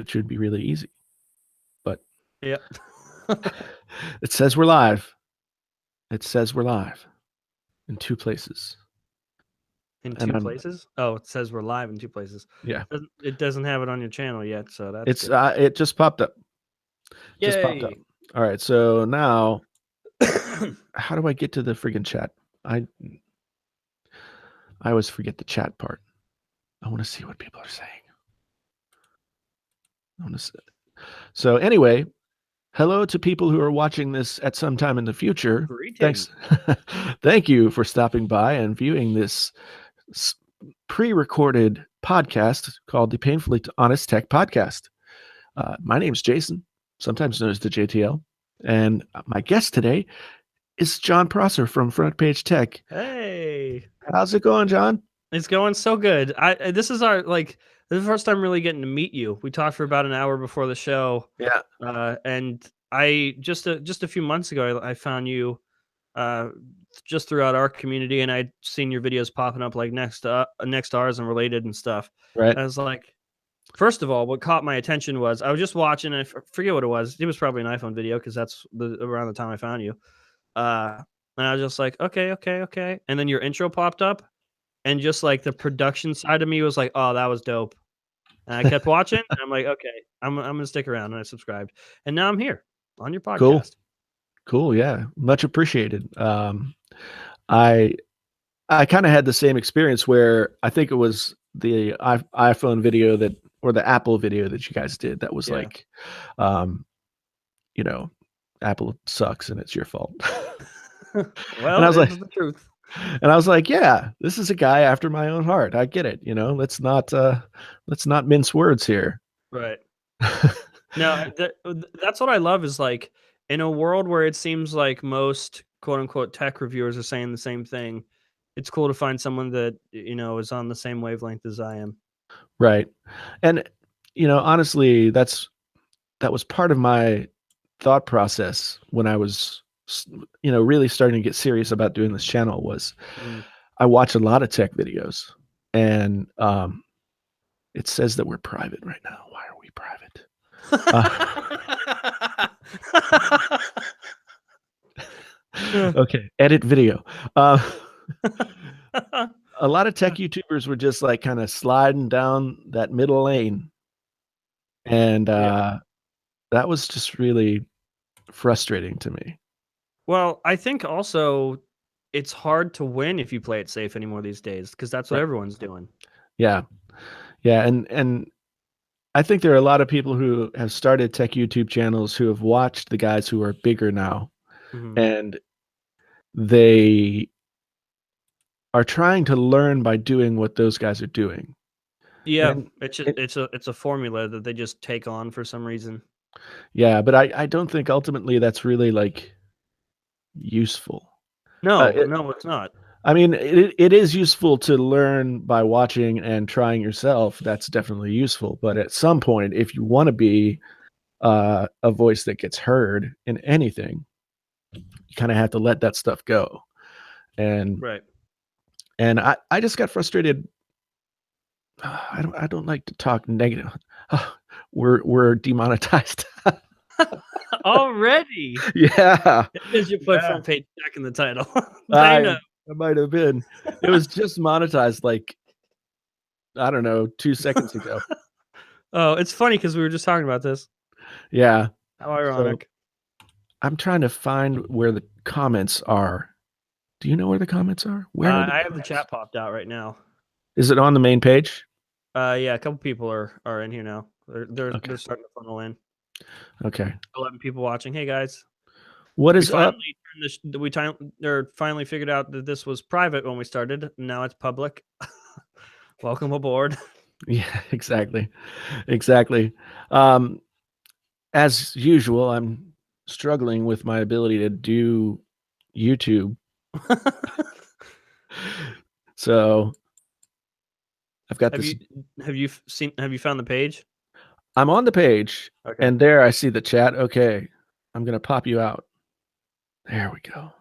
which would be really easy. But yeah. it says we're live. It says we're live in 2 places. In And 2 places? Oh, it says we're live in 2 places. Yeah. It doesn't have it on your channel yet, so that's good. It just popped up. Just popped up. Yay. All right, so now how do I get to the friggin' chat? I always forget the chat part. I want to see what people are saying. So anyway, hello to people who are watching this at some time in the future. Greetings. Thanks. Thank you for stopping by and viewing this pre-recorded podcast called the Painfully Honest Tech Podcast. My name's Jason, sometimes known as the JTL, and my guest today is Jon Prosser from Front Page Tech. Hey. How's it going, Jon? It's going so good. This is the first time really getting to meet you. We talked for about an hour before the show. Yeah. And I just a few months ago I found you just throughout our community, and I'd seen your videos popping up like next to ours and related and stuff. Right. I was like, first of all, what caught my attention was I was just watching, and I forget what it was. It was probably an iPhone video because that's around the time I found you. And I was just like, okay. And then your intro popped up, and just like the production side of me was like, oh, that was dope. And I kept watching, and I'm like, okay, I'm gonna stick around, and I subscribed, and now I'm here on your podcast. Cool. Yeah, much appreciated. I kind of had the same experience where I think it was the iPhone video or the Apple video that you guys did. That was like, Apple sucks and it's your fault. Well, and I was like, the truth. And I was like, yeah, this is a guy after my own heart. I get it. Let's not mince words here. Right. No, that's what I love is like in a world where it seems like most quote unquote tech reviewers are saying the same thing. It's cool to find someone that, is on the same wavelength as I am. Right. And, honestly, that was part of my thought process when I was, really starting to get serious about doing this channel was I watch a lot of tech videos, and it says that we're private right now. Why are we private? Okay, edit video. A lot of tech YouTubers were just like kind of sliding down that middle lane. And that was just really frustrating to me. Well, I think also it's hard to win if you play it safe anymore these days, because that's what everyone's doing. Yeah. And I think there are a lot of people who have started tech YouTube channels who have watched the guys who are bigger now, and they are trying to learn by doing what those guys are doing. Yeah, it's a formula that they just take on for some reason. Yeah, but I don't think ultimately that's really like useful. No, it's not. I mean, it is useful to learn by watching and trying yourself. That's definitely useful. But at some point, if you want to be a voice that gets heard in anything, you kind of have to let that stuff go. And I just got frustrated. I don't like to talk negative. We're demonetized. Already? Yeah. Because you put Front Page Tech in the title. I might have been. It was just monetized like, I don't know, 2 seconds ago. Oh, it's funny because we were just talking about this. Yeah. How ironic. So, I'm trying to find where the comments are. Do you know where the comments are? Where are I have the chat popped out right now. Is it on the main page? Yeah, a couple people are in here now. They're starting to funnel in. Okay. 11 people watching. Hey guys. What is up? We finally figured out that this was private when we started. Now it's public. Welcome aboard. Yeah, exactly. As usual, I'm struggling with my ability to do YouTube. So I've got this. Have you found the page? I'm on the page, and there I see the chat. Okay, I'm gonna pop you out. There we go.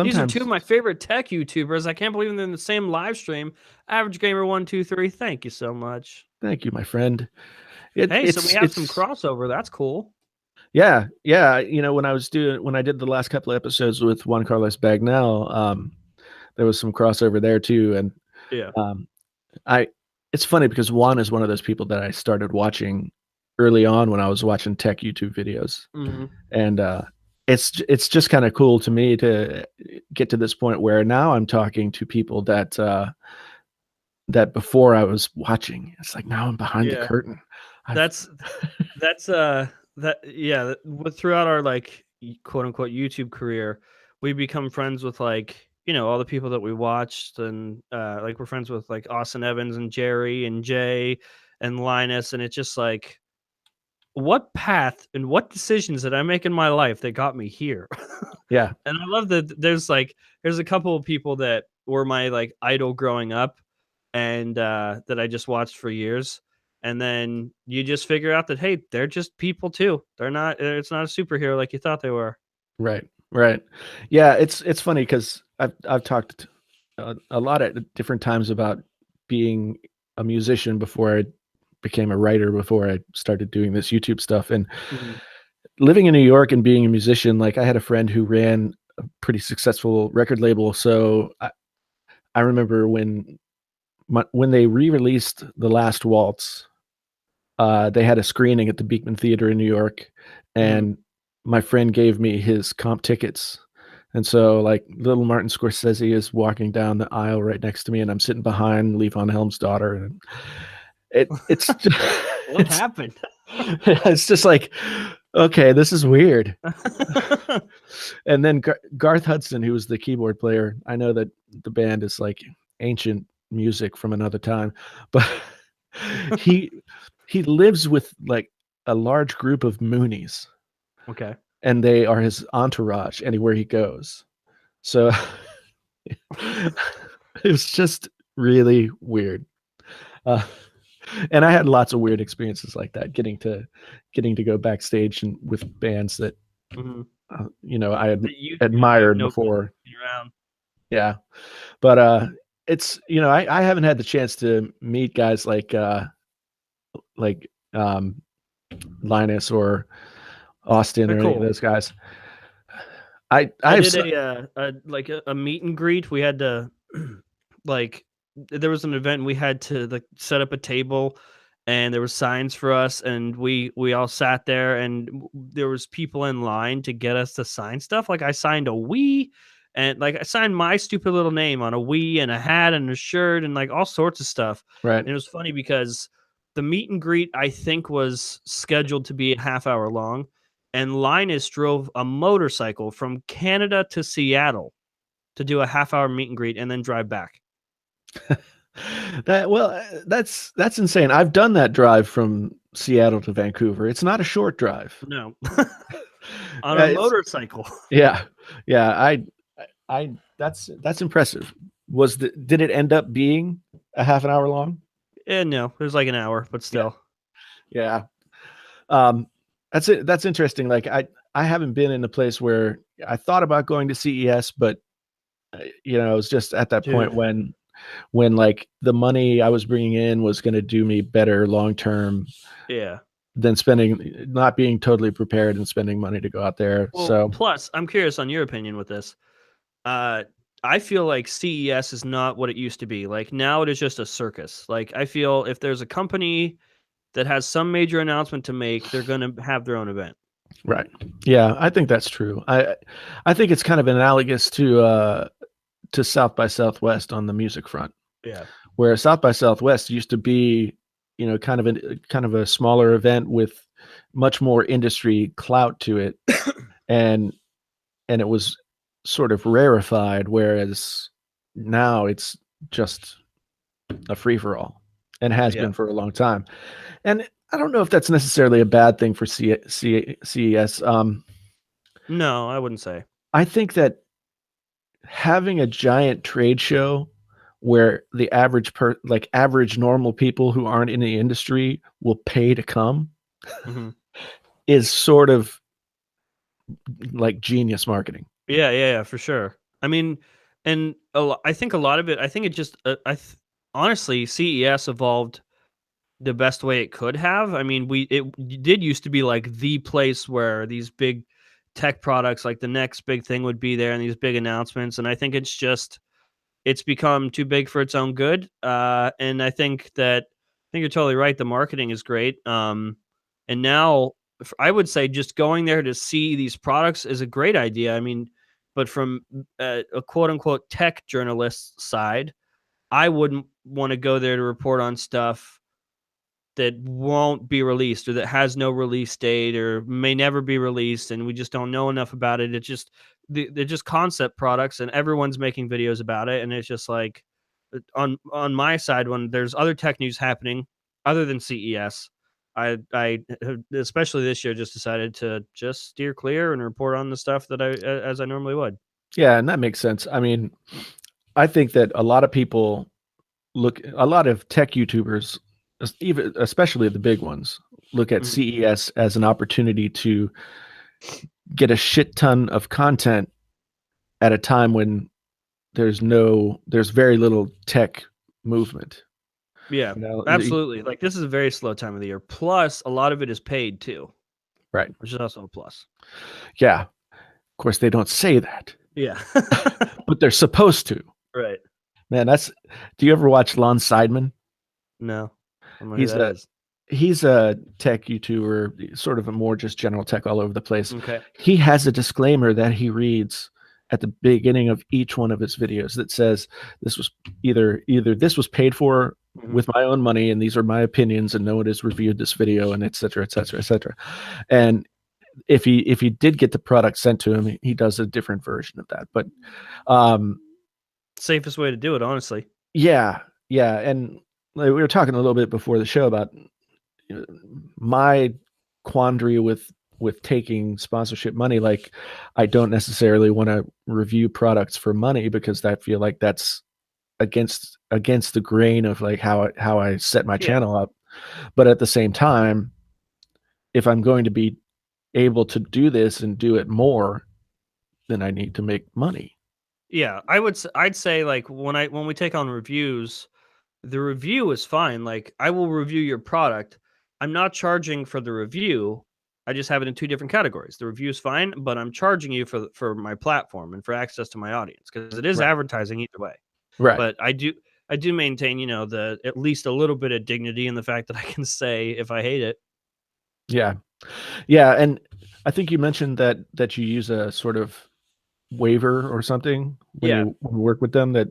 These are two of my favorite tech YouTubers. I can't believe they're in the same live stream. Average Gamer 123. Thank you so much. Thank you, my friend. Hey, so we have some it's crossover. That's cool. yeah, yeah. When I did the last couple of episodes with Juan Carlos Bagnell, there was some crossover there too, and Yeah. um, I it's funny because Juan is one of those people that I started watching early on when I was watching tech YouTube videos, Hmm. and it's just kind of cool to me to get to this point where now I'm talking to people that before I was watching. It's like now I'm behind the Yeah. curtain. I've That's that's that yeah. Throughout our like quote unquote YouTube career, we become friends with like all the people that we watched, and like we're friends with like Austin Evans and Jerry and Jay and Linus, and it's just like what path and what decisions did I make in my life that got me here? yeah, And I love that there's a couple of people that were my like idol growing up, and that I just watched for years. And then you just figure out that hey, they're just people too. They're not. It's not a superhero like you thought they were. right, right. Yeah, it's funny because I've talked a lot at different times about being a musician before I became a writer, before I started doing this YouTube stuff, and Mhm. living in New York and being a musician. Like I had a friend who ran a pretty successful record label, so I remember when they re-released The Last Waltz. They had a screening at the Beekman Theater in New York, Mhm. and my friend gave me his comp tickets. And so, like, little Martin Scorsese is walking down the aisle right next to me, and I'm sitting behind Lee Von Helm's daughter, and it's just, What it's happened? it's just like, okay, this is weird. And then Garth Hudson, who was the keyboard player, I know that the band is like ancient music from another time, but he he lives with like a large group of Moonies, Okay. and they are his entourage anywhere he goes. So it was just really weird. Uh, and I had lots of weird experiences like that, getting to go backstage and with bands that Mhm. I had That you have admired no business before. being around. Yeah, but it's I haven't had the chance to meet guys like Linus or Austin They're or any of cool. those guys. I I I've did a like a meet and greet. We had to like there was an event and we had to like set up a table, and there were signs for us, and we all sat there, and there was people in line to get us to sign stuff. Like I signed a Wii, and like I signed my stupid little name on a Wii and a hat and a shirt and like all sorts of stuff. right. And it was funny because the meet and greet I think was scheduled to be a half hour long, and Linus drove a motorcycle from Canada to Seattle to do a half hour meet and greet and then drive back. That's insane. I've done that drive from Seattle to Vancouver. It's not a short drive. No, on a It's motorcycle. yeah, yeah. I that's impressive. Did it end up being a half an hour long? No, it was like an hour, but Yeah, still. yeah. Um, that's it. That's interesting. Like I haven't been in a place where I thought about going to CES, but it was just at that point Dude. when like the money I was bringing in was going to do me better long term Yeah. than not being totally prepared and spending money to go out there. Well, So plus, I'm curious on your opinion with this. Uh, I feel like CES is not what it used to be. Like now it is just a circus. Like I feel if there's a company that has some major announcement to make, they're going to have their own event. right, yeah, I think that's true. I think it's kind of analogous to South by Southwest on the music front, Yeah. where South by Southwest used to be, kind of a smaller event with much more industry clout to it, and it was sort of rarefied, whereas now it's just a free for all and has Yeah. been for a long time. And I don't know if that's necessarily a bad thing for CES. No, I wouldn't say. I think that having a giant trade show where the average normal people who aren't in the industry will pay to come Hmm. is sort of like genius marketing. Yeah, yeah, yeah, for sure. I mean, and I think a lot of it. I think it just. Honestly, CES evolved the best way it could have. I mean, it did used to be like the place where these big tech products, like the next big thing, would be there, and these big announcements. And I think it's become too big for its own good. And I think you're totally right. The marketing is great. And now I would say just going there to see these products is a great idea. I mean, but from a quote unquote tech journalist side, I wouldn't want to go there to report on stuff that won't be released or that has no release date or may never be released, and we just don't know enough about it. It's just they're just concept products, and everyone's making videos about it. And it's just like on my side, when there's other tech news happening other than CES, I especially this year just decided to just steer clear and report on the stuff that as I normally would. Yeah, and that makes sense. I mean, I think that a lot of tech YouTubers, even especially the big ones, look at CES as an opportunity to get a shit ton of content at a time when there's very little tech movement. Yeah, absolutely. Like, this is a very slow time of the year. Plus, a lot of it is paid too. Right. Which is also a plus. Yeah. Of course, they don't say that. Yeah. But they're supposed to. Right. Man, do you ever watch Lon Seidman? No. I don't know who that is. He's a tech YouTuber, sort of a more just general tech all over the place. Okay. He has a disclaimer that he reads at the beginning of each one of his videos that says this was either this was paid for with my own money, and these are my opinions, and no one has reviewed this video, and et cetera, et cetera, et cetera. And if he did get the product sent to him, he does a different version of that. But safest way to do it, honestly. Yeah. And we were talking a little bit before the show about my quandary with taking sponsorship money. Like, I don't necessarily want to review products for money because I feel like that's against the grain of like how I set my channel up. But at the same time, if I'm going to be able to do this and do it more, then I need to make money. Yeah, I'd say, like, when we take on reviews, the review is fine. Like, I will review your product. I'm not charging for the review. I just have it in two different categories. The review is fine, but I'm charging you for my platform and for access to my audience, because it is advertising either way. Right. But I do maintain, the at least a little bit of dignity in the fact that I can say if I hate it. Yeah. And I think you mentioned that you use a sort of waiver or something when you work with them, that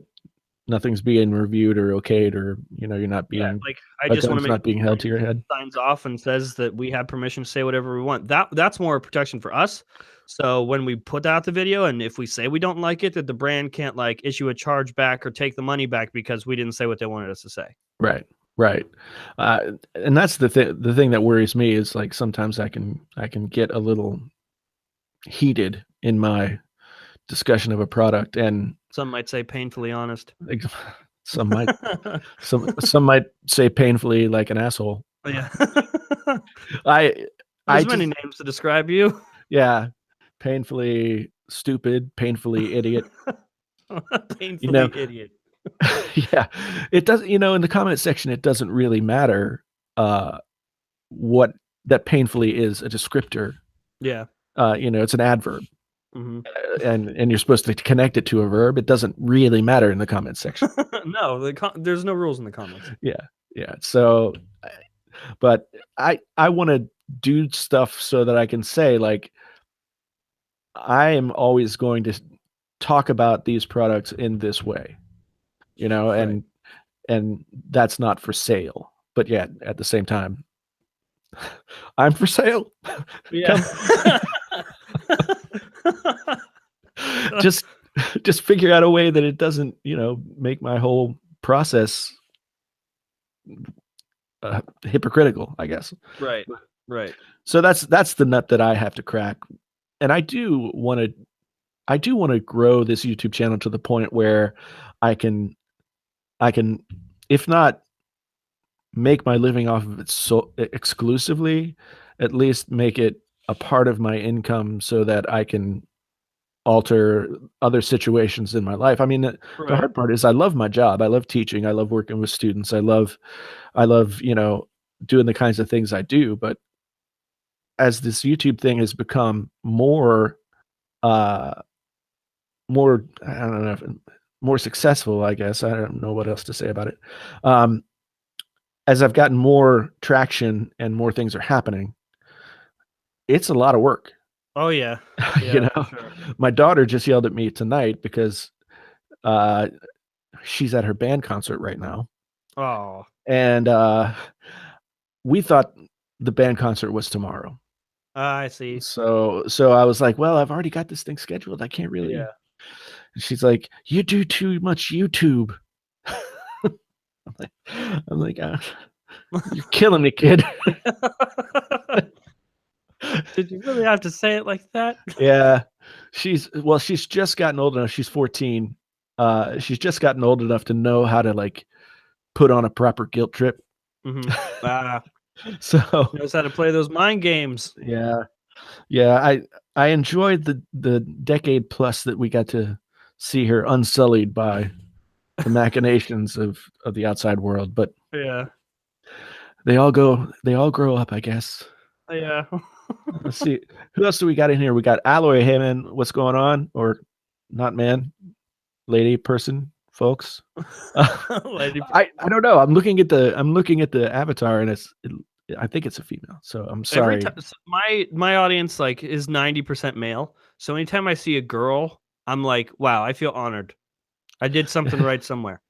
nothing's being reviewed or okayed, or you're not being like, I just want to make not being held to your head. Signs off and says that we have permission to say whatever we want. That's more protection for us. So when we put out the video, and if we say we don't like it, that the brand can't like issue a charge back or take the money back because we didn't say what they wanted us to say. Right. And that's the thing that worries me is, like, sometimes I can get a little heated in my discussion of a product, and some might say painfully honest. Some might some might say painfully like an asshole. Yeah. There's many names to describe you. Yeah. Painfully stupid, painfully idiot. Painfully idiot. Yeah. It doesn't, in the comment section, it doesn't really matter what that painfully is a descriptor. Yeah. It's an adverb. And you're supposed to connect it to a verb. It doesn't really matter in the comment section. No, there's no rules in the comments. Yeah. So, but I want to do stuff so that I can say, like, I am always going to talk about these products in this way, and that's not for sale. But yet at the same time, I'm for sale. Yeah. Just figure out a way that it doesn't, make my whole process hypocritical, I guess. Right. So that's the nut that I have to crack. And I do want to grow this YouTube channel to the point where I can, if not make my living off of it so exclusively, at least make it a part of my income so that I can alter other situations in my life. I mean, the hard part is I love my job. I love teaching. I love working with students. I love, doing the kinds of things I do. But as this YouTube thing has become more, I don't know, more successful, I guess. I don't know what else to say about it. As I've gotten more traction and more things are happening, it's a lot of work. Oh yeah. You Yeah, know, for sure. my daughter just yelled at me tonight because uh, she's at her band concert right now, Oh, and we thought the band concert was tomorrow. I see. So I was like, well, I've already got this thing scheduled. I can't really. Yeah. And she's like, you do too much YouTube. I'm like, you're killing me, kid. Did you really have to say it like that? Yeah, she's just gotten old enough. She's 14. She's just gotten old enough to know how to like put on a proper guilt trip. Mhm. Ah, So knows how to play those mind games. yeah, yeah. I enjoyed the decade plus that we got to see her unsullied by the machinations of the outside world. But Yeah. they all grow up, I guess. Yeah. Let's see. Who else do we got in here? We got Alloy. Hey man, what's going on? Or not man, lady, person, folks. Lady I don't know. I'm looking at the avatar and I think it's a female. So I'm Every sorry. time my audience like is 90% male. So anytime I see a girl, I'm like, wow, I feel honored. I did something right somewhere.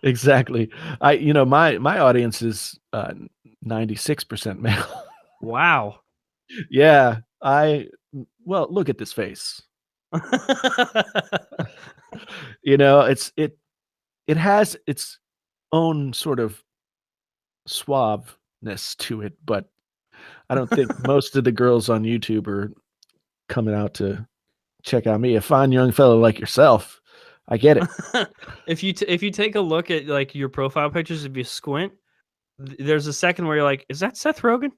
Exactly. My audience is 96% male. Wow. Yeah. Well, look at this face. It has its own sort of suaveness to it, but I don't think most of the girls on YouTube are coming out to check out me. A fine young fellow like yourself. I get it. If you take a look at like your profile pictures, if you squint, there's a second where you're like, is that Seth Rogen?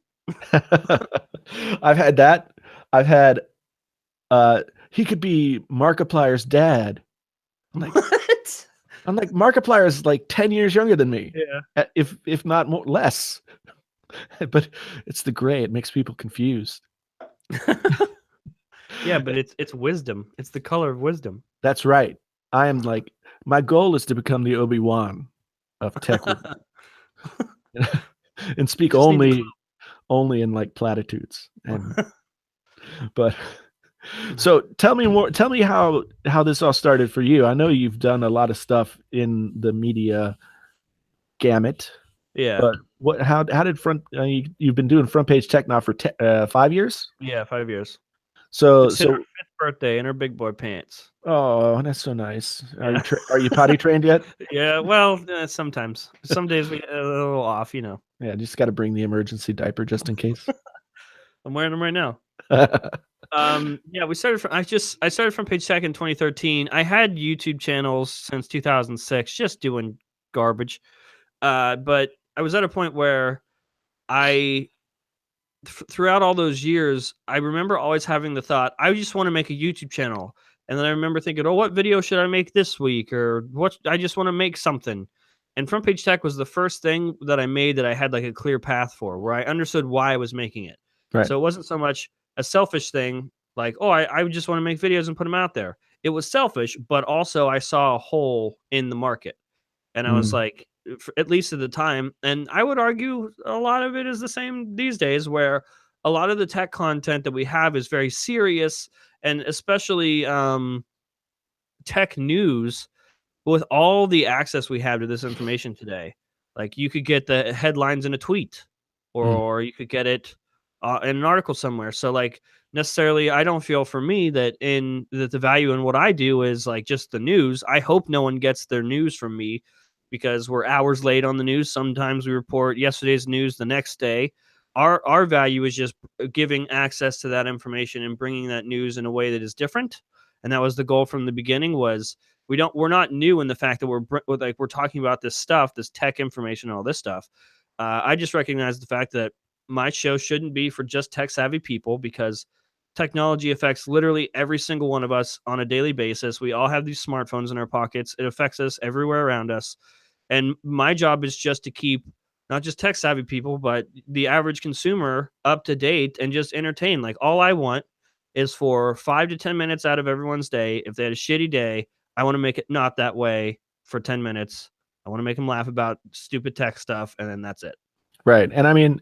I've had that. I've had he could be Markiplier's dad. I'm like, What? Markiplier is like 10 years younger than me. Yeah. If not more less. But it's the gray. It makes people confused. Yeah, but it's wisdom. It's the color of wisdom. That's right. I am like, my goal is to become the Obi-Wan of tech and speak Just need only in like platitudes. But so tell me how this all started for you. I know you've done a lot of stuff in the media gamut, Yeah. but how did you've been doing front page tech now for 5 years? Yeah, 5 years. So It's her 5th birthday in her big boy pants. oh, that's so nice. Yeah. Are you potty trained yet? Yeah, well, sometimes. Some days we get a little off, Yeah, just got to bring the emergency diaper just in case. I'm wearing them right now. Yeah, I started from page tech in 2013. I had YouTube channels since 2006, just doing garbage. But I was at a point where throughout all those years, I remember always having the thought, I just want to make a YouTube channel. And then I remember thinking, oh, what video should I make this week? Or what? I just want to make something. And Front Page Tech was the first thing that I made that I had like a clear path for, where I understood why I was making it. Right. So it wasn't so much a selfish thing, like, oh, I just want to make videos and put them out there. It was selfish, but also I saw a hole in the market. And I was like, at least at the time, and I would argue a lot of it is the same these days, where a lot of the tech content that we have is very serious, and especially tech news, with all the access we have to this information today. Like you could get the headlines in a tweet, or you could get it in an article somewhere. So like necessarily, I don't feel for me that the value in what I do is like just the news. I hope no one gets their news from me because we're hours late on the news. Sometimes we report yesterday's news the next day. Our value is just giving access to that information and bringing that news in a way that is different. And that was the goal from the beginning. Was we're not new in the fact that we're talking about this stuff, this tech information, all this stuff. I just recognize the fact that my show shouldn't be for just tech savvy people, because technology affects literally every single one of us on a daily basis. We all have these smartphones in our pockets. It affects us everywhere around us. And my job is just to keep not just tech savvy people, but the average consumer up to date and just entertain. Like, all I want is for 5 to 10 minutes out of everyone's day. If they had a shitty day, I want to make it not that way for 10 minutes. I want to make them laugh about stupid tech stuff, and then that's it. Right. And I mean,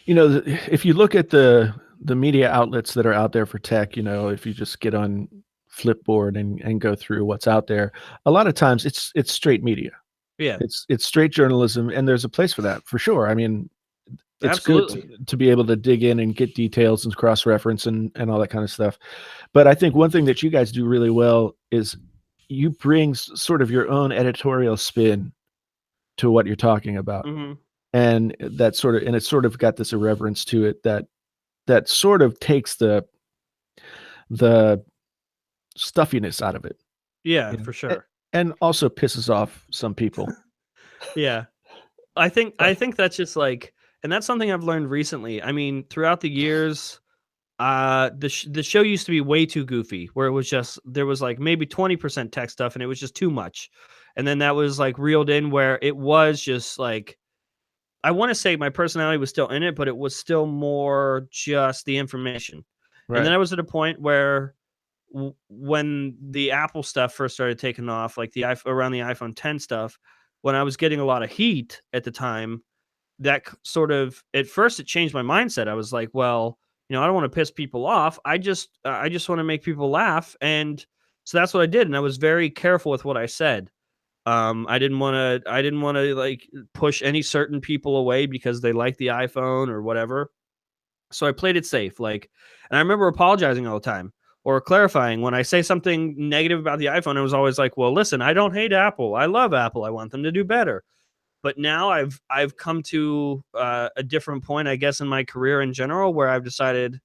if you look at the media outlets that are out there for tech, if you just get on Flipboard and go through what's out there, a lot of times it's straight media. Yeah, It's straight journalism, and there's a place for that for sure. I mean, it's absolutely. good to be able to dig in and get details and cross-reference and all that kind of stuff. But I think one thing that you guys do really well is you bring sort of your own editorial spin to what you're talking about. Hmm. And it's sort of got this irreverence to it that sort of takes the stuffiness out of it. Yeah, you know, for a- sure. and also pisses off some people. Yeah. I think that's just like, and that's something I've learned recently. I mean, throughout the years, the show used to be way too goofy, where it was just, there was like maybe 20% tech stuff, and it was just too much. And then that was like reeled in, where it was just like, I want to say my personality was still in it, but it was still more just the information. And then Right. I was at a point where when the Apple stuff first started taking off, like around the iPhone 10 stuff, when I was getting a lot of heat at the time, that sort of, at first it changed my mindset. I was like, well, I don't want to piss people off. I just want to make people laugh, and so that's what I did. And I was very careful with what I said. I didn't want to like push any certain people away because they like the iPhone or whatever. So I played it safe. Like, and I remember apologizing all the time or clarifying when I say something negative about the iPhone. It was always like, well, listen, I don't hate Apple. I love Apple. I want them to do better. But now I've come to a different point, I guess, in my career in general, where I've decided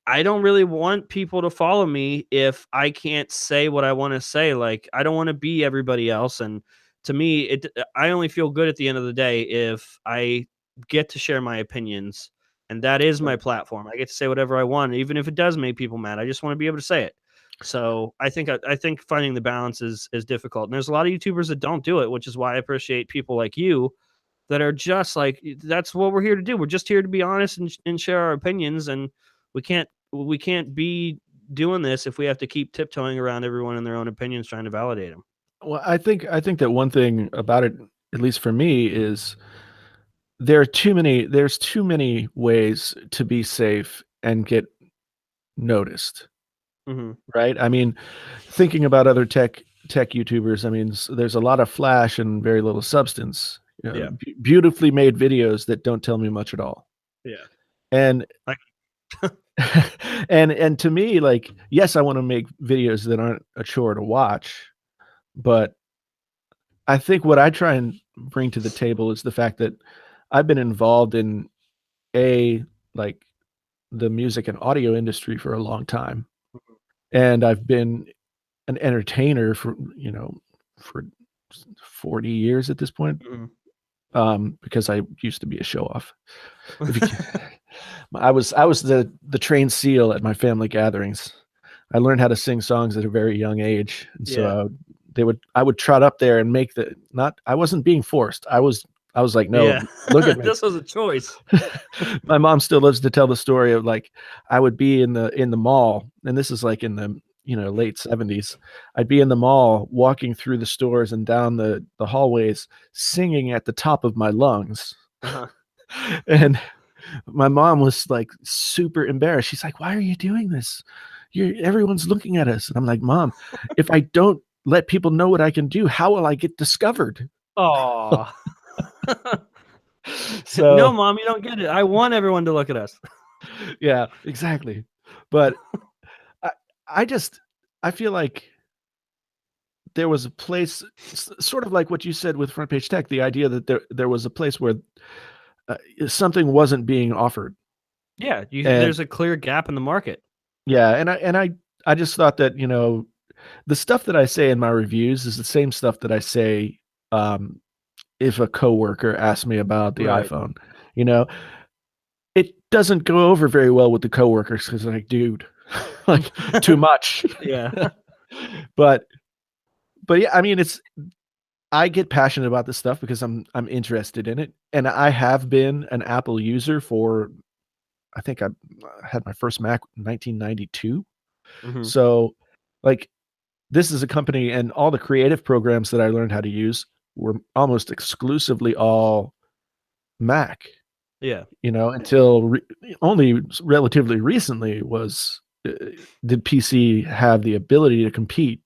I don't really want people to follow me if I can't say what I want to say. Like, I don't want to be everybody else. And to me, I only feel good at the end of the day if I get to share my opinions, and that is my platform. I get to say whatever I want, even if it does make people mad. I just want to be able to say it. So I think finding the balance is difficult. And there's a lot of YouTubers that don't do it, which is why I appreciate people like you that are just like, that's what we're here to do. We're just here to be honest and share our opinions, and we can't be doing this if we have to keep tiptoeing around everyone and their own opinions trying to validate them. Well, I think that one thing about it, at least for me, is there's too many ways to be safe and get noticed, Hmm. right? I mean, thinking about other tech YouTubers, I mean, there's a lot of flash and very little substance. Yeah. Beautifully made videos that don't tell me much at all. Yeah. And I, and to me, like, yes, I want to make videos that aren't a chore to watch, but I think what I try and bring to the table is the fact that I've been involved in like the music and audio industry for a long time, and I've been an entertainer for 40 years at this point, mhm. because I used to be a show off. If you I was the trained seal at my family gatherings. I learned how to sing songs at a very young age, and so Yeah. I would trot up there and make the not I wasn't being forced. I was like, "No, Yeah. look at me." This was a choice. My mom still loves to tell the story of, like, I would be in the mall, and this is, like, in the, late '70s. I'd be in the mall walking through the stores and down the hallways singing at the top of my lungs, Uh-huh. and my mom was, like, super embarrassed. She's like, "Why are you doing this? Everyone's looking at us." And I'm like, "Mom, if I don't let people know what I can do, how will I get discovered?" Aw. No, So, mom, you don't get it. I want everyone to look at us. yeah, exactly. But I I just I feel like there was a place, sort of like what you said with Front Page Tech, the idea that there was a place where something wasn't being offered. Yeah, And there's a clear gap in the market. yeah, and I just thought that, the stuff that I say in my reviews is the same stuff that I say, um, if a coworker asks me about the Right. iPhone. You know, it doesn't go over very well with the coworkers because, like, dude, like, too much. Yeah. But but yeah, I mean, I get passionate about this stuff because I'm interested in it, and I have been an Apple user for I think I had my first Mac in 1992. Mhm. So, like, this is a company, and all the creative programs that I learned how to use were almost exclusively all Mac, Yeah. until only relatively recently did PC have the ability to compete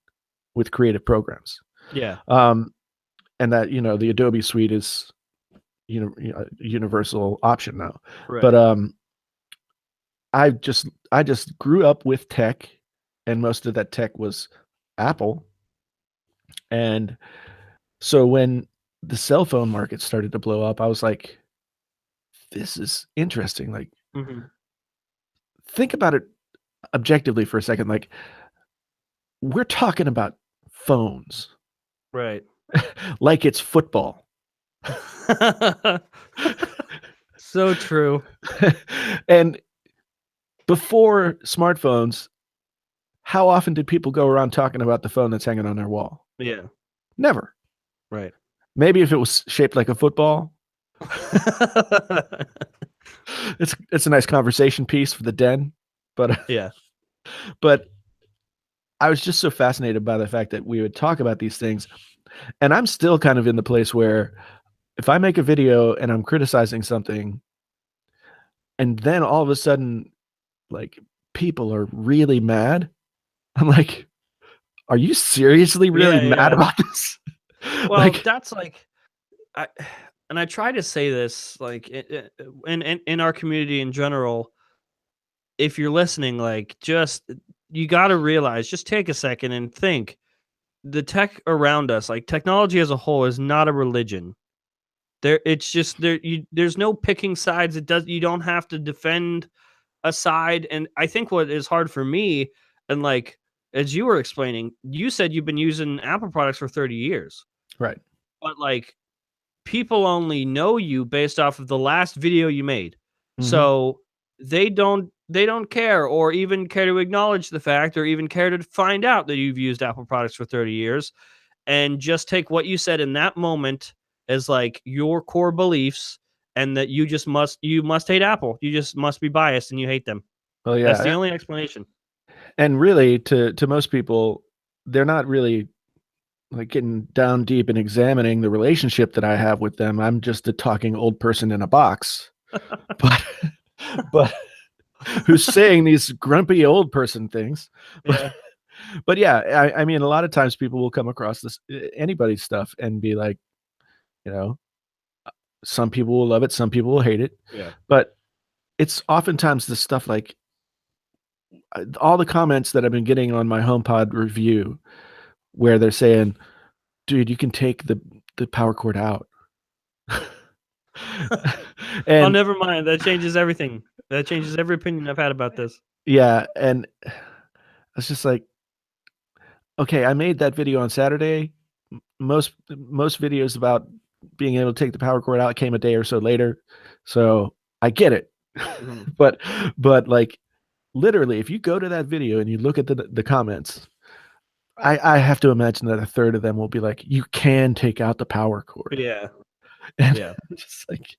with creative programs. Yeah. Um, and that, the Adobe suite is a universal option now. Right. But I just grew up with tech, and most of that tech was Apple. And so when the cell phone market started to blow up, I was like, this is interesting. Like, Mhm. think about it objectively for a second. Like, we're talking about phones Right. like it's football. So true. And before smartphones, how often did people go around talking about the phone that's hanging on their wall? Yeah. Never. Right. Maybe if it was shaped like a football, it's a nice conversation piece for the den. But Yeah. but I was just so fascinated by the fact that we would talk about these things, and I'm still kind of in the place where if I make a video and I'm criticizing something, and then all of a sudden, like, people are really mad, I'm like, are you seriously really Yeah, mad yeah. about this? Well, Like, that's like I and I try to say this like in our community in general, if you're listening, like just you got to realize, just take a second and think. The tech around us, like technology as a whole, is not a religion. It's just there's no picking sides. You don't have to defend a side. And I think what is hard for me, and like as you were explaining, you said you've been using Apple products for 30 years, right. but like people only know you based off of the last video you made. Mhm. So they don't care, or even care to acknowledge the fact, or even care to find out that you've used Apple products for 30 years, and just take what you said in that moment as like your core beliefs, and that you must hate Apple. You just must be biased and you hate them. Well, That's the yeah, only explanation. and really, to most people, they're not really, like, getting down deep and examining the relationship that I have with them. I'm just a talking old person in a box, but but who's saying these grumpy old person things. But Yeah. but yeah, I mean, a lot of times people will come across this anybody's stuff and be like, you know, some people will love it, some people will hate it, Yeah. but it's oftentimes the stuff like all the comments that I've been getting on my HomePod review where they're saying, "Dude, you can take the power cord out." Oh, And never mind. That changes everything. That changes every opinion I've had about this. yeah, and it's just like, okay, I made that video on Saturday. Most videos about being able to take the power cord out came a day or so later, so I get it. Mhm. But like, literally, if you go to that video and you look at the comments, I have to imagine that a third of them will be like, "You can take out the power cord." Yeah. And Yeah. it's just like,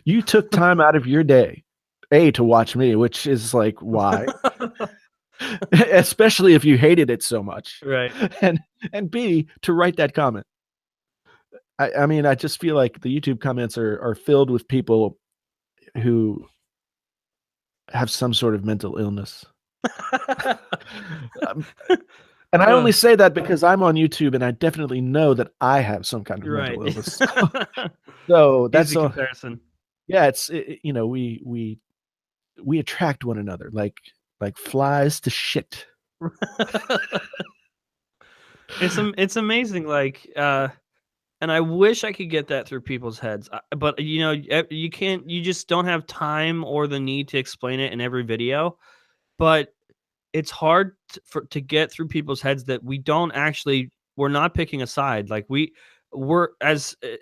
you took time out of your day, A, to watch me, which is like, why? Especially if you hated it so much. Right. And B, to write that comment. I mean, I just feel like the YouTube comments are filled with people who have some sort of mental illness. Um, and I only Ugh, say that because I'm on YouTube and I definitely know that I have some kind of right. mental illness. So that's Easy a comparison. yeah, we attract one another like flies to shit. It's amazing, like, and I wish I could get that through people's heads, but, you can't. You just don't have time or the need to explain it in every video, but it's hard to get through people's heads that we're not picking a side. Like, we're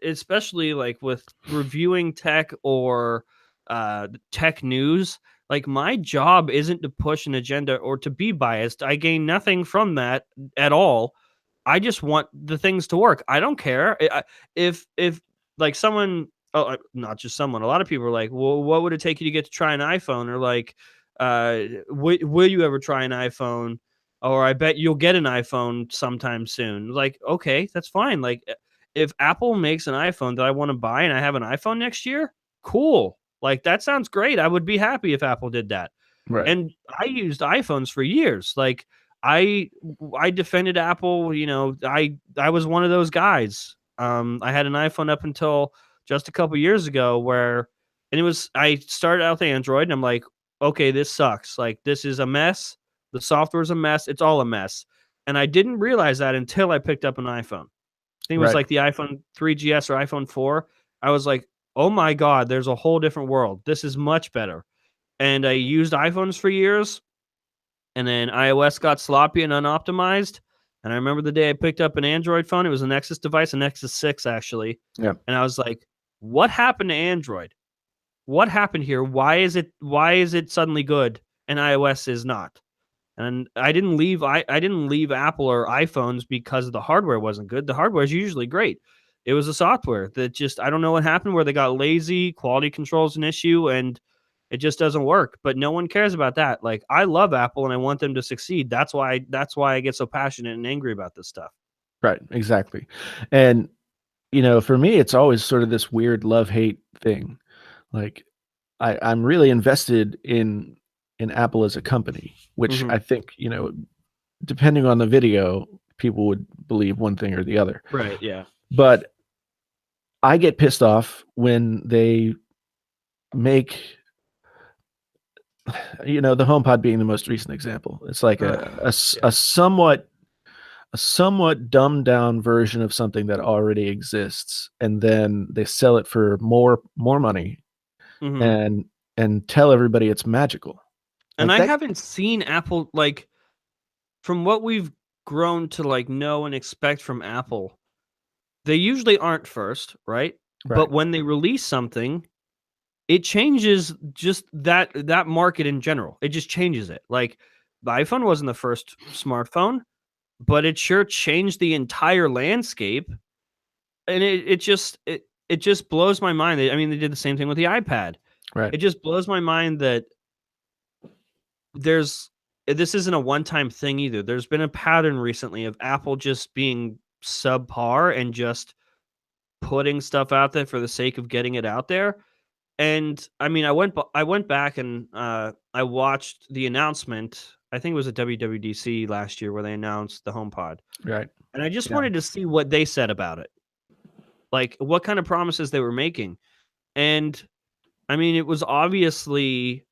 especially, like, with reviewing tech or, tech news, like, my job isn't to push an agenda or to be biased. I gain nothing from that at all. I just want the things to work. I don't care if like someone, not just someone. A lot of people are like, well, what would it take you to get to try an iPhone? Or like, will you ever try an iPhone? Or I bet you'll get an iPhone sometime soon. Like, okay, that's fine. Like, if Apple makes an iPhone that I want to buy and I have an iPhone next year, cool. Like, that sounds great. I would be happy if Apple did that. Right. And I used iPhones for years. Like, I I defended Apple. I was one of those guys. I had an iPhone up until just a couple years ago, and I started out with Android, and I'm like, okay, this sucks. Like, this is a mess. The software's a mess. It's all a mess. And I didn't realize that until I picked up an iPhone. I think it was Right. like the iPhone 3GS or iPhone 4. I was like, oh my God, there's a whole different world. This is much better. And I used iPhones for years, and then iOS got sloppy and unoptimized. And I remember the day I picked up an Android phone. It was a Nexus device, a Nexus 6 actually. Yeah. And I was like, what happened to Android? What happened here? Why is it suddenly good and iOS is not? And I didn't leave Apple or iPhones because the hardware wasn't good. The hardware is usually great. It was the software that just, I don't know what happened, where they got lazy, quality control is an issue, and it just doesn't work. But no one cares about that. Like, I love Apple and I want them to succeed. That's why I get so passionate and angry about this stuff. Right. Exactly. And for me, it's always sort of this weird love-hate thing. Like, I'm really invested in Apple as a company, which Mhm. I think, depending on the video, people would believe one thing or the other. Right, yeah. But I get pissed off when they make, the HomePod being the most recent example. It's like Yeah. a somewhat dumbed down version of something that already exists, and then they sell it for more money Mhm. and tell everybody it's magical. And Like I that. haven't seen Apple, like, from what we've grown to, like, know and expect from Apple, they usually aren't first, right? Right. But when they release something, it changes just that market in general. It just changes it. Like, the iPhone wasn't the first smartphone, but it sure changed the entire landscape. And it just blows my mind. I mean, they did the same thing with the iPad. Right. It just blows my mind that there's this isn't a one-time thing either. There's been a pattern recently of Apple just being subpar and just putting stuff out there for the sake of getting it out there. And I mean, I went back and I watched the announcement. I think it was at WWDC last year where they announced the HomePod, Right. and I just Yeah. wanted to see what they said about it, like what kind of promises they were making. And I mean, it was obviously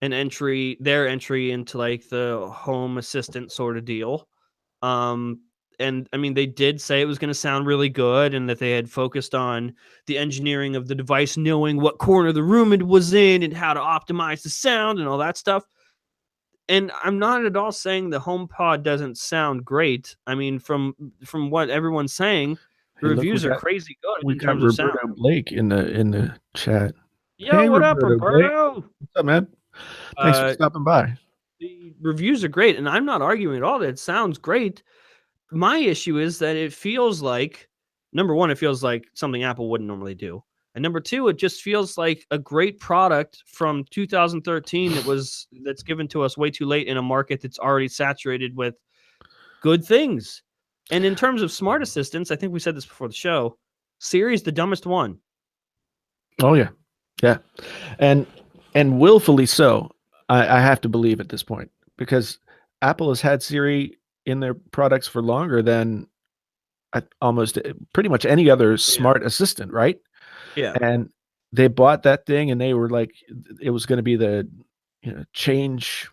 their entry into like the home assistant sort of deal. Um, and I mean, they did say it was going to sound really good, and that they had focused on the engineering of the device, knowing what corner of the room it was in and how to optimize the sound and all that stuff. And I'm not at all saying the HomePod doesn't sound great. I mean, from what everyone's saying, the Hey, look, reviews are crazy good we in got terms of sound. Roberto Blake in the chat. Yo, Hey, what up, Roberto Blake. Roberto? What's up, man? Thanks for Uh, stopping by. the reviews are great, and I'm not arguing at all that it sounds great. My issue is that it feels like, number one, it feels like something Apple wouldn't normally do. And number two, it just feels like a great product from 2013 that's given to us way too late in a market that's already saturated with good things. And in terms of smart assistants, I think we said this before the show, Siri's the dumbest one. Oh yeah, yeah, and willfully so. I have to believe at this point, because Apple has had Siri in their products for longer than almost pretty much any other Yeah. smart assistant, right? Yeah. And they bought that thing, and they were like, it was going to be the change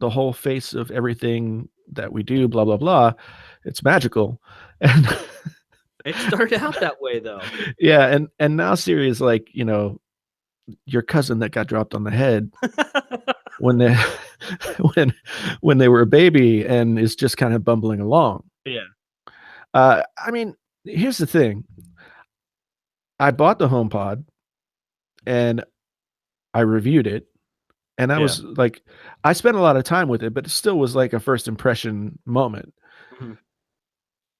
the whole face of everything that we do. Blah blah blah. It's magical, and It started out that way though. yeah, and now Siri is like, your cousin that got dropped on the head when they when when they were a baby, and is just kind of bumbling along. Yeah. I mean, here's the thing. I bought the HomePod and I reviewed it, and I Yeah. was like, I spent a lot of time with it, but it still was like a first impression moment. Mhm.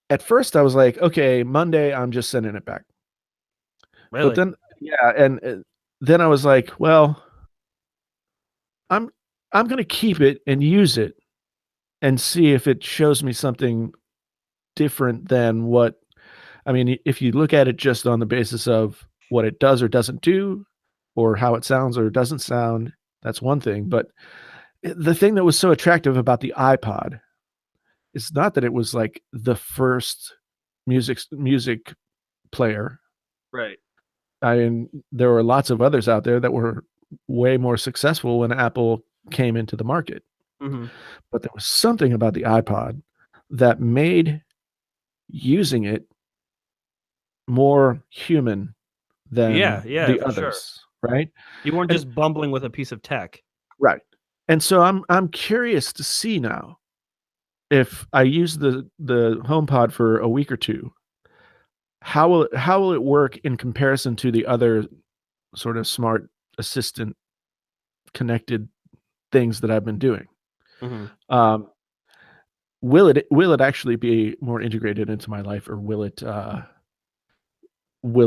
at first I was like, okay, Monday, I'm just sending it back. But Really? then, yeah, and then I was like, well, I'm I'm going to keep it and use it and see if it shows me something different than what I mean, if you look at it just on the basis of what it does or doesn't do, or how it sounds or doesn't sound, that's one thing. But the thing that was so attractive about the iPod is not that it was like the first music player. Right. I mean, there were lots of others out there that were way more successful when Apple came into the market. Hmm. But there was something about the iPod that made using it more human Yeah, than yeah, the for sure. others, right? You weren't And just bumbling with a piece of tech. right. And so I'm curious to see now if I use the HomePod for a week or 2, how will it work in comparison to the other sort of smart assistant connected things that I've been doing? Hmm. Um, will it actually be more integrated into my life, or will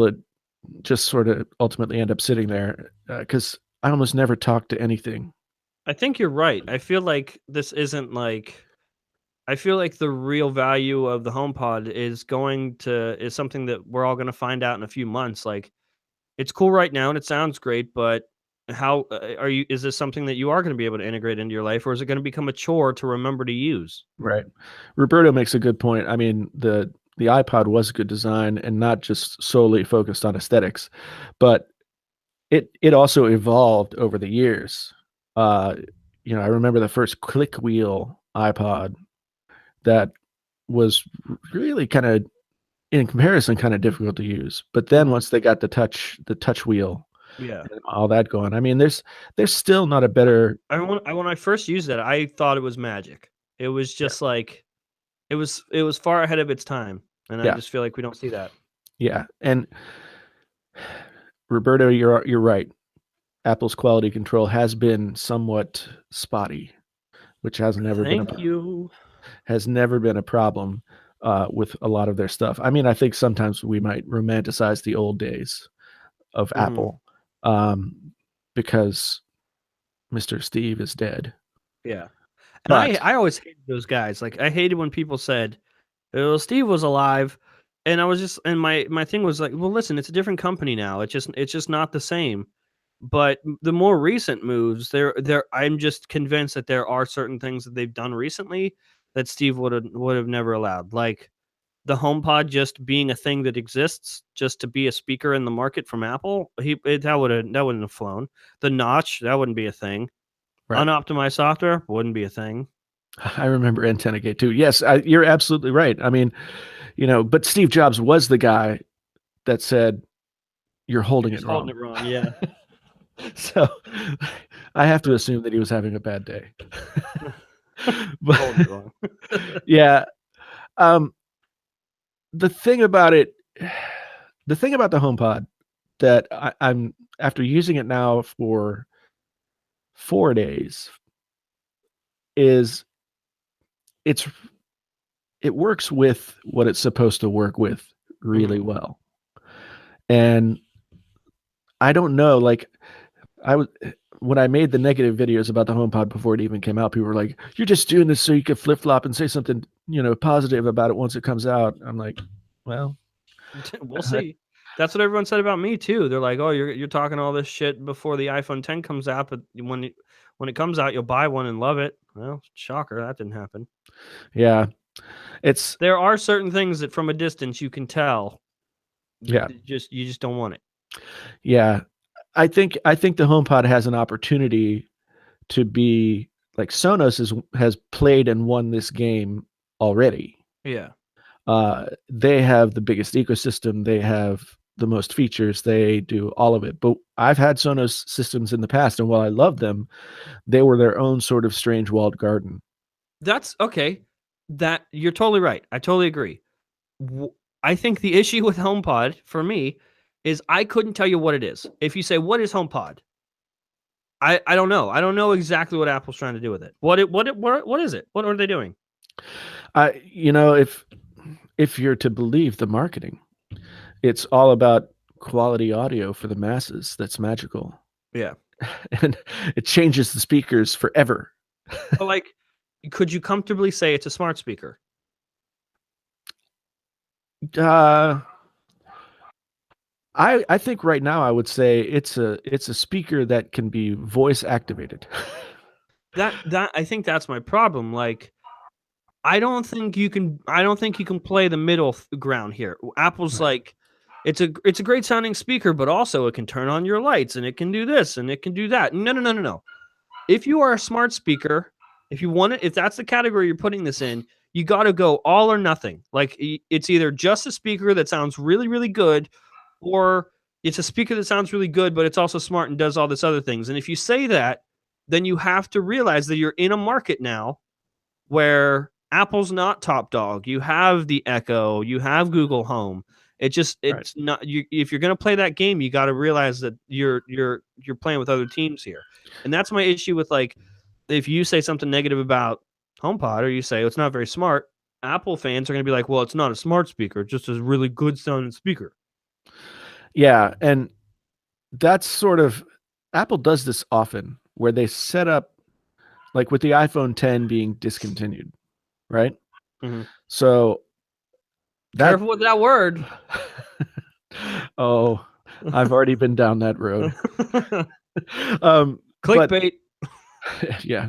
it just sort of ultimately end up sitting there? Because I almost never talk to anything. I think you're right. I feel like this isn't like I feel like the real value of the HomePod is something that we're all gonna find out in a few months. Like, it's cool right now and it sounds great, but how are you? Is this something that you are going to be able to integrate into your life, or is it going to become a chore to remember to use? Right. Roberto makes a good point. I mean, the iPod was a good design and not just solely focused on aesthetics, but it also evolved over the years. Uh, I remember the first click wheel iPod that was really kind of, in comparison, kind of difficult to use. But then Hmm. once they got the touch wheel Yeah. and all that going, I mean, there's still not a better. When I first used it, I thought it was magic. It was Yeah, just like it was far ahead of its time, and I yeah, just feel like we don't see that. yeah. And Roberto, you're right. Apple's quality control has been somewhat spotty, which Thank you. has never been a problem with a lot of their stuff. I mean, I think sometimes we might romanticize the old days of Hmm. Apple, um, because Mr. Steve is dead. Yeah, and But I always hated those guys. Like, I hated when people said, "Well, Steve was alive," and I was just and my thing was like, "Well, listen, it's a different company now. It's just not the same." But the more recent moves, I'm just convinced that there are certain things that they've done recently that Steve would have never allowed. Like the HomePod just being a thing that exists just to be a speaker in the market from Apple. That wouldn't have flown. The notch, that wouldn't be a thing. right, Unoptimized software wouldn't be a thing. I remember Antenna Gate too. Yes, you're absolutely right. I mean, but Steve Jobs was the guy that said, "You're You're holding it just holding wrong." it wrong. Yeah. So I have to assume that he was having a bad day. You're But holding it wrong. yeah, um, the thing about it, the thing about the HomePod that I'm after using it now for 4 days is it's it works with what it's supposed to work with really Mhm. well. And I don't know, like I was when I made the negative videos about the HomePod before it even came out, people were like, "You're just doing this so you could flip flop and say something, positive about it once it comes out." I'm like, well, We'll I, see. That's what everyone said about me too. They're like, "Oh, you're talking all this shit before the iPhone 10 comes out, but when it comes out, you'll buy one and love it." Well, shocker, that didn't happen. yeah, it's There are certain things that from a distance you can tell yeah, you just don't want it. yeah. I think the HomePod has an opportunity to be like Sonos has played and won this game already. Yeah. They have the biggest ecosystem. They have the most features. They do all of it. But I've had Sonos systems in the past, and while I love them, they were their own sort of strange walled garden. That's okay. That you're totally right. I totally agree. W- I think the issue with HomePod for me is I couldn't tell you what it is. If you say what is HomePod, I don't know. I don't know exactly what Apple's trying to do with it. What is it? What are they doing? I, you know, if if you're to believe the marketing, it's all about quality audio for the masses. That's magical. Yeah. And it changes the speakers forever. But like, could you comfortably say it's a smart speaker? Uh, I think right now I would say it's a speaker that can be voice activated. That I think that's my problem. Like, I don't think you can play the middle ground here. Apple's Right. like, it's a great sounding speaker, but also it can turn on your lights and it can do this and it can do that. No, no, no, no, no. If you are a smart speaker, if you want it, if that's the category you're putting this in, you got to go all or nothing. Like, it's either just a speaker that sounds really, really good, or it's a speaker that sounds really good, but it's also smart and does all this other things. And if you say that, then you have to realize that you're in a market now where Apple's not top dog. You have the Echo, you have Google Home. It's not you. If you're going to play that game, you got to realize that you're playing with other teams here. And that's my issue with, like, if you say something negative about HomePod, or you say it's not very smart, Apple fans are going to be like, well, it's not a smart speaker, it's just a really good sounding speaker. Yeah, and that's sort of Apple does this often where they set up, like with the iPhone 10 being discontinued, right? Mm-hmm. So Careful with that word. Oh, I've already been down that road. Clickbait. Yeah,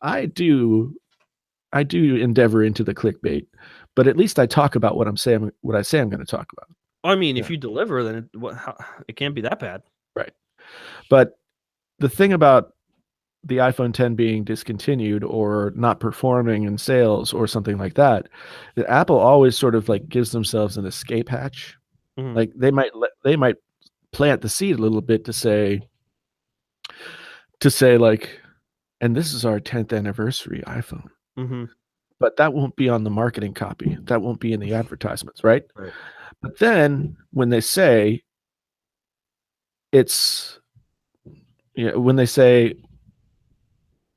I do endeavor into the clickbait, but at least I talk about what I say I'm going to talk about. I mean, if you deliver, then it can't be that bad. Right. But the thing about the iPhone 10 being discontinued or not performing in sales or something like that, that Apple always sort of like gives themselves an escape hatch. Mm-hmm. Like they might plant the seed a little bit to say like, and this is our 10th anniversary iPhone. Mm-hmm. But that won't be on the marketing copy. That won't be in the advertisements, right? Right. But then when they say it's, when they say,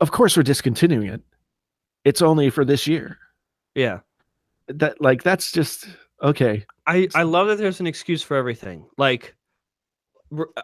of course we're discontinuing it, it's only for this year. Yeah. That's just okay. I love that there's an excuse for everything. Like,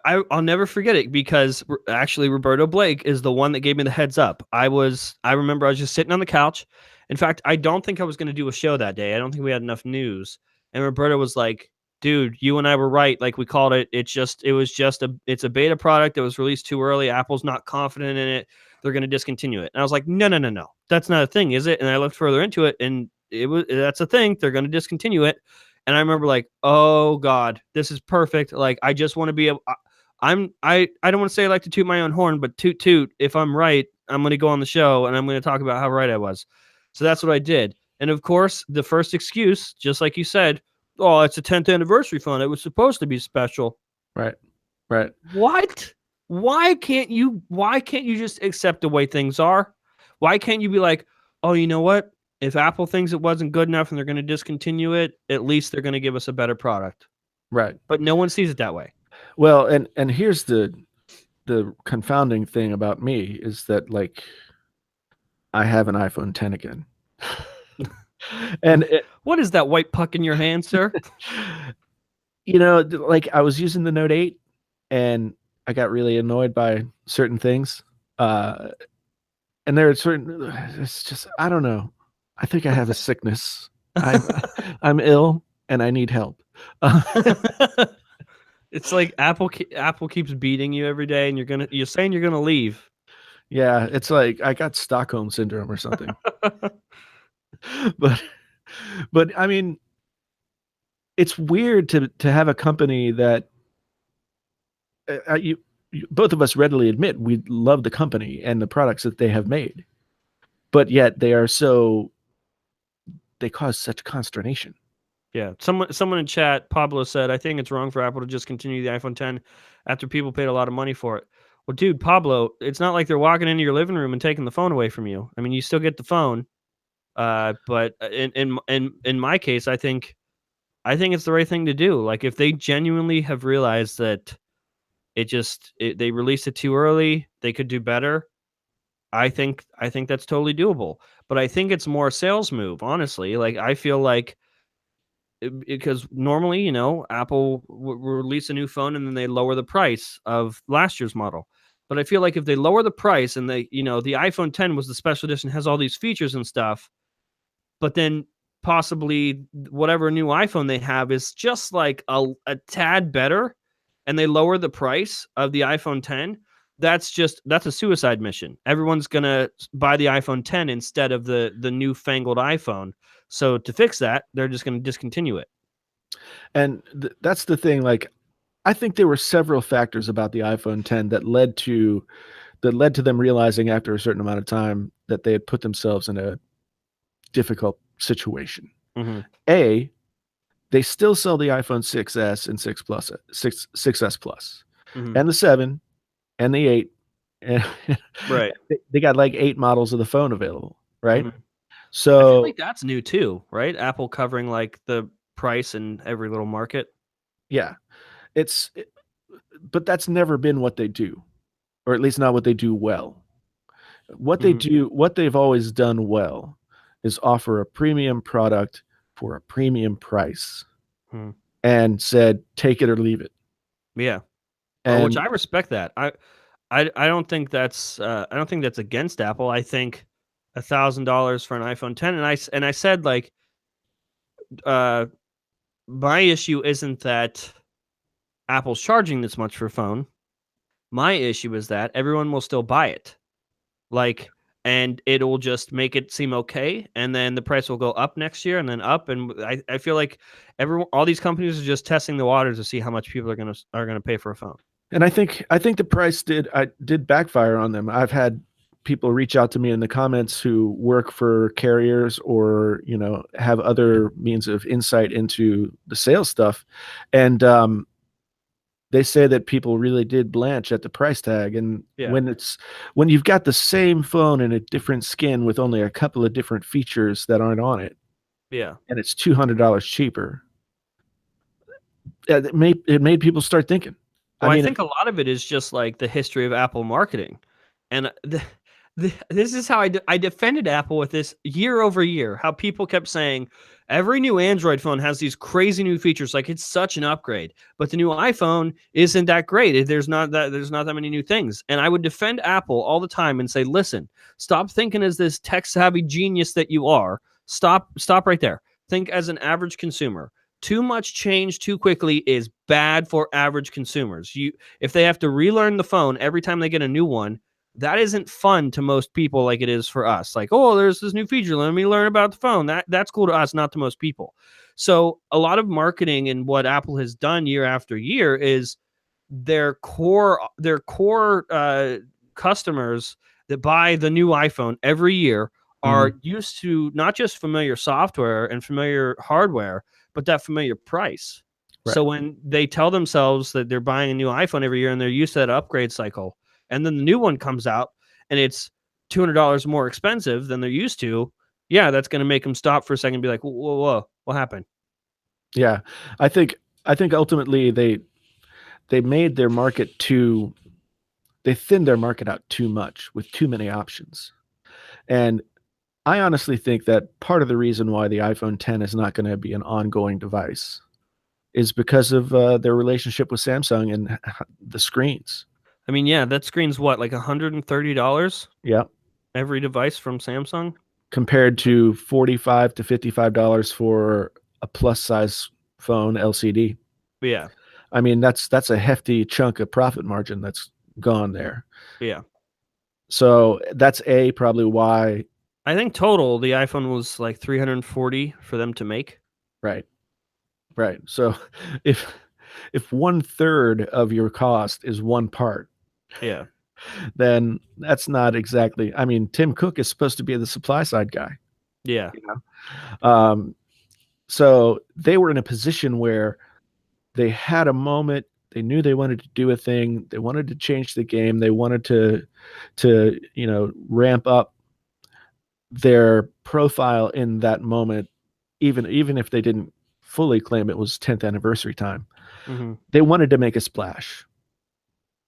I'll never forget it, because actually Roberto Blake is the one that gave me the heads up. I remember I was just sitting on the couch. In fact, I don't think I was going to do a show that day. I don't think we had enough news. And Roberto was like, dude, you and I were right. Like, we called it. It's a beta product that was released too early. Apple's not confident in it. They're going to discontinue it. And I was like, no, no, no, no. That's not a thing, is it? And I looked further into it, and that's a thing. They're going to discontinue it. And I remember, like, oh God, this is perfect. Like, I just want to be able, I don't want to say I like to toot my own horn, but toot toot. If I'm right, I'm going to go on the show and I'm going to talk about how right I was. So that's what I did. And of course, the first excuse, just like you said, oh, it's a 10th anniversary phone. It was supposed to be special. Right. Right. What? Why can't you just accept the way things are? Why can't you be like, oh, you know what? If Apple thinks it wasn't good enough and they're going to discontinue it, at least they're going to give us a better product. Right. But no one sees it that way. Well, and here's the confounding thing about me is that, like, I have an iPhone 10 again. And what is that white puck in your hand, sir? Like, I was using the Note 8 and I got really annoyed by certain things. And there are certain, it's just, I don't know. I think I have a sickness. I'm ill and I need help. It's like Apple keeps beating you every day, and you're saying you're gonna leave. Yeah, it's like I got Stockholm syndrome or something. but I mean, it's weird to have a company that you both of us readily admit we love the company and the products that they have made, but yet they cause such consternation. Yeah, someone in chat, Pablo, said, I think it's wrong for Apple to just continue the iPhone 10 after people paid a lot of money for it. Well, dude, Pablo, it's not like they're walking into your living room and taking the phone away from you. I mean, you still get the phone, but in my case, I think it's the right thing to do. Like, if they genuinely have realized that they released it too early, they could do better. I think that's totally doable. But I think it's more a sales move, honestly. Like I feel like because normally, you know, Apple will release a new phone and then they lower the price of last year's model. But I feel like if they lower the price and they, you know, the iPhone 10 was the special edition, has all these features and stuff, but then possibly whatever new iPhone they have is just like a tad better, and they lower the price of the iPhone 10, that's a suicide mission. Everyone's gonna buy the iPhone 10 instead of the newfangled iPhone. So to fix that, they're just gonna discontinue it. And that's the thing. Like, I think there were several factors about the iPhone 10 that led to them realizing after a certain amount of time that they had put themselves in a difficult situation. Mm-hmm. A, they still sell the iPhone 6s and 6 Plus, 6s Plus, Mm-hmm. and the 7 and the 8, and Right. they got like 8 models of the phone available, right? Mm-hmm. I feel So like that's new too, right? Apple covering like the price in every little market. yeah, but that's never been what they do, or at least not what they do well. What they've always done well is offer a premium product for a premium price Hmm. and said, take it or leave it. Yeah. Which And I respect that. I don't think that's against Apple. I think $1,000 for an iPhone 10, and I said like uh my issue isn't that Apple's charging this much for a phone. My issue is that everyone will still buy it. Like, and it'll just make it seem okay, and then the price will go up next year and then up, and I feel like all these companies are just testing the waters to see how much people are gonna pay for a phone. I think the price did backfire on them. I've had people reach out to me in the comments who work for carriers or, you know, have other means of insight into the sales stuff, and they say that people really did blanch at the price tag. And Yeah. when you've got the same phone in a different skin with only a couple of different features that aren't on it, Yeah. and it's $200 cheaper, it made people start thinking. Well, I I mean, think a lot of it is just like the history of Apple marketing, and this is how I defended Apple with this year over year. How people kept saying every new Android phone has these crazy new features, like it's such an upgrade, but the new iPhone isn't that great. There's not that many new things, and I would defend Apple all the time and say, listen, stop thinking as this tech savvy genius that you are. Stop right there. Think as an average consumer. Too much change too quickly is bad for average consumers. If they have to relearn the phone every time they get a new one, that isn't fun to most people like it is for us. Like, oh, there's this new feature, let me learn about the phone. That's cool to us, not to most people. So a lot of marketing and what Apple has done year after year is their core customers that buy the new iPhone every year are used to not just familiar software and familiar hardware, but that familiar price. right. So when they tell themselves that they're buying a new iPhone every year and they're used to that upgrade cycle, and then the new one comes out and it's $200 more expensive than they're used to, yeah, that's going to make them stop for a second and be like, whoa, what happened? Yeah, I think ultimately they made their market they thinned their market out too much with too many options. And I honestly think that part of the reason why the iPhone 10 is not going to be an ongoing device is because of their relationship with Samsung and the screens. I mean, yeah, that screen's what, like $130 Yeah, every device from Samsung? compared to $45 to $55 for a plus size phone LCD. Yeah. I mean, that's a hefty chunk of profit margin that's gone there. Yeah. So that's probably why. I think total the iPhone was like 340 for them to make. Right. Right. So if 1/3 of your cost is one part, Yeah. then that's not exactly. I mean, Tim Cook is supposed to be the supply side guy. Yeah. You know? So they were in a position where they had a moment. They knew they wanted to do a thing. They wanted to change the game. They wanted to ramp up their profile in that moment, even if they didn't fully claim it was 10th anniversary time. Mm-hmm. They wanted to make a splash,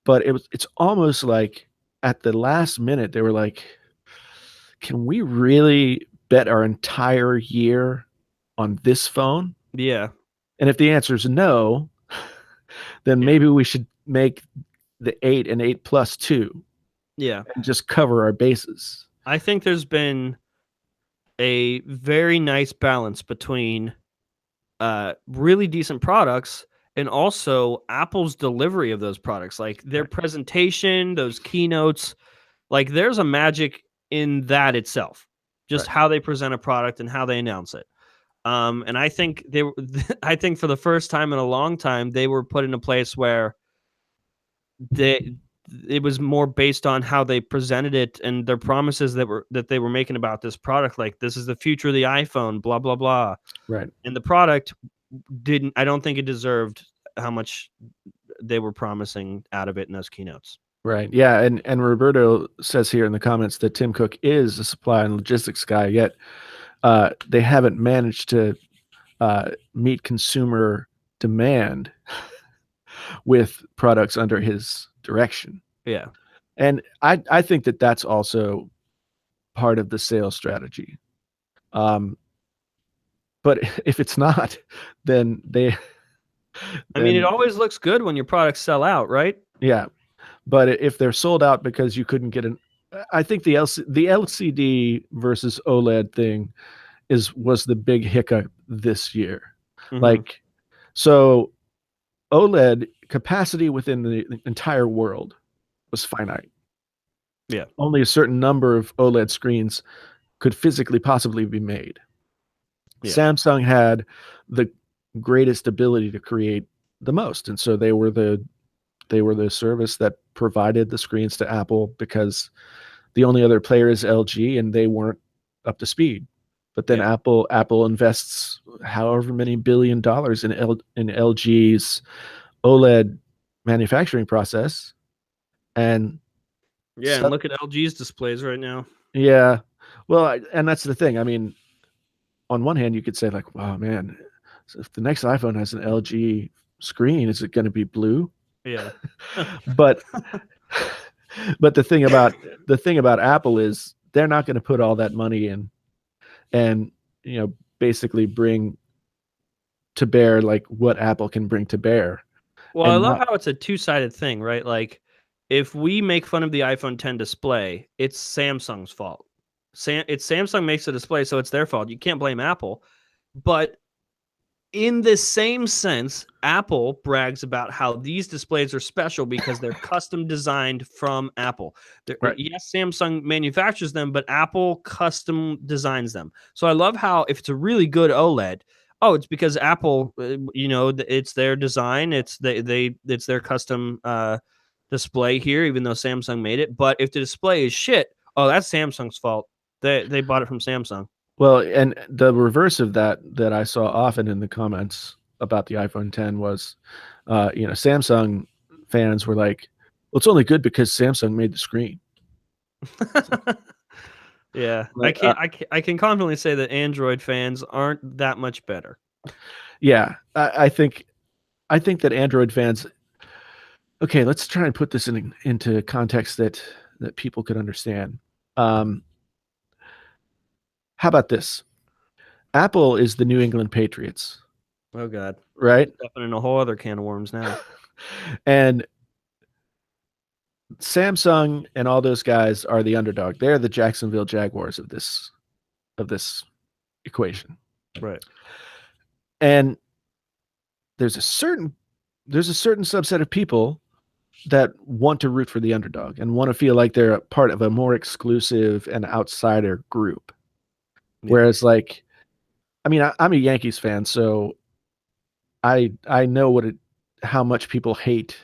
but it's almost like at the last minute they were like, can we really bet our entire year on this phone? Yeah. And if the answer is no, then Yeah. maybe we should make the 8 and 8 Plus 2 Yeah. and just cover our bases. I think there's been a very nice balance between really decent products and also Apple's delivery of those products, like their presentation, those keynotes. Like there's a magic in that itself, just Right. how they present a product and how they announce it. And I think they were, I think for the first time in a long time, they were put in a place where they it was more based on how they presented it and their promises that they were making about this product. Like this is the future of the iPhone, blah blah blah. Right. And the product didn't. I don't think it deserved how much they were promising out of it in those keynotes. Right. Yeah. And Roberto says here in the comments that Tim Cook is a supply and logistics guy, yet they haven't managed to meet consumer demand with products under his direction. Yeah. And I think that that's also part of the sales strategy. But if it's not, then I mean, it always looks good when your products sell out, right? yeah. But if they're sold out because you couldn't get I think the LCD versus OLED thing was the big hiccup this year. Mhm. Like, so OLED capacity within the entire world was finite. Yeah. Only a certain number of OLED screens could physically possibly be made. Yeah. Samsung had the greatest ability to create the most, and so they were the service that provided the screens to Apple because the only other player is LG and they weren't up to speed. But then Yeah. Apple invests however many $billion in LG's OLED manufacturing process, and Yeah, and look at LG's displays right now. yeah, well, and that's the thing. I mean, on one hand, you could say like, "Wow, man, so if the next iPhone has an LG screen, is it going to be blue?" Yeah. But but the thing about Apple is they're not going to put all that money in and basically bring to bear like what Apple can bring to bear. Well, I And love not how it's a two-sided thing, right? Like, if we make fun of the iPhone 10 display, it's Samsung's fault. It's Samsung makes the display, so it's their fault. You can't blame Apple. But in the same sense, Apple brags about how these displays are special because they're custom designed from Apple. right. Yes, Samsung manufactures them, but Apple custom designs them. So I love how if it's a really good OLED, oh, it's because Apple, it's their design, it's it's their custom display here, even though Samsung made it. But if the display is shit, oh, that's Samsung's fault. They bought it from Samsung. Well, and the reverse of that I saw often in the comments about the iPhone 10 was, Samsung fans were like, "Well, it's only good because Samsung made the screen." Yeah, Like, I can confidently say that Android fans aren't that much better. yeah, I think that Android fans. Okay, let's try and put this into context that people could understand. How about this? Apple is the New England Patriots, Oh God, right? stepping in a whole other can of worms now. And Samsung and all those guys are the underdog. They're the Jacksonville Jaguars of this equation. Right. And there's a certain subset of people that want to root for the underdog and want to feel like they're a part of a more exclusive and outsider group. Yeah. Whereas, like, I mean, I'm a Yankees fan, so I know how much people hate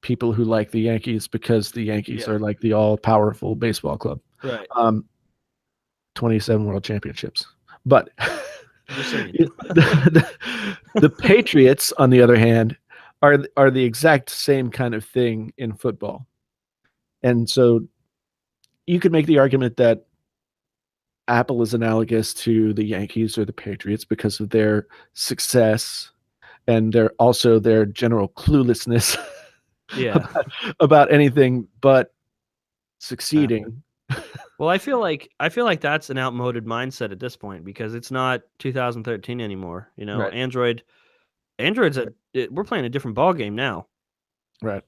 people who like the Yankees because the Yankees are like the all-powerful baseball club. Right. 27 world championships. But Just saying. the Patriots, on the other hand, are the exact same kind of thing in football. And so you could make the argument that Apple is analogous to the Yankees or the Patriots because of their success and their general cluelessness Yeah. about anything but succeeding. Well, I feel like that's an outmoded mindset at this point because it's not 2013 anymore. You know, Right. Android's we're playing a different ball game now. Right.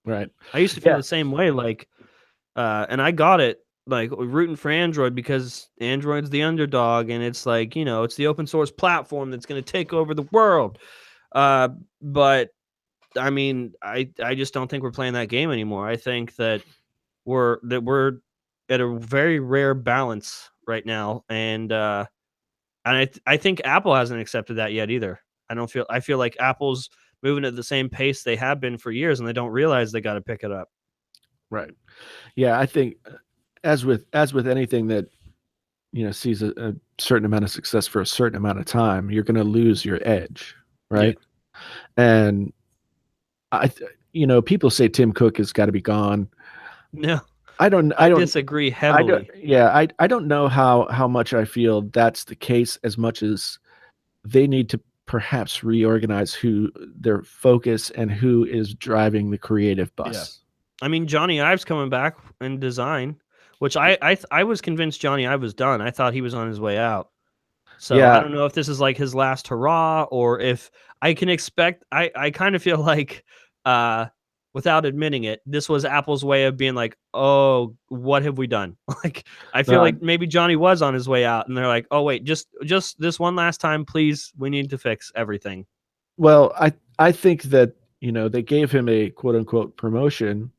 Right. I used to feel Yeah. the same way, like, and I got it, like rooting for Android because Android's the underdog, and it's like, you know, it's the open source platform that's going to take over the world. But I mean, I just don't think we're playing that game anymore. I think that we're at a very rare balance right now, and I think Apple hasn't accepted that yet either. I feel like Apple's moving at the same pace they have been for years, and they don't realize they got to pick it up. Right. Yeah. I think as with anything that sees a certain amount of success for a certain amount of time, you're going to lose your edge, Yeah. right? And people say Tim Cook has got to be gone. No, I don't. I disagree I don't. heavily. Yeah. I don't know how much I feel that's the case, as much as they need to perhaps reorganize who their focus and who is driving the creative bus. I mean, Johnny Ive's coming back in design, which I was convinced Johnny Ive was done. I thought he was on his way out. So I Yeah. don't know if this is like his last hurrah or if I can expect. I kind of feel like, without admitting it, this was Apple's way of being like, "Oh, what have we done?" Like, I feel No, like maybe Johnny was on his way out, and they're like, "Oh wait, just this one last time, please. We need to fix everything." well, I think that they gave him a quote unquote promotion,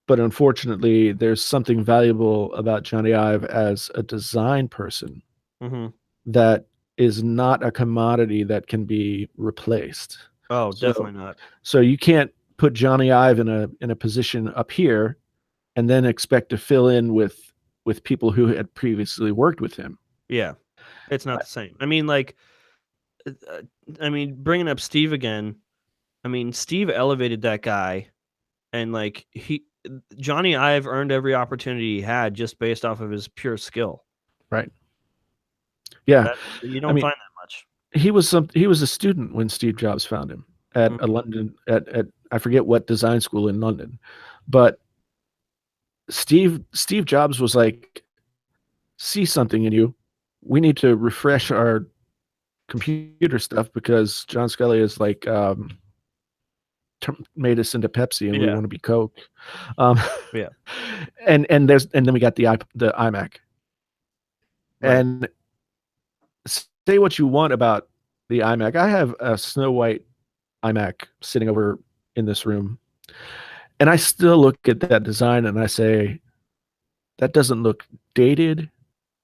but unfortunately, there's something valuable about Johnny Ive as a design person Hmm. that is not a commodity that can be replaced. Oh, So definitely not. so you can't put Johnny Ive in a position up here and then expect to fill in with people who had previously worked with him. Yeah, it's not the same. I mean, like, uh, bringing up Steve again. I mean, Steve elevated that guy, and like Johnny Ive earned every opportunity he had just based off of his pure skill. Right. Yeah. That you I don't mean, find that much. he was a student when Steve Jobs found him at a Mhm. London at I forget what design school in London. But Steve Jobs was like, see something in you. We need to refresh our computer stuff because John Scully is like made us into Pepsi and we Yeah, want to be Coke. Um, yeah, and then we got the iMac. right, And say what you want about the iMac. I have a Snow White iMac sitting over in this room, and I still look at that design and I say, that doesn't look dated.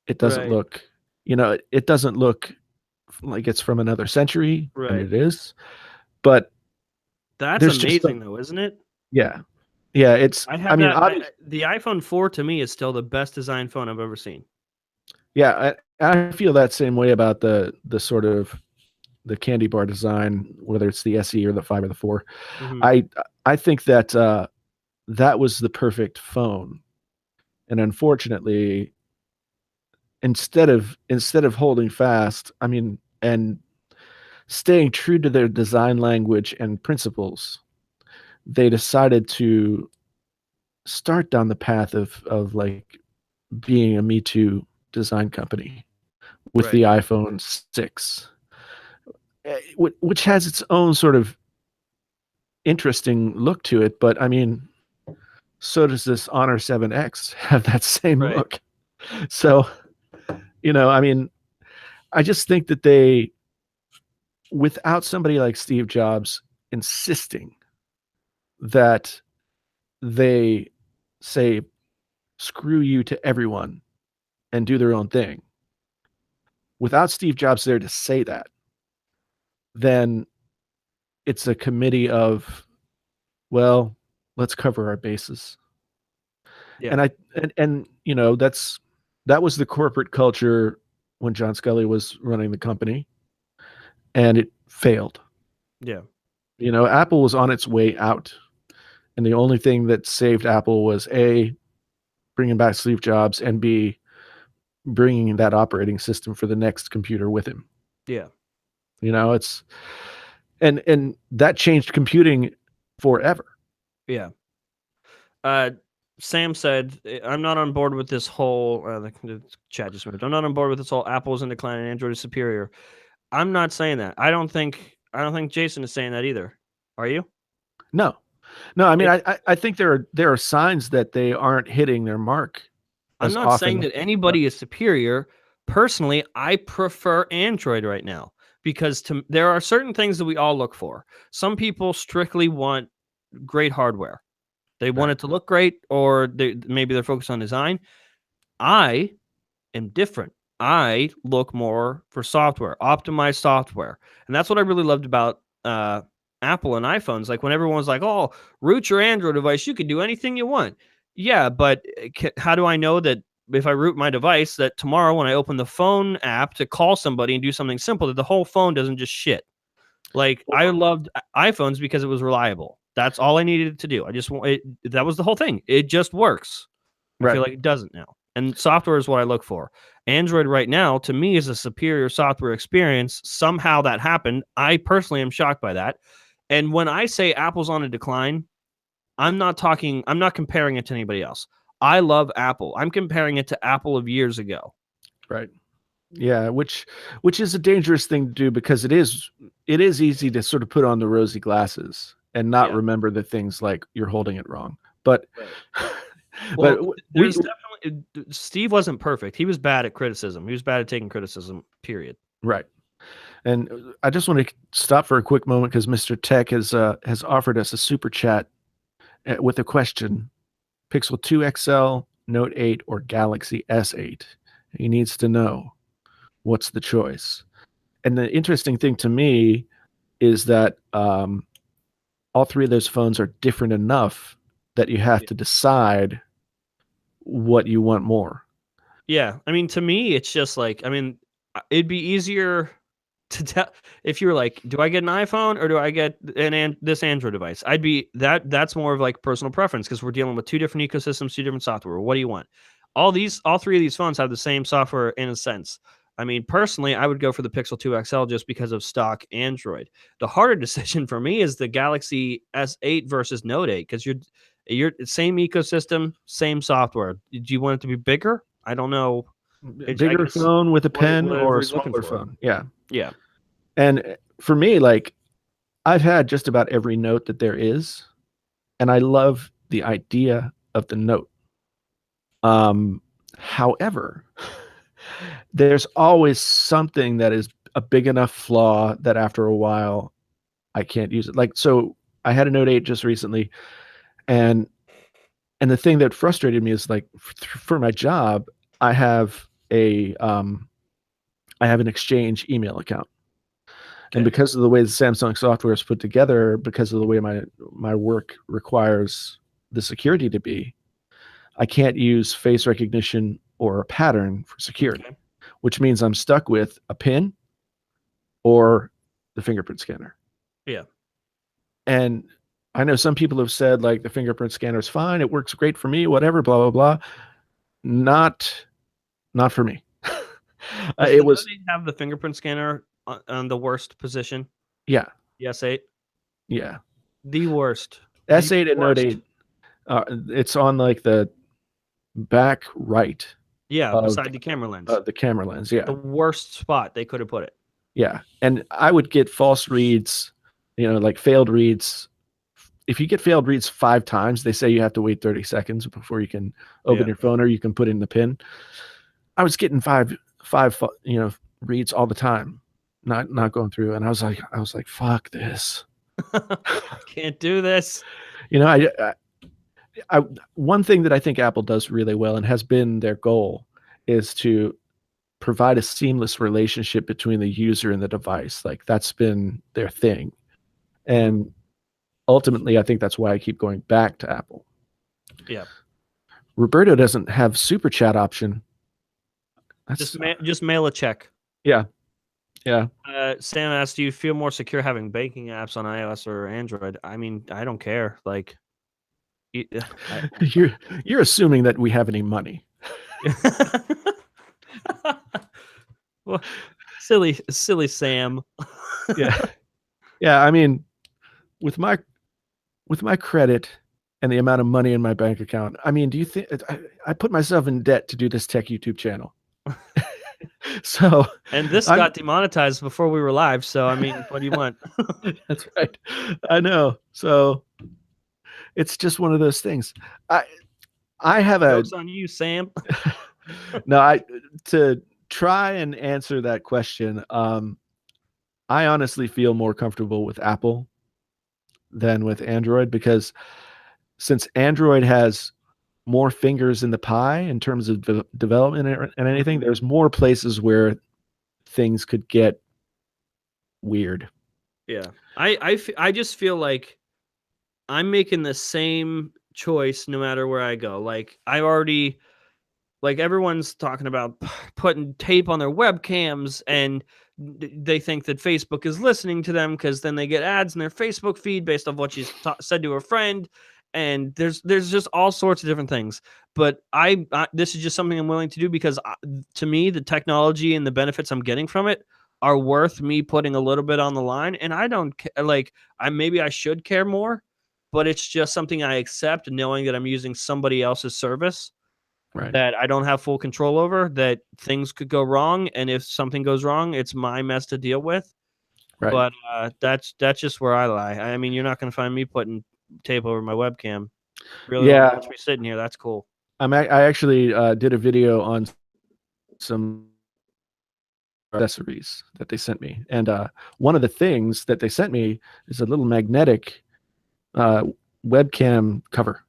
It doesn't right, look, it doesn't look like it's from another century, and right. it is. But That's there's just some, amazing, though, isn't it? yeah, yeah. I I have mean, that. obviously, The iPhone 4 to me is still the best design phone I've ever seen. yeah. I feel that same way about the sort of the candy bar design, whether it's the SE or the 5 or the 4. Hmm. I I think that that was the perfect phone, and unfortunately, instead of holding fast, I mean, and staying true to their design language and principles, they decided to start down the path of like being a Me Too design company with Right, the iPhone 6, which has its own sort of interesting look to it. But I mean, so does this Honor 7X have that same right. look. So, I mean, I just think that without somebody like Steve Jobs insisting that they say, screw you to everyone and do their own thing, without Steve Jobs there to say that, then it's a committee of, well, let's cover our bases. Yeah, And that was the corporate culture when John Scully was running the company, and it failed. yeah, Apple was on its way out, and the only thing that saved Apple was A, bringing back Steve Jobs, and B, bringing that operating system for the next computer with him. yeah, It's and that changed computing forever. yeah. Uh, Sam said, "I'm not on board with this whole." The chat just moved. I'm not on board with this whole Apple's in decline and Android is superior. I'm not saying that. I don't think Jason is saying that either. Are you? No, no. I mean, I think there are signs that they aren't hitting their mark I'm as not saying often. that anybody is superior. Personally, I prefer Android right now because there are certain things that we all look for. Some people strictly want great hardware. They want it to look great, or maybe they're focused on design. I am different. I look more for software, optimized software. And that's what I really loved about Apple and iPhones. Like when everyone was like, oh, root your Android device, you can do anything you want. Yeah, but how do I know that if I root my device, that tomorrow when I open the phone app to call somebody and do something simple, that the whole phone doesn't just shit? Like I loved iPhones because it was reliable. That's all I needed to do. I just want it. That was the whole thing. It just works. I feel like it doesn't now. And software is what I look for. Android right now, to me, is a superior software experience. Somehow that happened. I personally am shocked by that. And when I say Apple's on a decline, I'm not comparing it to anybody else. I love Apple. I'm comparing it to Apple of years ago. Right. Yeah, which is a dangerous thing to do because it is easy to sort of put on the rosy glasses and not remember the things like you're holding it wrong. But well, there's definitely Steve wasn't perfect. He was bad at criticism. He was bad at taking criticism, period. Right. And I just want to stop for a quick moment because Mr. Tech has offered us a super chat with a question: Pixel 2 XL, Note 8, or Galaxy S8? He needs to know what's the choice. And the interesting thing to me is that all three of those phones are different enough that you have to decide what you want more. Yeah, I mean, to me, it's just like, I mean, it'd be easier to tell if you were like, do I get an iPhone or do I get this Android device? I'd be that's more of like personal preference because we're dealing with two different ecosystems, two different software. What do you want? All three of these phones have the same software in a sense. I mean, personally, I would go for the Pixel 2 XL just because of stock Android. The harder decision for me is the Galaxy S8 versus Note 8 because you're same ecosystem, same software. Do you want it to be bigger? I don't know. Bigger phone with a pen or a smaller phone. Yeah. Yeah. And for me, like, I've had just about every Note that there is, and I love the idea of the Note. However, there's always something that is a big enough flaw that after a while I can't use it. Like, so I had a Note 8 just recently, and the thing that frustrated me is like for my job, I have an Exchange email account. And because of the way the Samsung software is put together, because of the way my work requires the security to be, I can't use face recognition or a pattern for security, which means I'm stuck with a PIN or the fingerprint scanner. Yeah. And I know some people have said like the fingerprint scanner is fine, it works great for me, whatever, blah blah blah. Not for me. It was have the fingerprint scanner on the worst position. Yeah. The S8. Yeah. The worst. S8 and Note 8. It's on like the back right. Yeah, beside the camera lens. The camera lens, yeah. The worst spot they could have put it. Yeah. And I would get false reads, like failed reads. If you get failed reads 5 times, they say you have to wait 30 seconds before you can open your phone or you can put in the PIN. I was getting five reads all the time, not going through. And I was like, fuck this. I can't do this. One thing that I think Apple does really well and has been their goal is to provide a seamless relationship between the user and the device. Like that's been their thing. And ultimately, I think that's why I keep going back to Apple. Yeah. Roberto doesn't have super chat option. Just mail a check. Yeah. Yeah. Sam asked, do you feel more secure having banking apps on iOS or Android? I mean, I don't care. Like, you're assuming that we have any money. Well, silly Sam. Yeah. I mean, with my credit and the amount of money in my bank account. I mean, do you think I put myself in debt to do this tech YouTube channel? So And this I'm got demonetized before we were live. So, I mean, what do you want? that's right. I know. So it's just one of those things. I have a Joke's on you, Sam. no, I to try and answer that question, I honestly feel more comfortable with Apple than with Android because since Android has more fingers in the pie in terms of development and anything, there's more places where things could get weird. Yeah. I just feel like I'm making the same choice no matter where I go. Like I already like everyone's talking about putting tape on their webcams and they think that Facebook is listening to them because then they get ads in their Facebook feed based on what she's said to her friend. And there's just all sorts of different things. But this is just something I'm willing to do because to me, the technology and the benefits I'm getting from it are worth me putting a little bit on the line. And I don't like maybe I should care more, but it's just something I accept knowing that I'm using somebody else's service Right. that I don't have full control over, that things could go wrong. And if something goes wrong, it's my mess to deal with. Right. But that's just where I lie. I mean, you're not going to find me putting tape over my webcam. Really want to watch me sitting here? That's cool. I actually did a video on some accessories that they sent me, and one of the things that they sent me is a little magnetic webcam cover.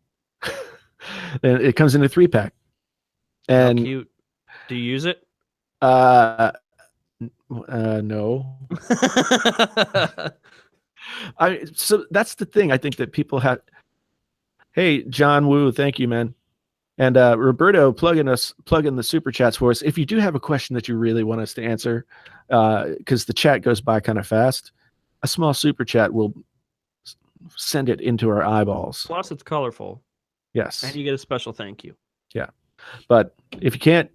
And it comes in a 3-pack. And how cute. Do you use it? No. So that's the thing. I think that people have. Hey, John Woo, thank you, man. And Roberto, plug in the super chats for us. If you do have a question that you really want us to answer, because the chat goes by kind of fast, a small super chat will send it into our eyeballs. Plus, it's colorful. Yes. And you get a special thank you. Yeah. But if you can't,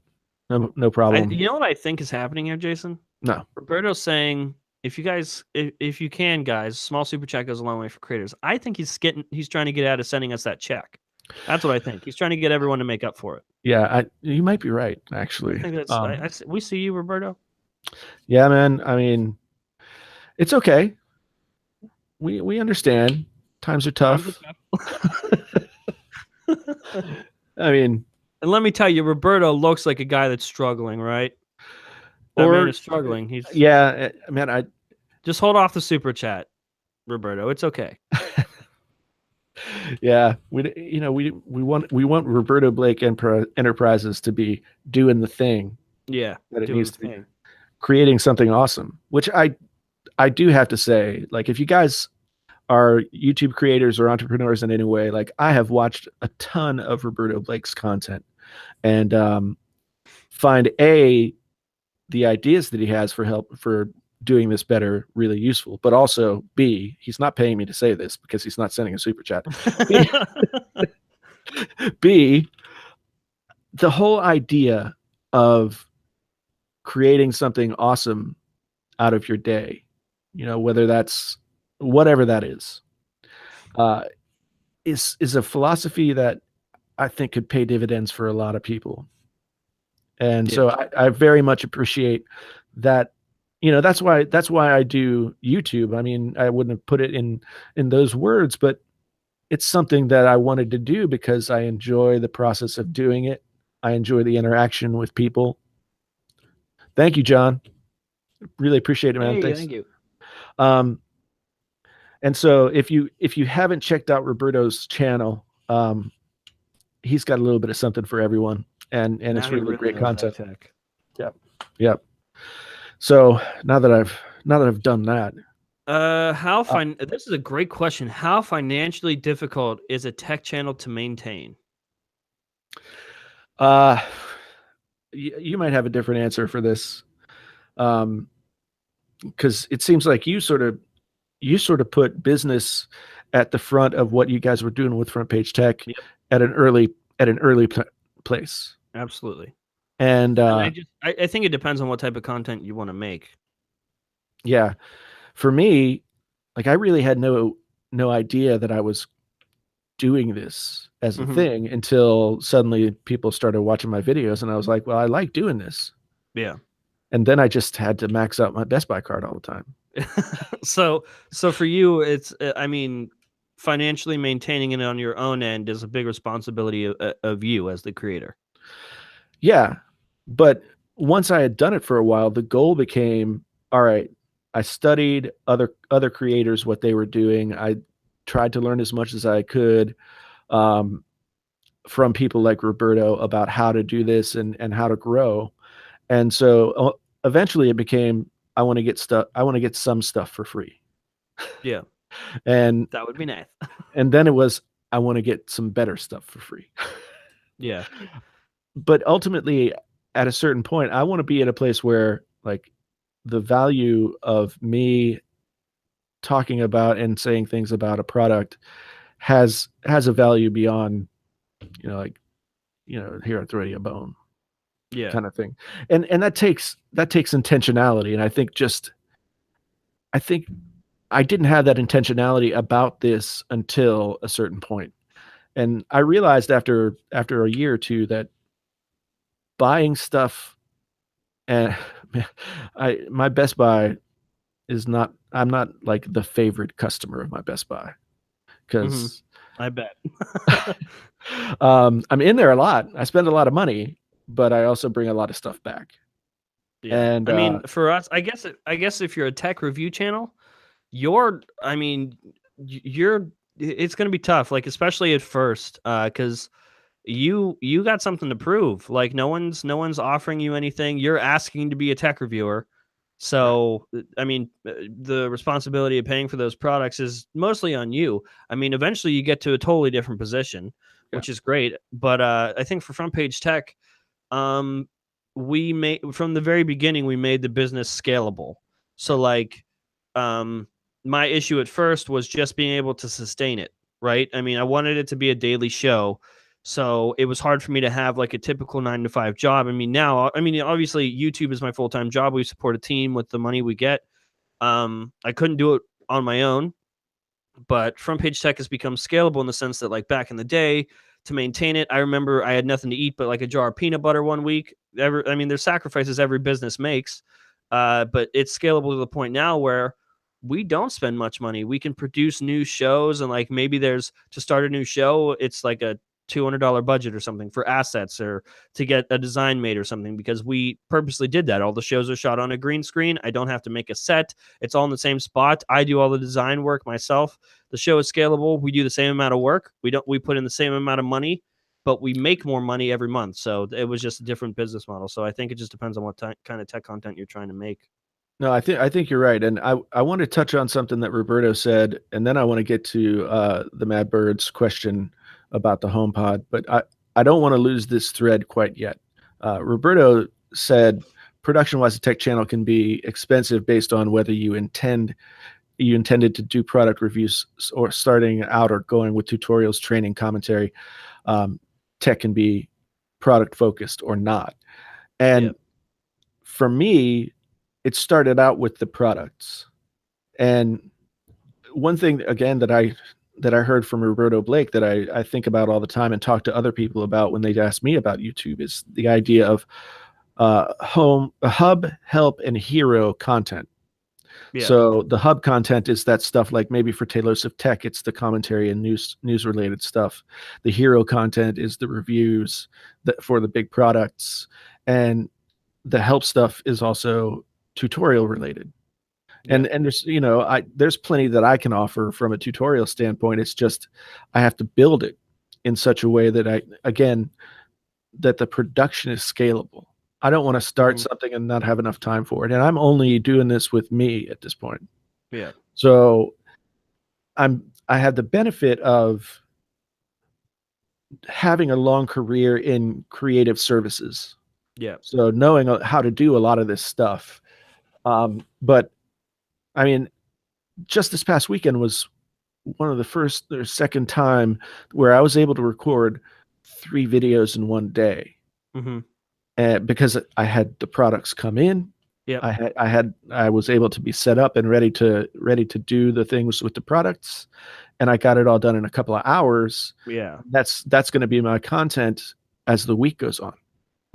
no problem. You know what I think is happening here, Jason? No. Roberto's saying, if you can, guys, small super chat goes a long way for creators. I think he's trying to get out of sending us that check. That's what I think. He's trying to get everyone to make up for it. Yeah, you might be right, actually. I think that's we see you, Roberto. Yeah, man. I mean, it's okay. We understand. Times are tough. I mean, and let me tell you, Roberto looks like a guy that's struggling, right? That man is struggling. He's man. I just hold off the super chat, Roberto. It's okay. Yeah, we want Roberto Blake Enterprises to be doing the thing. Yeah, that it needs to be, creating something awesome. Which I do have to say, like, if you guys are YouTube creators or entrepreneurs in any way, like, I have watched a ton of Roberto Blake's content, and find the ideas that he has for doing this better really useful, but also B, he's not paying me to say this because he's not sending a super chat. B, the whole idea of creating something awesome out of your day, whether that's whatever that is a philosophy that I think could pay dividends for a lot of people. And so I very much appreciate that. That's why I do YouTube. I mean, I wouldn't have put it in those words, but it's something that I wanted to do because I enjoy the process of doing it. I enjoy the interaction with people. Thank you, John. Really appreciate it, man. Hey, thanks. Thank you. And so if you haven't checked out Roberto's channel, he's got a little bit of something for everyone, and it's really great content. Yep. So now that I've done that, this is a great question. How financially difficult is a tech channel to maintain? You might have a different answer for this, because it seems like you sort of put business at the front of what you guys were doing with Front Page Tech at an early place. Absolutely. And I think it depends on what type of content you want to make. Yeah. For me, like, I really had no idea that I was doing this as a Mhm. thing until suddenly people started watching my videos, and I was like, well, I like doing this. Yeah. And then I just had to max out my Best Buy card all the time. So for you, it's I mean, financially maintaining it on your own end is a big responsibility of you as the creator. Yeah. But once I had done it for a while, the goal became, all right, I studied other creators, what they were doing. I tried to learn as much as I could um, from people like Roberto about how to do this and how to grow. And so eventually it became, I want to get stuff, I want to get some stuff for free. Yeah, And that would be nice. then it was, I want to get some better stuff for free. Yeah. But ultimately, at a certain point, I want to be at a place where like the value of me talking about and saying things about a product has a value beyond, like, here, I throw you a bone Yeah. kind of thing. And that takes intentionality. And I think I didn't have that intentionality about this until a certain point. And I realized after a year or two that buying stuff, and my Best Buy is not, I'm not like the favorite customer of my Best Buy Mhm. because I bet. I'm in there a lot. I spend a lot of money, but I also bring a lot of stuff back. Yeah. And I mean, for us, I guess if you're a tech review channel, I mean, you're it's going to be tough, like especially at first, cuz you got something to prove. Like no one's offering you anything. You're asking to be a tech reviewer. right, So, I mean, the responsibility of paying for those products is mostly on you. I mean, eventually you get to a totally different position, yeah, which is great. But I think for Front Page Tech, um, we made from the very beginning we made the business scalable. So, right, like, um, my issue at first was just being able to sustain it. Right? I mean, I wanted it to be a daily show. So it was hard for me to have like a typical 9 to 5 job. I mean, now, I mean, obviously YouTube is my full-time job. We support a team with the money we get. I couldn't do it on my own, but Front Page Tech has become scalable in the sense that like back in the day to maintain it, I remember I had nothing to eat but like a jar of peanut butter one week. I mean, there's sacrifices every business makes, but it's scalable to the point now where we don't spend much money. We can produce new shows, and like maybe there's to start a new show, it's like a $200 budget or something for assets or to get a design made or something because we purposely did that. All the shows are shot on a green screen. I don't have to make a set. It's all in the same spot. I do all the design work myself. The show is scalable. We do the same amount of work. We put in the same amount of money, but we make more money every month. So it was just a different business model. So I think it just depends on what kind of tech content you're trying to make. no, I think you're right. And I want to touch on something that Roberto said, and then I want to get to the Mad Bird's question about the HomePod. But I don't want to lose this thread quite yet. Roberto said, production-wise, a tech channel can be expensive based on whether you intended to do product reviews or starting out or going with tutorials, training, commentary. Tech can be product focused or not. Yeah. And for me, it started out with the products. And one thing again that I heard from Roberto Blake that I think about all the time and talk to other people about when they ask me about YouTube is the idea of hub, help, and hero content. Yeah. So the hub content is that stuff like maybe for Taylor's of Tech, it's the commentary and news related stuff. The hero content is the reviews for the big products, and the help stuff is also tutorial related. Yeah. And there's there's plenty that I can offer from a tutorial standpoint. It's just I have to build it in such a way that that the production is scalable. I don't want to start Hmm. something and not have enough time for it. And I'm only doing this with me at this point. Yeah. So I have the benefit of having a long career in creative services. Yeah. So knowing how to do a lot of this stuff. But I mean, just this past weekend was one of the first or second time where I was able to record 3 videos in one day. Hmm. And because I had the products come in, Yep. I was able to be set up and ready to do the things with the products, and I got it all done in a couple of hours. Yeah. That's going to be my content as the week goes on.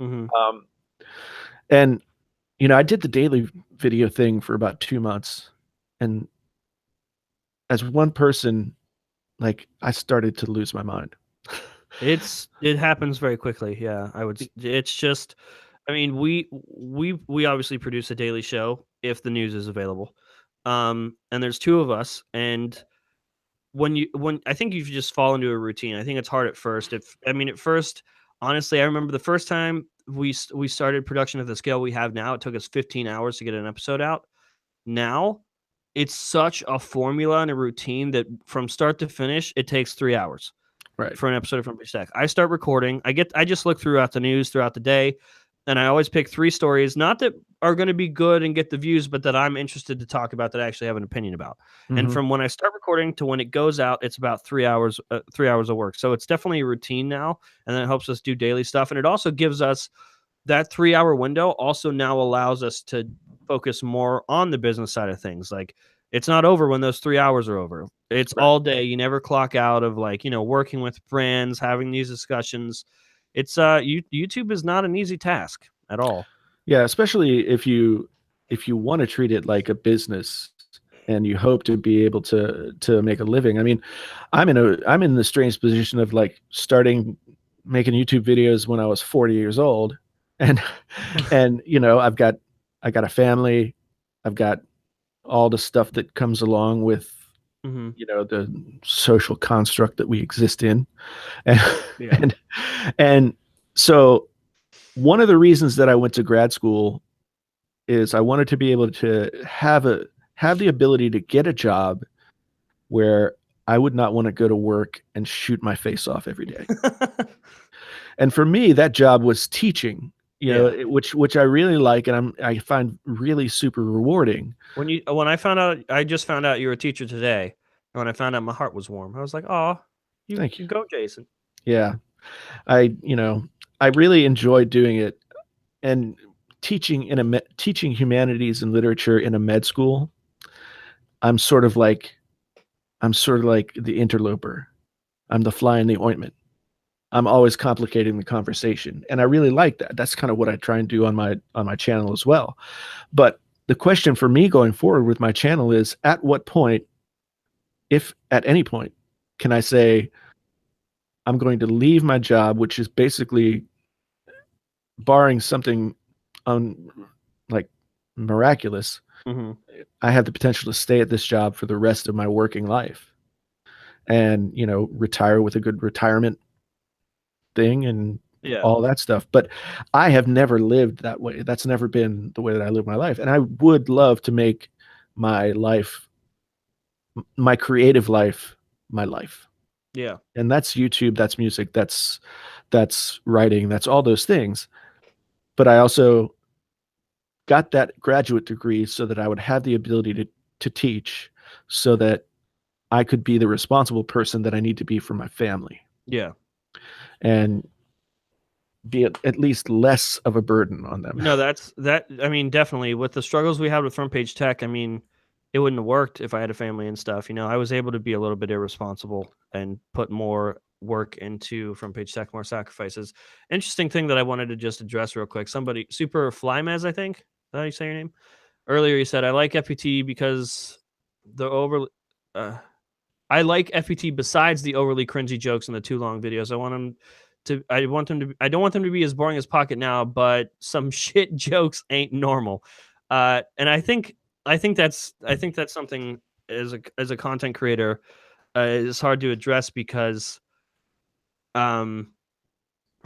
Hmm. Um, and I did the daily video thing for about 2 months, and as one person, like I started to lose my mind. It happens very quickly. Yeah, it's just, I mean, we obviously produce a daily show if the news is available. And there's two of us, and when I think you just fall into a routine. I think it's hard at first. At first, honestly, I remember the first time we started production at the scale we have now, it took us 15 hours to get an episode out. Now, it's such a formula and a routine that from start to finish, it takes 3 hours Right. for an episode of Front Page Tech. I start recording. I just look throughout the news throughout the day, and I always pick 3 stories, not that are going to be good and get the views, but that I'm interested to talk about, that I actually have an opinion about. And Mhm. from when I start recording to when it goes out, it's about 3 hours, 3 hours of work. So it's definitely a routine now, and then it helps us do daily stuff. And it also gives us that 3 hour window. Also now allows us to focus more on the business side of things. Like, it's not over when those 3 hours are over. It's Right. all day. You never clock out of, like, working with friends, having these discussions. It's YouTube is not an easy task at all. Yeah, especially if you want to treat it like a business and you hope to be able to make a living. I mean, I'm in the strange position of like starting making YouTube videos when I was 40 years old, and I got a family, I've got all the stuff that comes along with Hmm. the social construct that we exist in, and Yeah. and and so one of the reasons that I went to grad school is I wanted to be able to have the ability to get a job where I would not want to go to work and shoot my face off every day. And for me, that job was teaching, Yeah. which I really like, and I find really super rewarding. When I found out, I just found out you were a teacher today. And when I found out, my heart was warm. I was like, "Oh, Thank you. you go, Jason." Yeah, I really enjoy doing it, and teaching humanities and literature in a med school. I'm sort of like I'm sort of like the interloper. I'm the fly in the ointment. I'm always complicating the conversation, and I really like that. That's kind of what I try and do on my channel as well. But the question for me going forward with my channel is, at what point, if at any point, can I say I'm going to leave my job, which is basically, barring something un like miraculous, Hmm. I have the potential to stay at this job for the rest of my working life, and retire with a good retirement thing and Yeah. all that stuff. But I have never lived that way. That's never been the way that I live my life. And I would love to make my life, my creative life, my life. Yeah. And that's YouTube, that's music, that's writing, that's all those things. But I also got that graduate degree so that I would have the ability to teach, so that I could be the responsible person that I need to be for my family, Yeah. and be at least less of a burden on them. No, that's that. I mean, definitely with the struggles we had with Front Page Tech, I mean, it wouldn't have worked if I had a family and stuff. I was able to be a little bit irresponsible and put more work into Front Page Tech, more sacrifices. Interesting thing that I wanted to just address real quick. Somebody, Super Flymez, I think. Is that how you say your name? Earlier, you said I like FPT because the over. Uh, I like FPT besides the overly cringy jokes and the too long videos. I don't want them to be as boring as Pocket Now, but some shit jokes ain't normal. And I think that's something as a content creator is hard to address because um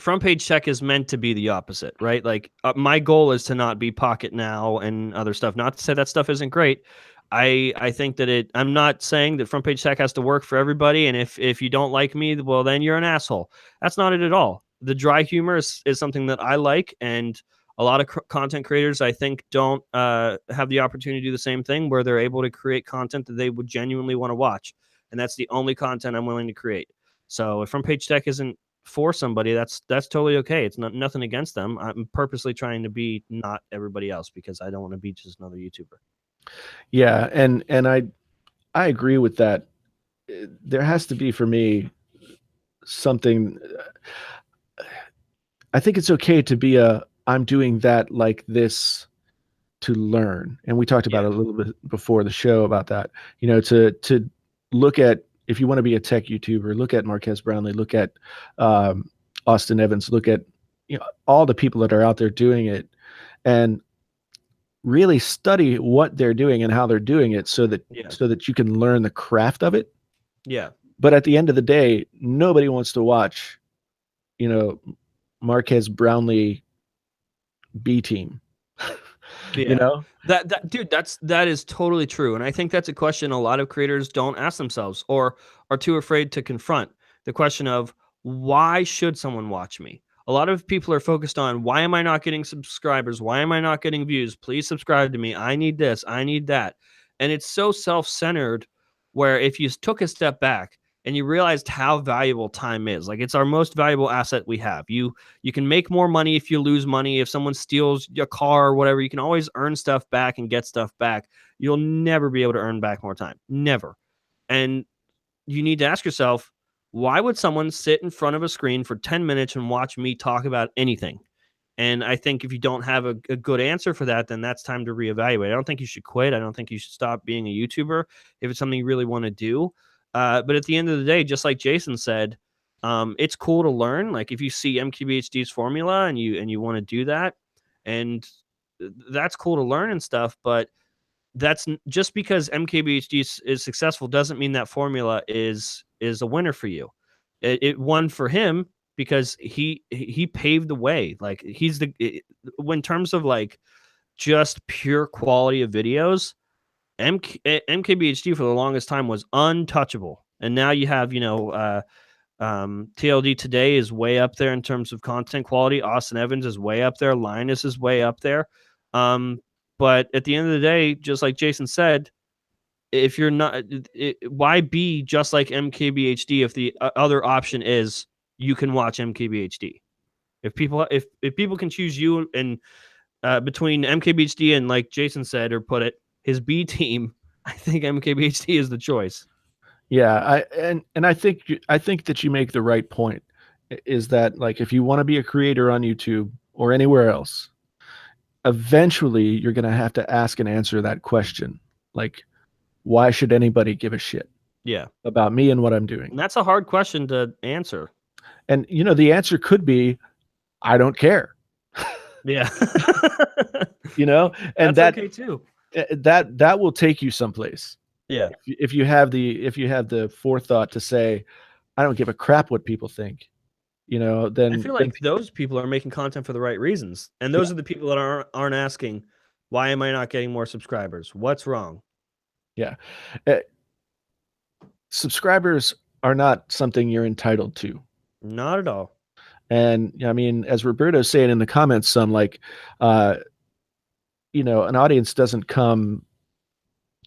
Front Page Check is meant to be the opposite, right? Like, my goal is to not be Pocket Now and other stuff. Not to say that stuff isn't great. I think that I'm not saying that Front Page Tech has to work for everybody, and if you don't like me, well, then you're an asshole. That's not it at all. The dry humor is something that I like, and a lot of content creators, I think, don't have the opportunity to do the same thing, where they're able to create content that they would genuinely want to watch, and that's the only content I'm willing to create. So if Front Page Tech isn't for somebody, that's totally okay. It's nothing against them. I'm purposely trying to be not everybody else because I don't want to be just another YouTuber. Yeah, and I agree with that. There has to be for me something. I think it's okay to be I'm doing that like this to learn. And we talked about Yeah. it a little bit before the show about that. To look at, if you want to be a tech YouTuber, look at Marquez Brownlee, look at um, Austin Evans, look at all the people that are out there doing it, and really study what they're doing and how they're doing it, so that Yeah. you can learn the craft of it. Yeah. But at the end of the day, nobody wants to watch, you know, Marquez Brownlee B team. you Yeah. know? That dude, that is totally true. And I think that's a question a lot of creators don't ask themselves or are too afraid to confront. The question of why should someone watch me? A lot of people are focused on why am I not getting subscribers? Why am I not getting views? Please subscribe to me. I need this. I need that. And it's so self-centered where if you took a step back and you realized how valuable time is, like it's our most valuable asset we have. You can make more money if you lose money. If someone steals your car or whatever, you can always earn stuff back and get stuff back. You'll never be able to earn back more time. Never. And you need to ask yourself, why would someone sit in front of a screen for 10 minutes and watch me talk about anything? And I think if you don't have a good answer for that, then that's time to reevaluate. I don't think you should quit. I don't think you should stop being a YouTuber if it's something you really want to do. But at the end of the day, just like Jason said, it's cool to learn. Like if you see MKBHD's formula and you want to do that, and that's cool to learn and stuff. But just because MKBHD is successful doesn't mean that formula is a winner for you. It won for him because he paved the way. Like he's in terms of like just pure quality of videos, MKBHD for the longest time was untouchable. And now you have, TLD today is way up there in terms of content quality. Austin Evans is way up there. Linus is way up there. But at the end of the day, just like Jason said, if you're not, why be just like MKBHD if the other option is you can watch MKBHD? If people can choose you and between MKBHD and like Jason said or put it, his B team, I think MKBHD is the choice. Yeah, I think that you make the right point. Is that, like, if you want to be a creator on YouTube or anywhere else, eventually you're going to have to ask and answer that question. Like, why should anybody give a shit Yeah. about me and what I'm doing? And that's a hard question to answer. And the answer could be, I don't care. Yeah. And that's okay too. that will take you someplace. Yeah. If you have the forethought to say, I don't give a crap what people think, then I feel like those people are making content for the right reasons. And those are the people that aren't asking, why am I not getting more subscribers? What's wrong? Yeah. Subscribers are not something you're entitled to. Not at all. And I mean, as Roberto's saying in the comments, some like, an audience doesn't come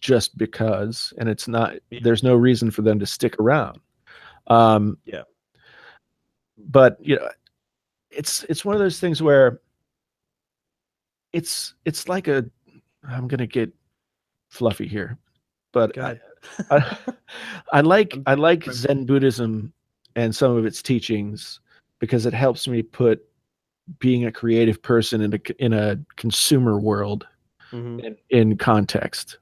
just because, and it's not, there's no reason for them to stick around. Yeah. But it's one of those things where it's like I'm gonna get fluffy here, but I like Zen Buddhism and some of its teachings because it helps me put being a creative person in a consumer world in context.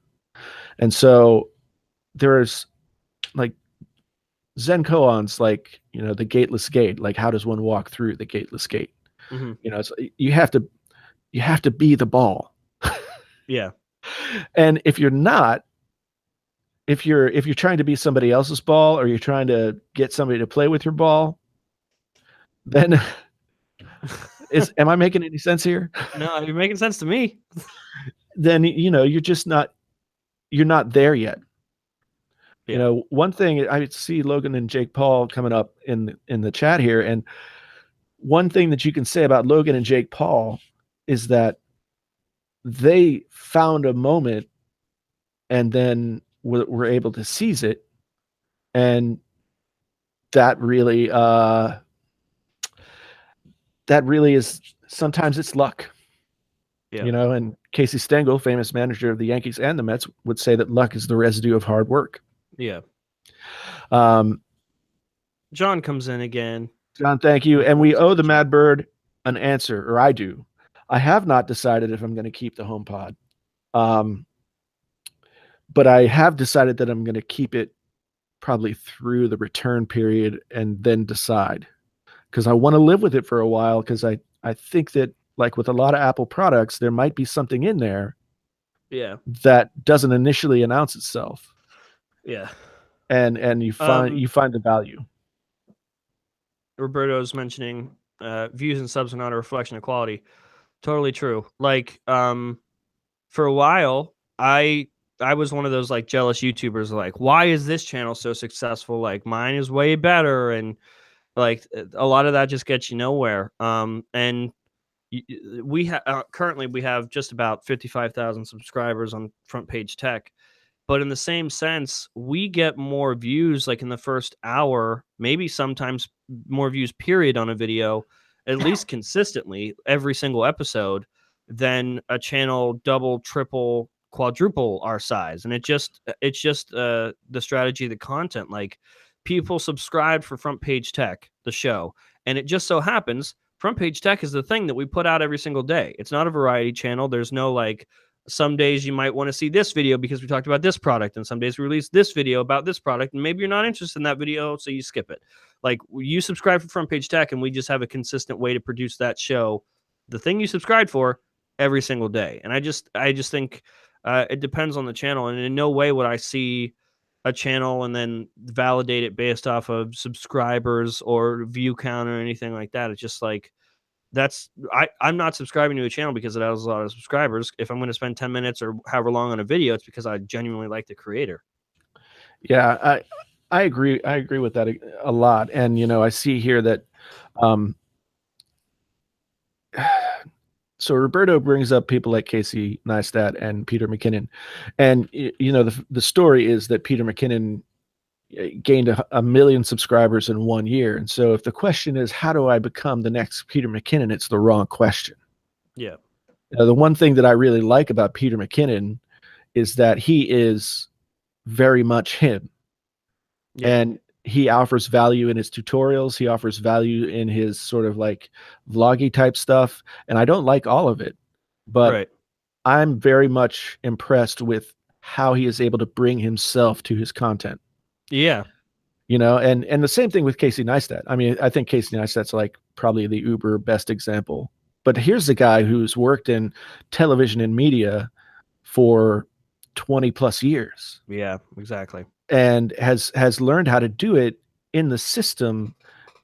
And so there's like Zen koans, like, the gateless gate, like how does one walk through the gateless gate? It's, you have to be the ball. Yeah. And if you're not, if you're trying to be somebody else's ball, or you're trying to get somebody to play with your ball, then am I making any sense here? No, you're making sense to me. Then you're not there yet. Yeah. One thing, I see Logan and Jake Paul coming up in the chat here, and one thing that you can say about Logan and Jake Paul is that they found a moment and then were able to seize it, and that really that really is, sometimes it's luck. Yeah. You know, and Casey Stengel, famous manager of the Yankees and the Mets, would say that luck is the residue of hard work. Yeah. Um, John comes in again. John, thank you. And we What's owe up, the John? Mad Bird an answer, or I do. I have not decided if I'm going to keep the HomePod, um, but I have decided that I'm going to keep it probably through the return period and then decide, because I want to live with it for a while. Because I think that, like with a lot of Apple products, there might be something in there Yeah. that doesn't initially announce itself, Yeah. and you find the value. Roberto's mentioning views and subs are not a reflection of quality. Totally true. Like, for a while, I was one of those like jealous YouTubers, like, why is this channel so successful? Like, mine is way better, and like a lot of that just gets you nowhere. And we currently we have just about 55,000 subscribers on Front Page Tech. But in the same sense, we get more views like in the first hour, maybe sometimes more views period on a video, at least consistently every single episode, than a channel double, triple, quadruple our size. And it's just the strategy of the content. Like, people subscribe for Front Page Tech, the show, and it just so happens Front Page Tech is the thing that we put out every single day. It's not a variety channel. There's no like, some days you might want to see this video because we talked about this product, and some days we release this video about this product, and maybe you're not interested in that video, so you skip it. Like, you subscribe for Front Page Tech, and we just have a consistent way to produce that show, the thing you subscribed for, every single day. And I just think it depends on the channel, and in no way would I see a channel and then validate it based off of subscribers or view count or anything like that. It's just like, I'm not subscribing to a channel because it has a lot of subscribers. If I'm going to spend 10 minutes or however long on a video, it's because I genuinely like the creator. Yeah, I agree. I agree with that a lot. And you know, I see here that so Roberto brings up people like Casey Neistat and Peter McKinnon, and you know, the story is that Peter McKinnon gained a million subscribers in 1 year. And so if the question is, how do I become the next Peter McKinnon, it's the wrong question. Yeah. The one thing that I really like about Peter McKinnon is that he is very much him. Yeah. And he offers value in his tutorials. He offers value in his sort of like vloggy type stuff. And I don't like all of it, but Right. I'm very much impressed with how he is able to bring himself to his content. Yeah. You know, and the same thing with Casey Neistat. I mean, I think Casey Neistat's like probably the uber best example. But here's the guy who's worked in television and media for 20 plus years. Yeah, exactly. And has learned how to do it in the system,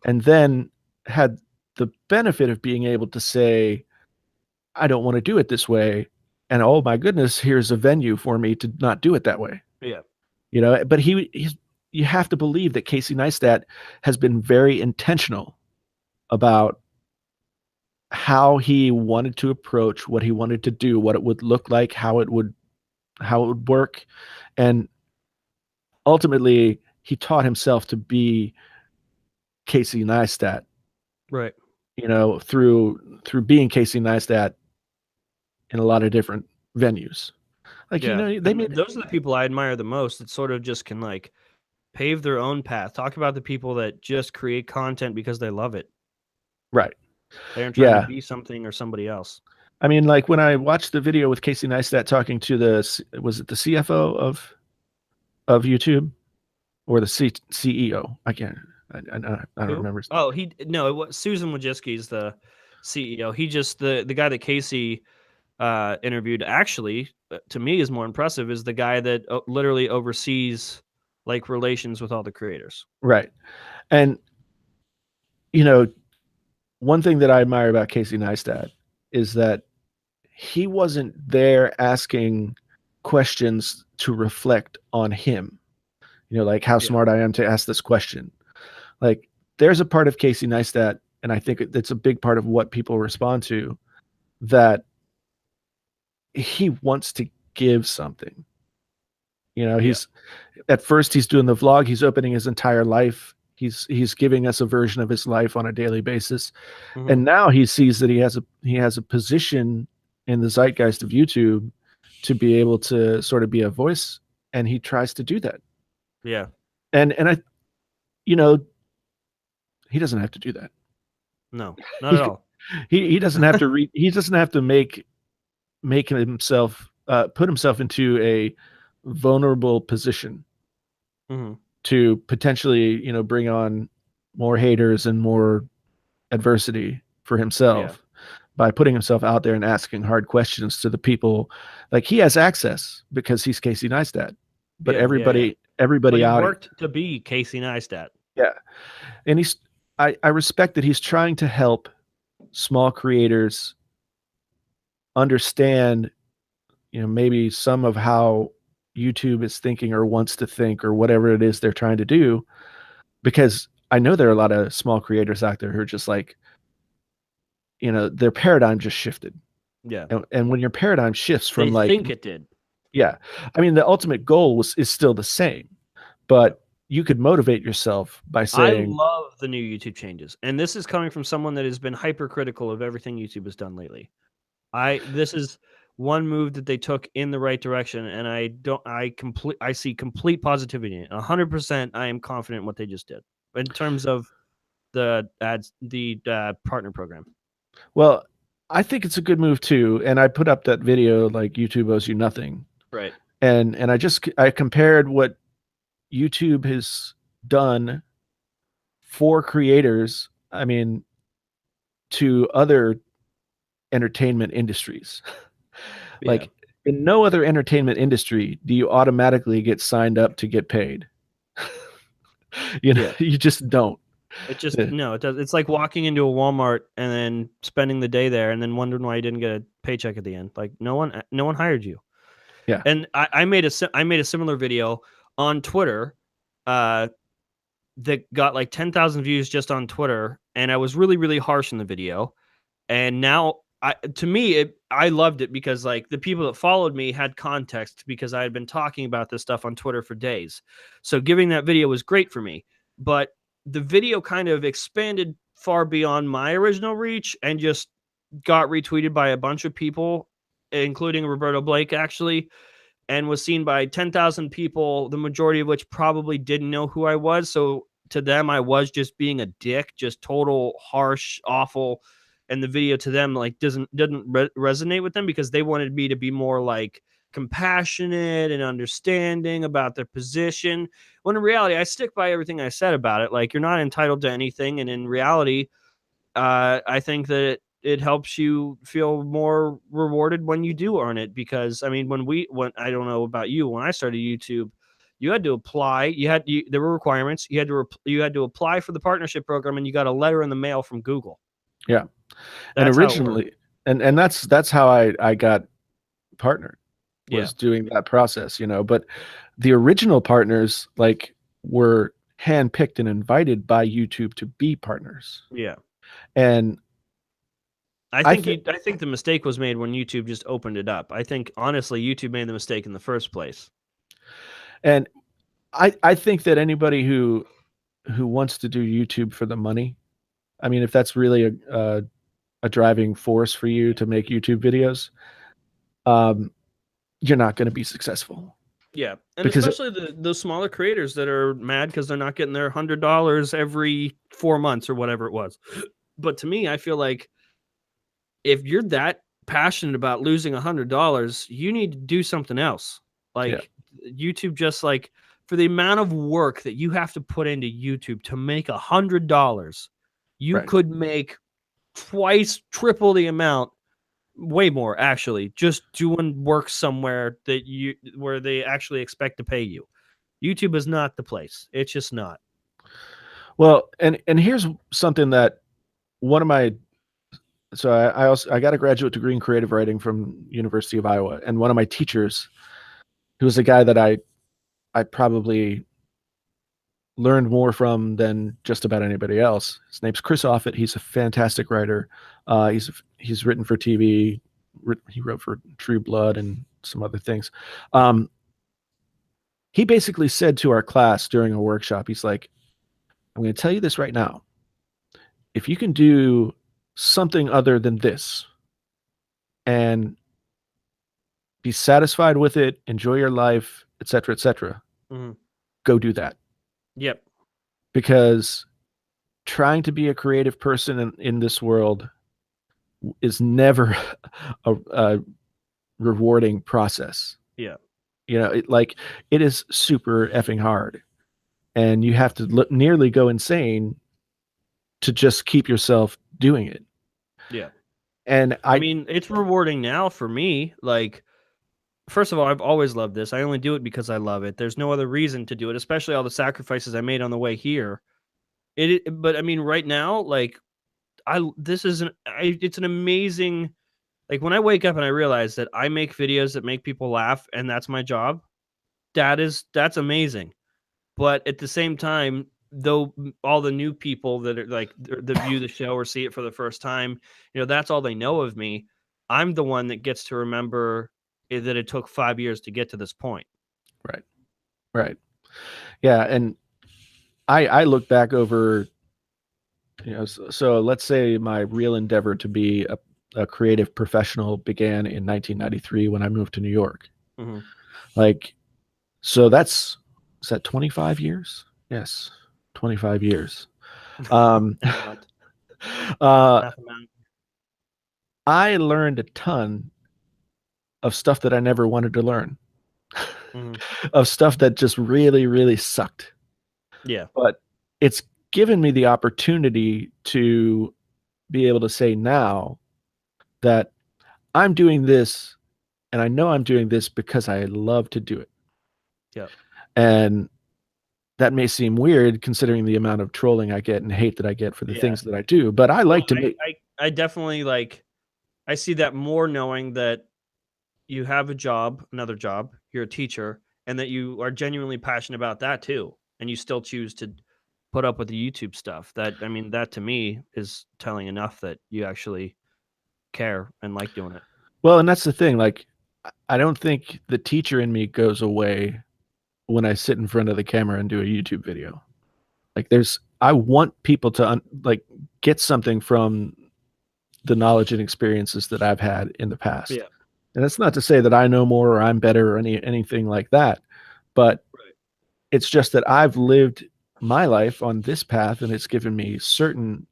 and then had the benefit of being able to say, I don't want to do it this way, and oh my goodness, here's a venue for me to not do it that way. Yeah. You know, but he's, you have to believe that Casey Neistat has been very intentional about how he wanted to approach what he wanted to do, what it would look like, how it would work. And ultimately he taught himself to be Casey Neistat, Right. you know, through being Casey Neistat in a lot of different venues. Like, Yeah. you know, they And made, those are the people I admire the most that sort of just can like pave their own path. Talk about the people that just create content because they love it. right. They aren't trying Yeah. to be something or somebody else. I mean, like when I watched the video with Casey Neistat talking to was it the CFO of YouTube or the CEO? I can't, I don't Who? remember. Oh, no, it was Susan Wojcicki's the CEO. He just the guy that Casey interviewed, actually, to me, is more impressive, is the guy that literally oversees like relations with all the creators. Right. And you know, one thing that I admire about Casey Neistat is that he wasn't there asking questions to reflect on him. You know, like how smart I am to ask this question. Like, there's a part of Casey Neistat, and I think it's a big part of what people respond to, that he wants to give something. You know, he's at first he's doing the vlog, he's opening his entire life. He's giving us a version of his life on a daily basis. Mhm. And now he sees that he has a position in the zeitgeist of YouTube to be able to sort of be a voice, and he tries to do that. Yeah. And I, you know, he doesn't have to do that. No, not at He all. he doesn't have to he doesn't have to make himself put himself into a vulnerable position Mhm. to potentially, bring on more haters and more adversity for Yeah. himself by putting himself out there and asking hard questions to the people. Like, he has access because he's Casey Neistat, but Yeah, yeah, yeah. But everybody he out. worked to be Casey Neistat. Yeah. And I respect that he's trying to help small creators understand, maybe some of how YouTube is thinking or wants to think or whatever it is they're trying to do. Because I know there are a lot of small creators out there who are just like, their paradigm just shifted. Yeah. And when your paradigm shifts They from like, think it did. yeah, I mean, the ultimate goal is still the same, Yeah. but you could motivate yourself by I saying, love the new YouTube changes, and this is coming from someone that has been hypercritical of everything YouTube has done lately. This is one move that they took in the right direction, and I see complete positivity in it. 100%, I am confident in what they just did in terms of the ads, the partner program. well, I think it's a good move too. And I put up that video, like, YouTube owes you nothing. Right. And I compared what YouTube has done for creators, I mean, to other entertainment industries. Yeah. Like, in no other entertainment industry do you automatically get signed up to get paid. Yeah. You just don't. It just Yeah. no, it does. It's like walking into a Walmart and then spending the day there and then wondering why you didn't get a paycheck at the end. Like no one hired you. Yeah. And I made a similar video on Twitter, uh, that got like 10,000 views just on Twitter, and I was really really harsh in the video. And now I loved it because like the people that followed me had context because I had been talking about this stuff on Twitter for days. So giving that video was great for me. But the video kind of expanded far beyond my original reach and just got retweeted by a bunch of people, including Roberto Blake actually, and was seen by 10,000 people, the majority of which probably didn't know who I was. So to them, I was just being a dick, just total harsh, awful. And the video to them like didn't resonate with them because they wanted me to be more like compassionate and understanding about their position. When in reality, I stick by everything I said about it. Like, you're not entitled to anything, and in reality, I think that it helps you feel more rewarded when you do earn it. Because I mean, when I don't know about you, when I started YouTube, you had to apply. There were requirements. You had to apply for the partnership program, and you got a letter in the mail from Google. Yeah. And That's how it worked. originally, and that's how I got partnered, Yeah, was doing that process, but the original partners, like, were handpicked and invited by YouTube to be partners. yeah. And I think, I think the mistake was made when YouTube just opened it up. I think honestly, YouTube made the mistake in the first place. and I think that anybody who wants to do YouTube for the money, I mean, if that's really a driving force for you to make YouTube videos, um, you're not going to be successful. Yeah, and Because especially the smaller creators that are mad because they're not getting their $100 every 4 months or whatever it was. But to me, I feel like if you're that passionate about losing $100, you need to do something else. yeah, Like, YouTube, just like for the amount of work that you have to put into YouTube to make $100, you right. could make twice, triple the amount, way more actually, just doing work somewhere where they actually expect to pay you. YouTube is not the place. It's just not. Well, and here's something that one of my so I got a graduate degree in creative writing from University of Iowa, and one of my teachers, who was a guy that I probably learned more from than just about anybody else. His name's Chris Offutt. He's a fantastic writer. He's written for TV. He wrote for True Blood and some other things. He basically said to our class during a workshop, he's like, I'm going to tell you this right now. If you can do something other than this and be satisfied with it, enjoy your life, etc., Mhm. go do that. Yep. Because trying to be a creative person in this world is never a rewarding process. Yeah. You know, it is super effing hard, and you have to nearly go insane to just keep yourself doing it. Yeah. And I mean, it's rewarding now for me. Like, first of all, I've always loved this. I only do it because I love it. There's no other reason to do it, especially all the sacrifices I made on the way here. But I mean, right now, like, it's an amazing, like, when I wake up and I realize that I make videos that make people laugh and that's my job, that's amazing. But at the same time, though, all the new people that are like that view the show or see it for the first time, that's all they know of me. I'm the one that gets to remember that it took 5 years to get to this point. right, right, yeah, and I look back over, so let's say my real endeavor to be a creative professional began in 1993 when I moved to New York. Mhm. Like, so is that 25 years? Yes, 25 years. Um, And a month. uh, Half a month. I learned a ton of stuff that I never wanted to learn, Mhm. of stuff that just really, really sucked. Yeah. But it's given me the opportunity to be able to say now that I'm doing this, and I know I'm doing this because I love to do it. Yeah. And that may seem weird considering the amount of trolling I get and hate that I get for the Yeah. things that I do, but I Well, like to make. I definitely like, I see that more knowing that you have a job, another job, you're a teacher, and that you are genuinely passionate about that too, and you still choose to put up with the YouTube stuff. That, I mean, that to me is telling enough that you actually care and like doing it. Well, and that's the thing. Like, I don't think the teacher in me goes away when I sit in front of the camera and do a YouTube video. Like, I want people to like get something from the knowledge and experiences that I've had in the past. Yeah. And that's not to say that I know more or I'm better or anything like that, but Right. it's just that I've lived my life on this path, and it's given me certain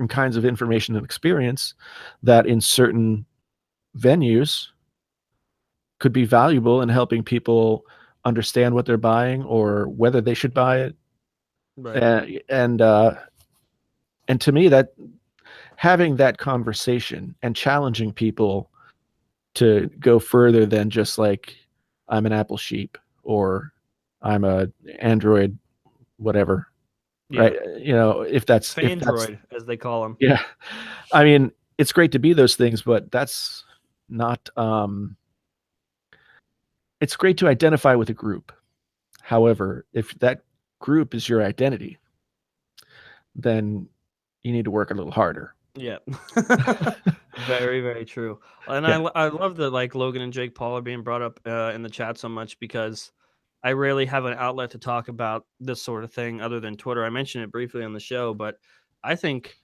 kinds of information and experience that in certain venues could be valuable in helping people understand what they're buying or whether they should buy it. Right. And to me, that having that conversation and challenging people to go further than just like I'm an Apple sheep or I'm a Android whatever, Yeah. right? If that's Fandroid, as they call them. yeah. I mean, it's great to be those things, but that's not it's great to identify with a group. However, if that group is your identity, then you need to work a little harder. Yeah. Very, very true. And Yeah. I love that, like, Logan and Jake Paul are being brought up in the chat so much, because I rarely have an outlet to talk about this sort of thing other than Twitter. I mentioned it briefly on the show, but I think,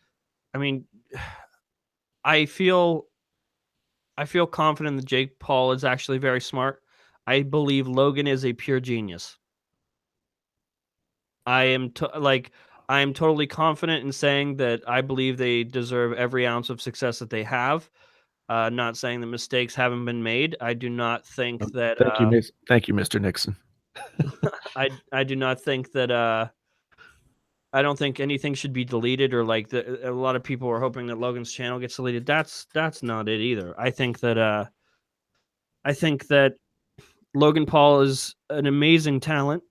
I mean, I feel I feel confident that Jake Paul is actually very smart. I believe Logan is a pure genius. I am I am totally confident in saying that I believe they deserve every ounce of success that they have. Not saying that mistakes haven't been made. I do not think that Thank you, Mr. Nixon. I do not think that I don't think anything should be deleted, or like a lot of people are hoping that Logan's channel gets deleted. That's not it either. I think that Logan Paul is an amazing talent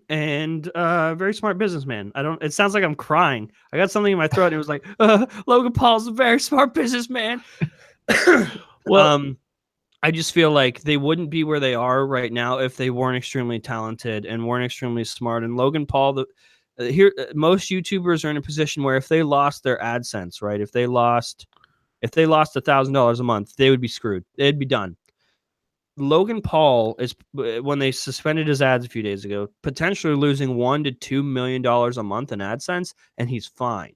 and a very smart businessman. I don't. It sounds like I'm crying. I got something in my throat. And it was like, Logan Paul's a very smart businessman. Well, I just feel like they wouldn't be where they are right now if they weren't extremely talented and weren't extremely smart. And Logan Paul, most YouTubers are in a position where if they lost their AdSense, right? If they lost $1,000 a month, they would be screwed. They'd be done. Logan Paul is, when they suspended his ads a few days ago, potentially losing $1 to $2 million a month in AdSense, and he's fine.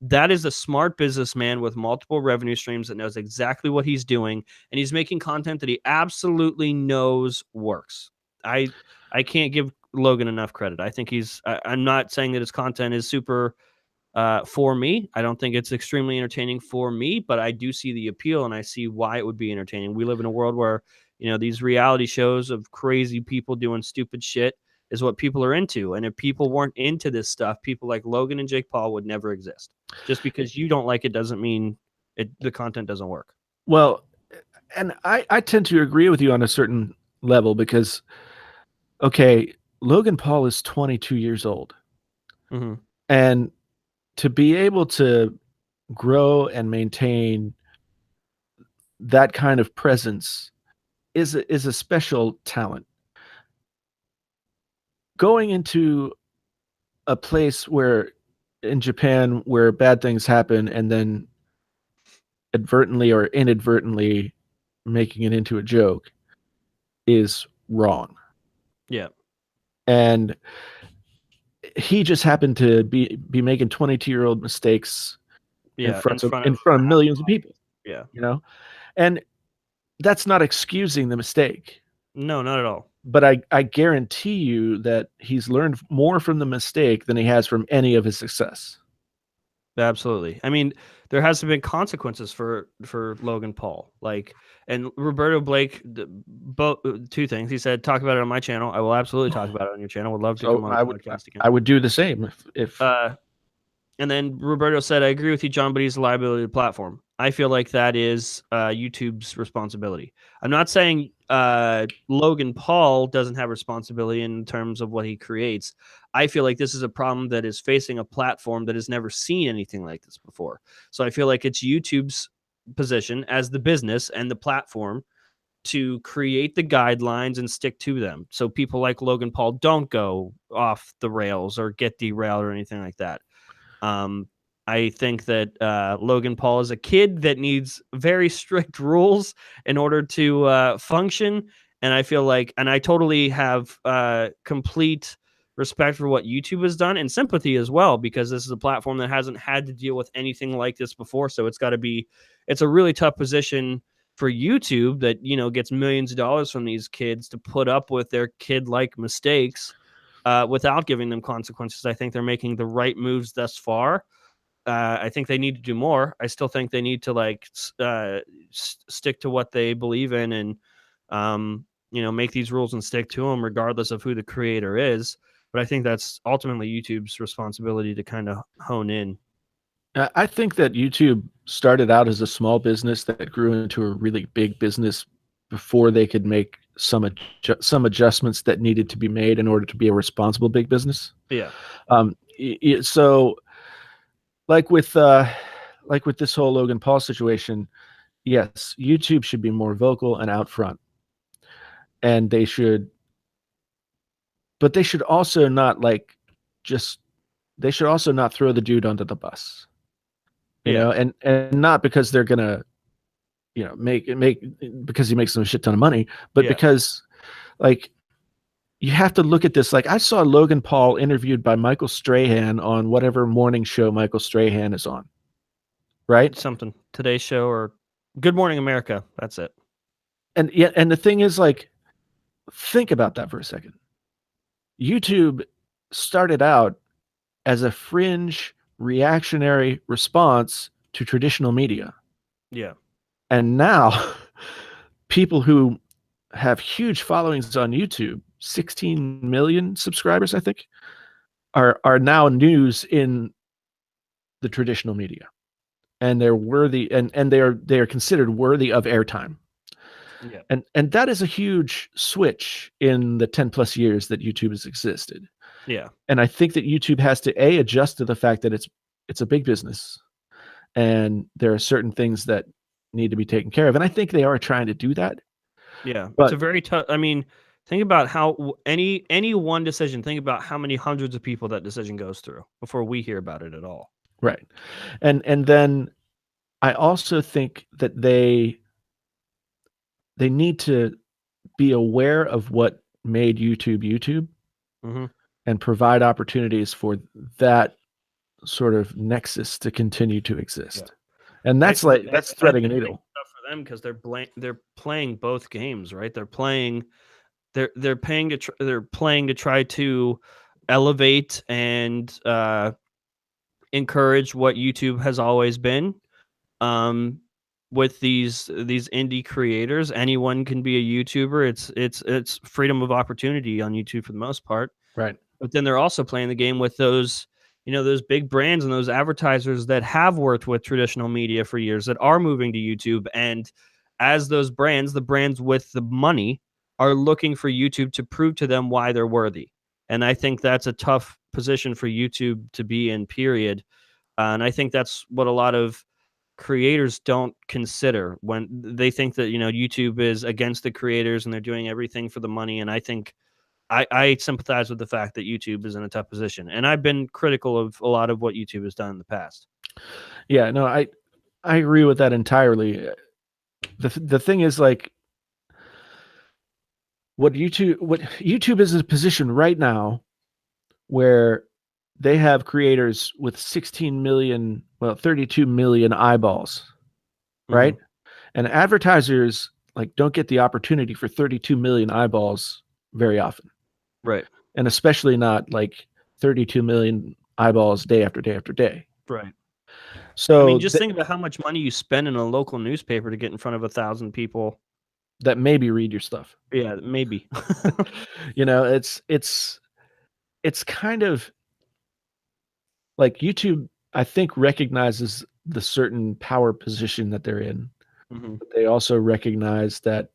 That is a smart businessman with multiple revenue streams that knows exactly what he's doing, and he's making content that he absolutely knows works. I can't give Logan enough credit. I think I'm not saying that his content is super for me. I don't think it's extremely entertaining for me, but I do see the appeal and I see why it would be entertaining. We live in a world where, these reality shows of crazy people doing stupid shit is what people are into. And if people weren't into this stuff, people like Logan and Jake Paul would never exist. Just because you don't like it doesn't mean the content doesn't work. Well, and I tend to agree with you on a certain level because, okay, Logan Paul is 22 years old. Mm-hmm. And to be able to grow and maintain that kind of presence is a special talent. Going into a place where in Japan where bad things happen and then advertently or inadvertently making it into a joke is wrong. Yeah. And he just happened to be making 22-year-old mistakes in front of millions of people. Yeah. And that's not excusing the mistake. No, not at all. But I guarantee you that he's learned more from the mistake than he has from any of his success. Absolutely. I mean, there has been consequences for Logan Paul. And Roberto Blake, both two things. He said, "Talk about it on my channel." I will absolutely talk about it on your channel. Would love to come on the podcast again. I would do the same if. And then Roberto said, "I agree with you, John, but he's a liability to the platform." I feel like that is YouTube's responsibility. I'm not saying Logan Paul doesn't have responsibility in terms of what he creates. I feel like this is a problem that is facing a platform that has never seen anything like this before. So I feel like it's YouTube's position as the business and the platform to create the guidelines and stick to them. So people like Logan Paul don't go off the rails or get derailed or anything like that. I think that Logan Paul is a kid that needs very strict rules in order to function. And I feel like, and I totally have complete respect for what YouTube has done and sympathy as well, because this is a platform that hasn't had to deal with anything like this before. So it's a really tough position for YouTube that, gets millions of dollars from these kids to put up with their kid-like mistakes without giving them consequences. I think they're making the right moves thus far. I think they need to do more. I still think they need to stick to what they believe in and, make these rules and stick to them regardless of who the creator is. But I think that's ultimately YouTube's responsibility to kind of hone in. I think that YouTube started out as a small business that grew into a really big business before they could make some adjustments that needed to be made in order to be a responsible big business. Yeah. So like with this whole Logan Paul situation, yes, YouTube should be more vocal and out front. And they should also not they should also not throw the dude under the bus. And not because they're gonna, make because he makes some shit ton of money, but because you have to look at this. Like I saw Logan Paul interviewed by Michael Strahan on whatever morning show Michael Strahan is on. Right? Something. Today's Show or Good Morning America. That's it. And the thing is, think about that for a second. YouTube started out as a fringe reactionary response to traditional media. Yeah. And now people who have huge followings on YouTube, 16 million subscribers, I think, are now news in the traditional media. And they're worthy and they are considered worthy of airtime. Yeah. And that is a huge switch in the 10 plus years that YouTube has existed. Yeah. And I think that YouTube has to adjust to the fact that it's a big business and there are certain things that need to be taken care of. And I think they are trying to do that. Yeah. But it's a very tough, think about how any one decision, think about how many hundreds of people that decision goes through before we hear about it at all. Right. And then I also think that they need to be aware of what made YouTube Mm-hmm. and provide opportunities for that sort of nexus to continue to exist. And that's that's threading a needle. For them, because they're playing both games, right? They're playing to try to elevate and encourage what YouTube has always been. With these indie creators, anyone can be a YouTuber. It's freedom of opportunity on YouTube for the most part. Right. But then they're also playing the game with those, those big brands and those advertisers that have worked with traditional media for years that are moving to YouTube. And as those brands, the brands with the money, are looking for YouTube to prove to them why they're worthy. And I think that's a tough position for YouTube to be in, period. And I think that's what a lot of creators don't consider when they think that, YouTube is against the creators and they're doing everything for the money. And I think I sympathize with the fact that YouTube is in a tough position. And I've been critical of a lot of what YouTube has done in the past. Yeah, no, I agree with that entirely. The thing is, like, what YouTube is in a position right now where they have creators with 32 million eyeballs, right? And advertisers like don't get the opportunity for 32 million eyeballs very often. Right. And especially not like 32 million eyeballs day after day after day. Right. So I mean, just think about how much money you spend in a local newspaper to get in front of 1,000 people that maybe read your stuff. Yeah, maybe. It's kind of like YouTube, I think, recognizes the certain power position that they're in. Mm-hmm. But they also recognize that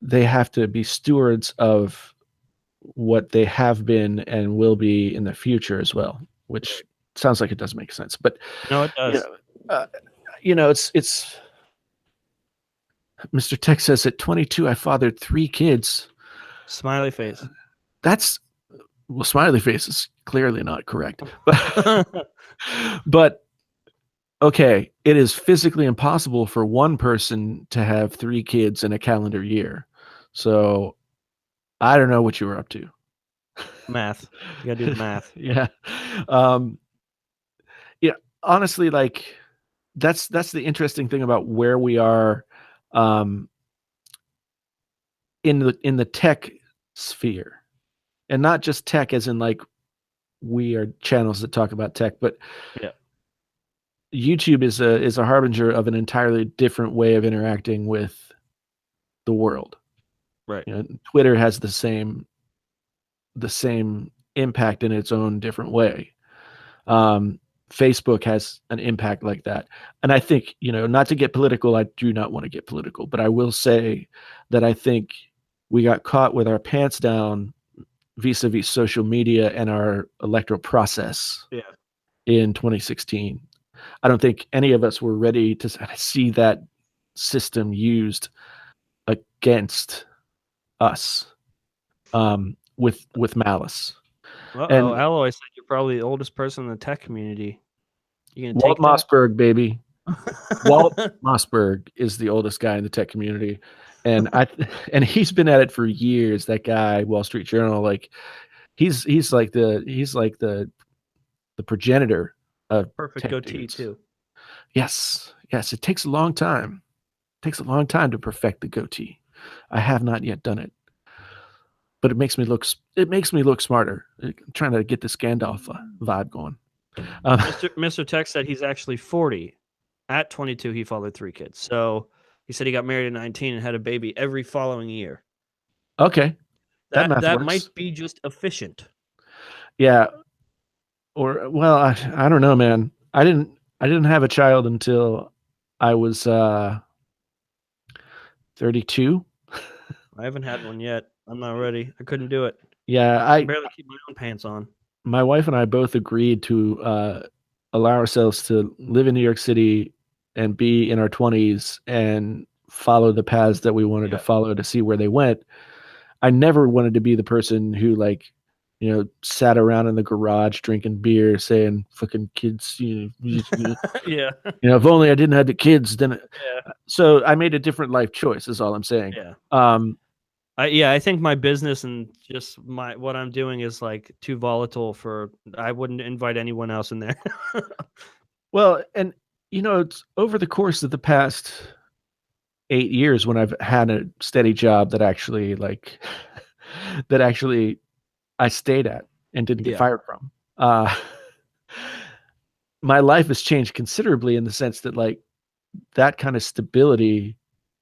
they have to be stewards of what they have been and will be in the future as well, which sounds like it does make sense. But no, it does. It's Mr. Tech says at 22 I fathered 3 kids. Smiley face. Smiley face is clearly not correct. But okay, it is physically impossible for one person to have 3 kids in a calendar year. So I don't know what you were up to. Math. You gotta do the math. Yeah. Honestly, like that's the interesting thing about where we are in the tech sphere. And not just tech as in like we are channels that talk about tech, but yeah. YouTube is a harbinger of an entirely different way of interacting with the world. Right. Twitter has the same impact in its own different way. Facebook has an impact like that. And I think, not to get political, I do not want to get political, but I will say that I think we got caught with our pants down vis-a-vis social media and our electoral process in 2016. I don't think any of us were ready to see that system used against us with malice. Uh-oh, Alloy said you're probably the oldest person in the tech community. You gonna Walt take that? Mossberg, baby. Walt Mossberg is the oldest guy in the tech community. And he's been at it for years. That guy, Wall Street Journal, like he's like the progenitor of perfect tech goatee dudes. too. Yes. It takes a long time. It takes a long time to perfect the goatee. I have not yet done it, but it makes me look smarter. I'm trying to get the Gandalf vibe going. Mr. Tech said he's actually 40. At 22, he fathered 3 kids. So he said he got married at 19 and had a baby every following year. Okay. That might be just efficient. Yeah. Or, well, I don't know, man. I didn't have a child until I was 32. I haven't had one yet. I'm not ready. I couldn't do it. Yeah, I can barely keep my own pants on. My wife and I both agreed to allow ourselves to live in New York City and be in our 20s and follow the paths that we wanted to follow to see where they went. I never wanted to be the person who like sat around in the garage drinking beer, saying "fucking kids," Yeah. if only I didn't have the kids, then. Yeah. So I made a different life choice. Is all I'm saying. Yeah. Um, I think my business and just what I'm doing is like too volatile for. I wouldn't invite anyone else in there. well, and it's over the course of the past 8 years when I've had a steady job that actually that actually I stayed at and didn't get Yeah. fired from. My life has changed considerably in the sense that that kind of stability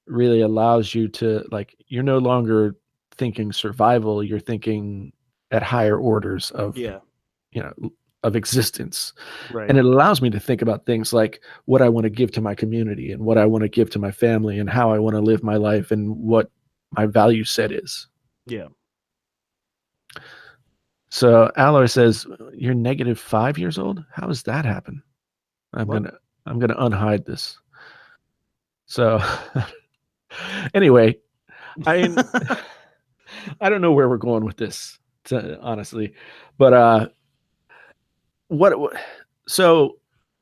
really allows you to you're no longer thinking survival, you're thinking at higher orders of Yeah. you know of existence. Right. And it allows me to think about things like what I want to give to my community and what I want to give to my family and how I want to live my life and what my value set is. Yeah. So Alloy says, "You're -5 years old? How does that happen?" I'm What? gonna unhide this. So anyway, I I don't know where we're going with this, honestly, but so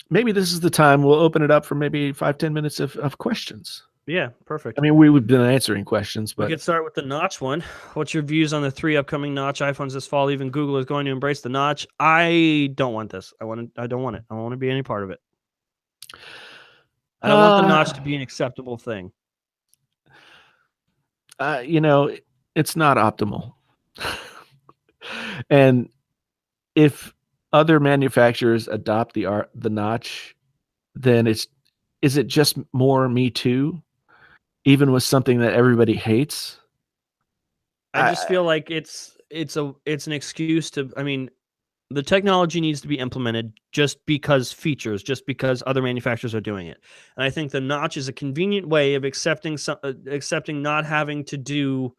maybe this is the time we'll open it up for maybe 5-10 minutes of questions. Yeah. I Perfect. mean, we've been answering questions, We but could start with the notch one. What's your views on the 3 upcoming notch iPhones this fall? Even Google is going to embrace the notch. I don't want this. I don't want it. I don't want to be any part of it. I don't want the notch to be an acceptable thing. it's not optimal. And if other manufacturers adopt the notch, then is it just more Me Too, even with something that everybody hates? I just feel like it's an excuse to. I mean, the technology needs to be implemented just because just because other manufacturers are doing it. And I think the notch is a convenient way of accepting not having to do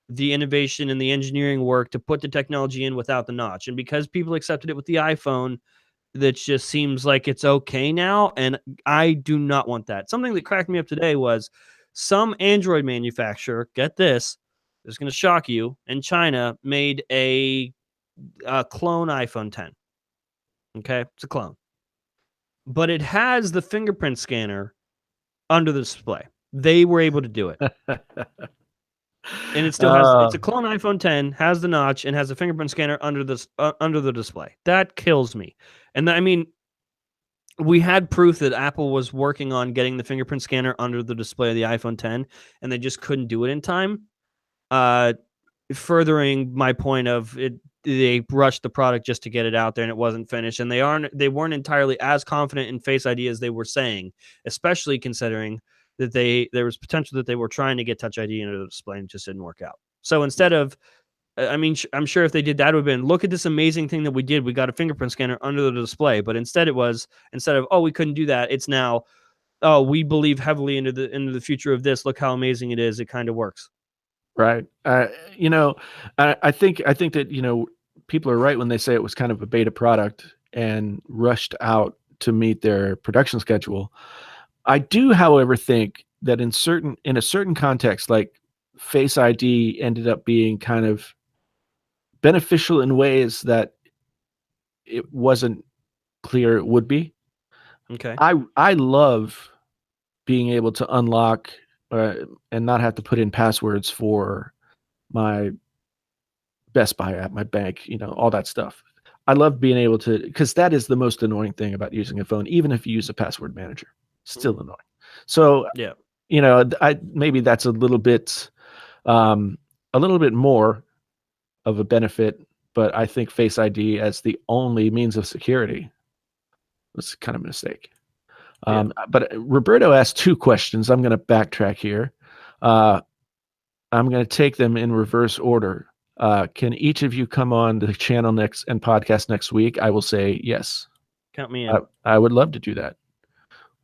the innovation and the engineering work to put the technology in without the notch. And because people accepted it with the iPhone, that just seems like it's okay now. And I do not want that. Something that cracked me up today was some Android manufacturer, get this, is going to shock you, in China made a clone iPhone 10. Okay, it's a clone, but it has the fingerprint scanner under the display. They were able to do it, and it still has. It's a clone iPhone 10, has the notch, and has a fingerprint scanner under the display. That kills me. And I mean, we had proof that Apple was working on getting the fingerprint scanner under the display of the iPhone 10, and they just couldn't do it in time. Furthering my point of it, they rushed the product just to get it out there, and it wasn't finished. And they weren't entirely as confident in Face ID as they were saying, especially considering that there was potential that they were trying to get Touch ID into the display and it just didn't work out. So instead of, I mean, I'm sure if they did that, it would have been, look at this amazing thing that we did. We got a fingerprint scanner under the display. But instead instead of, oh, we couldn't do that, it's now, oh, we believe heavily into the future of this. Look how amazing it is. It kind of works. Right. I think that, people are right when they say it was kind of a beta product and rushed out to meet their production schedule. I do, however, think that in a certain context, like Face ID ended up being kind of beneficial in ways that it wasn't clear it would be. Okay. I love being able to unlock and not have to put in passwords for my Best Buy app, my bank, all that stuff. I love being able to, because that is the most annoying thing about using a phone, even if you use a password manager, still annoying. So, Yeah. maybe that's a little bit more of a benefit, but I think Face ID as the only means of security was kind of a mistake. But Roberto asked 2 questions. I'm going to backtrack here. I'm going to take them in reverse order. Can each of you come on the channel next and podcast next week? I will say yes. Count me in. I would love to do that.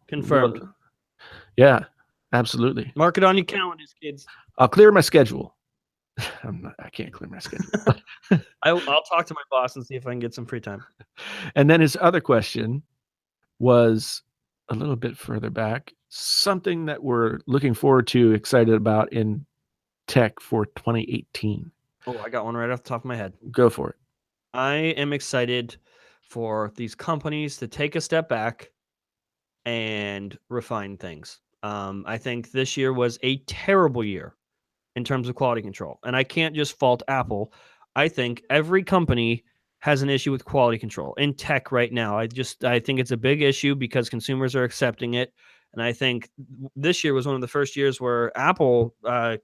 Confirmed. Yeah, absolutely. Mark it on your calendars, kids. I'll clear my schedule. I can't clear my schedule. I'll talk to my boss and see if I can get some free time. And then his other question was a little bit further back, something that we're looking forward to, excited about in tech for 2018. Oh, I got one right off the top of my head. Go for it. I am excited for these companies to take a step back and refine things. I think this year was a terrible year in terms of quality control. And I can't just fault Apple. I think every company has an issue with quality control in tech right now. I think it's a big issue because consumers are accepting it. And I think this year was one of the first years where Apple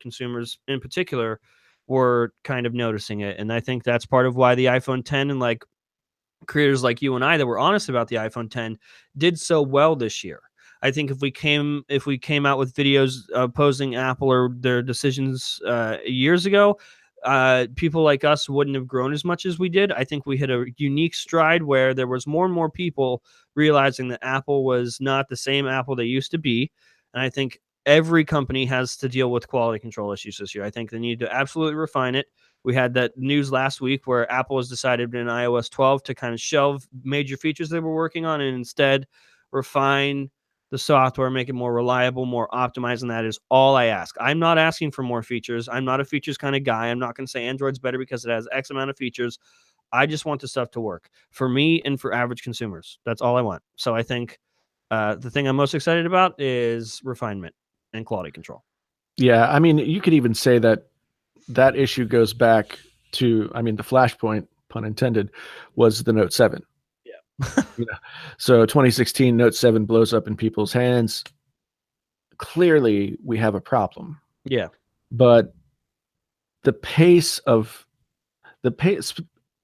consumers in particular were kind of noticing it. And I think that's part of why the iPhone 10 and like creators like you and I that were honest about the iPhone 10 did so well this year. I think if we came out with videos opposing Apple or their decisions years ago, people like us wouldn't have grown as much as we did. I think we hit a unique stride where there was more and more people realizing that Apple was not the same Apple they used to be, and I think every company has to deal with quality control issues this year. I think they need to absolutely refine it. We had that news last week where Apple has decided in iOS 12 to kind of shelve major features they were working on and instead refine the software, make it more reliable, more optimized, and that is all I ask. I'm not asking for more features. I'm not a features kind of guy. I'm not going to say Android's better because it has X amount of features. I just want the stuff to work for me and for average consumers. That's all I want. So I think the thing I'm most excited about is refinement and quality control. Yeah, I mean, you could even say that issue goes back to, I mean, the flashpoint, pun intended, was the Note 7. Yeah. You know, so 2016 Note 7 blows up in people's hands. Clearly, we have a problem. Yeah. But the pace,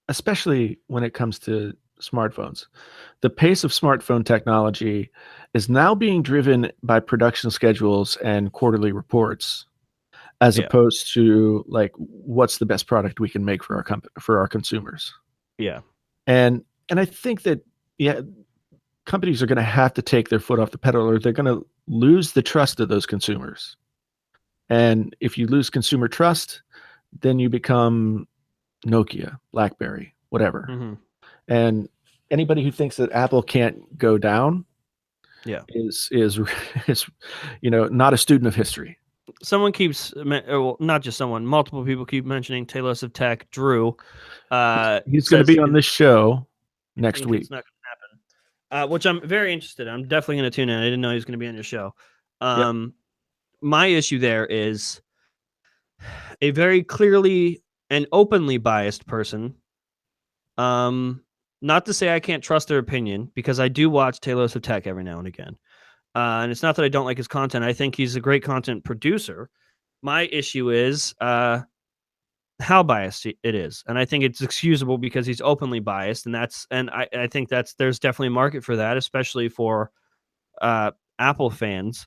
especially when it comes to smartphones, the pace of smartphone technology is now being driven by production schedules and quarterly reports, as Yeah. opposed to like what's the best product we can make for our consumers. Yeah. And I think that, yeah, companies are going to have to take their foot off the pedal, or they're going to lose the trust of those consumers. And if you lose consumer trust, then you become Nokia, BlackBerry, whatever. Mm-hmm. And anybody who thinks that Apple can't go down Yeah. is not a student of history. Someone keeps, well, not just someone, multiple people keep mentioning Talos of Tech. Drew He's going to be on this show next week. It's not going to happen, which I'm very interested in. I'm definitely going to tune in. I didn't know he was going to be on your show. Yep. My issue there is a very clearly and openly biased person. Not to say I can't trust their opinion, because I do watch Talos of Tech every now and again. And it's not that I don't like his content. I think he's a great content producer. My issue is how biased it is. And I think it's excusable because he's openly biased. And I think there's definitely a market for that, especially for Apple fans.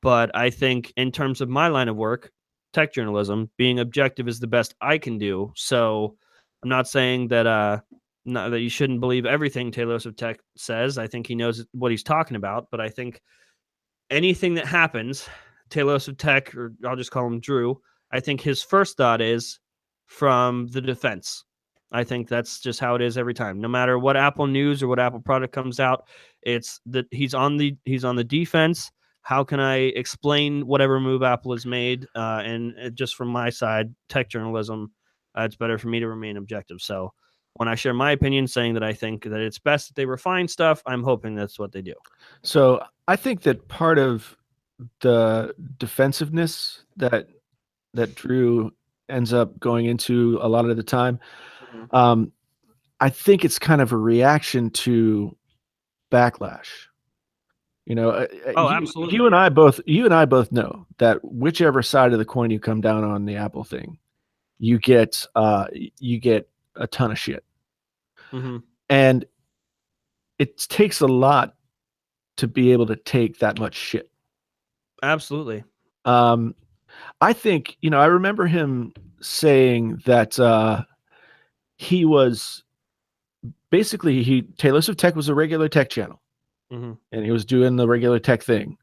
But I think in terms of my line of work, tech journalism, being objective is the best I can do. So I'm not saying that that you shouldn't believe everything Talos of Tech says. I think he knows what he's talking about. But I think anything that happens, Talos of Tech, or I'll just call him Drew, I think his first thought is from the defense. I think that's just how it is every time. No matter what Apple news or what Apple product comes out, it's that he's on the defense. How can I explain whatever move Apple has made? And just from my side, tech journalism, it's better for me to remain objective. So when I share my opinion saying that I think that it's best that they refine stuff, I'm hoping that's what they do. So I think that part of the defensiveness that Drew ends up going into a lot of the time, I think it's kind of a reaction to backlash. Absolutely. You and I both know that whichever side of the coin you come down on the Apple thing, you get a ton of shit. Mm-hmm. And it takes a lot to be able to take that much shit. Absolutely. I think, I remember him saying that he was basically, Taylor Swift Tech was a regular tech channel, mm-hmm. and he was doing the regular tech thing.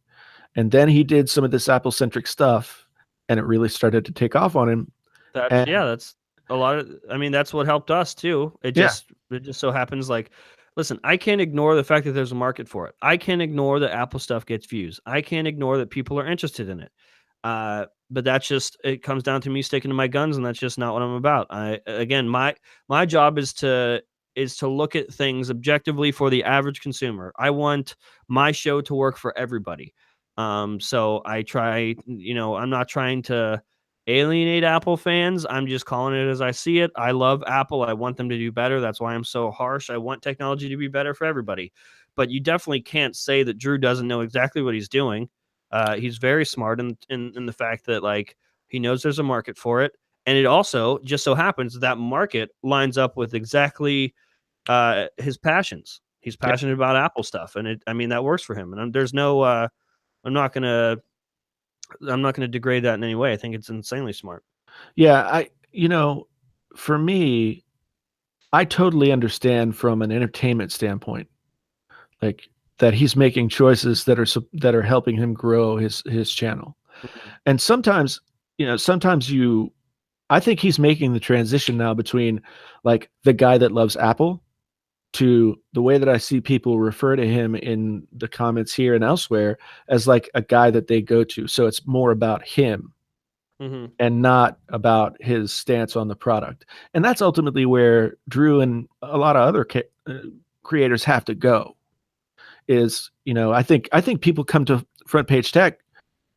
And then he did some of this Apple-centric stuff, and it really started to take off on him. That's a lot of, I mean, that's what helped us too. It just so happens, like, listen, I can't ignore the fact that there's a market for it. I can't ignore that Apple stuff gets views. I can't ignore that people are interested in it. but that's just, it comes down to me sticking to my guns, and that's just not what I'm about. Again, my job is to look at things objectively for the average consumer. I want my show to work for everybody. So I try, I'm not trying to alienate Apple fans. I'm just calling it as I see it. I love Apple. I want them to do better. That's why I'm so harsh. I want technology to be better for everybody. But you definitely can't say that Drew doesn't know exactly what he's doing. He's very smart in the fact that, like, he knows there's a market for it, and it also just so happens that market lines up with exactly his passions. He's Yeah. passionate about Apple stuff, and I mean, that works for him. And there's no, I'm not gonna degrade that in any way. I think it's insanely smart. Yeah, for me, I totally understand from an entertainment standpoint, like that he's making choices that are helping him grow his channel. Mhm. And sometimes, I think he's making the transition now between like the guy that loves Apple to the way that I see people refer to him in the comments here and elsewhere as like a guy that they go to. So it's more about him Mhm. and not about his stance on the product. And that's ultimately where Drew and a lot of other creators have to go. Is, I think people come to Front Page Tech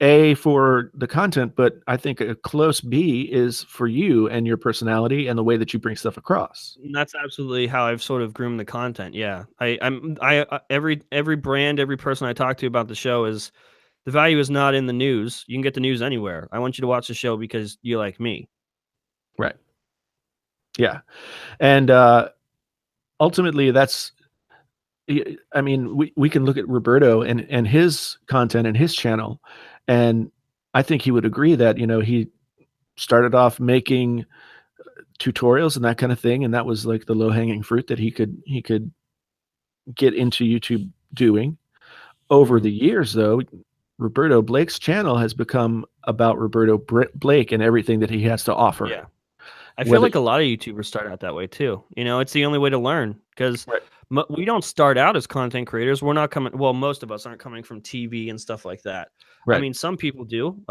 A for the content, but I think a close B is for you and your personality and the way that you bring stuff across. And that's absolutely how I've sort of groomed the content. Yeah, every brand, every person I talk to about the show is, the value is not in the news. You can get the news anywhere. I want you to watch the show because you like me. Right. Yeah. And ultimately that's, I mean, we can look at Roberto and his content and his channel, and I think he would agree that, he started off making tutorials and that kind of thing, and that was like the low-hanging fruit that he could get into YouTube doing. Over Mhm. the years, though, Roberto Blake's channel has become about Roberto Blake and everything that he has to offer. Yeah. I feel Whether like a lot of YouTubers start out that way too. It's the only way to learn, because Right, we don't start out as content creators. We're not coming. Well, most of us aren't coming from TV and stuff like that. I right, mean, some people do.